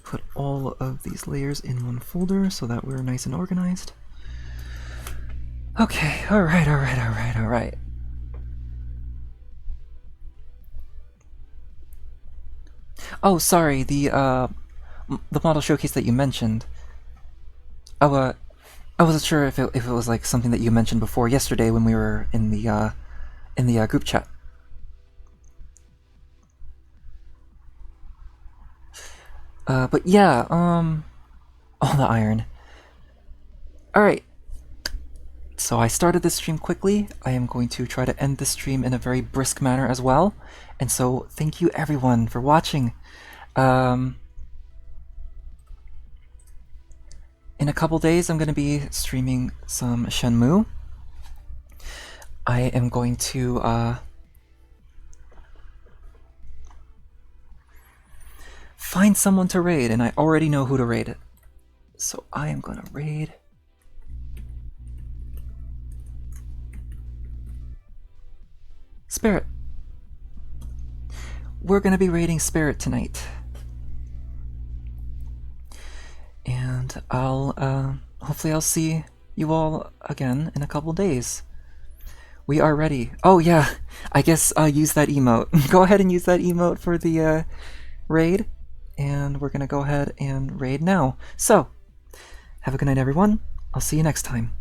Speaker 1: Put all of these layers in one folder so that we're nice and organized. Okay, alright. Oh, sorry, the model showcase that you mentioned. Oh, I wasn't sure if it was like something that you mentioned before yesterday when we were in the group chat. But yeah, all the iron. Alright, so I started this stream quickly. I am going to try to end this stream in a very brisk manner as well. And so thank you everyone for watching. In a couple days I'm going to be streaming some Shenmue. I am going to find someone to raid, and I already know who to raid. So I am going to raid Spirit. We're going to be raiding Spirit tonight. And hopefully I'll see you all again in a couple days. We are ready. Oh yeah, I guess use that emote. Go ahead and use that emote for the raid. And we're gonna go ahead and raid now. So, have a good night everyone. I'll see you next time.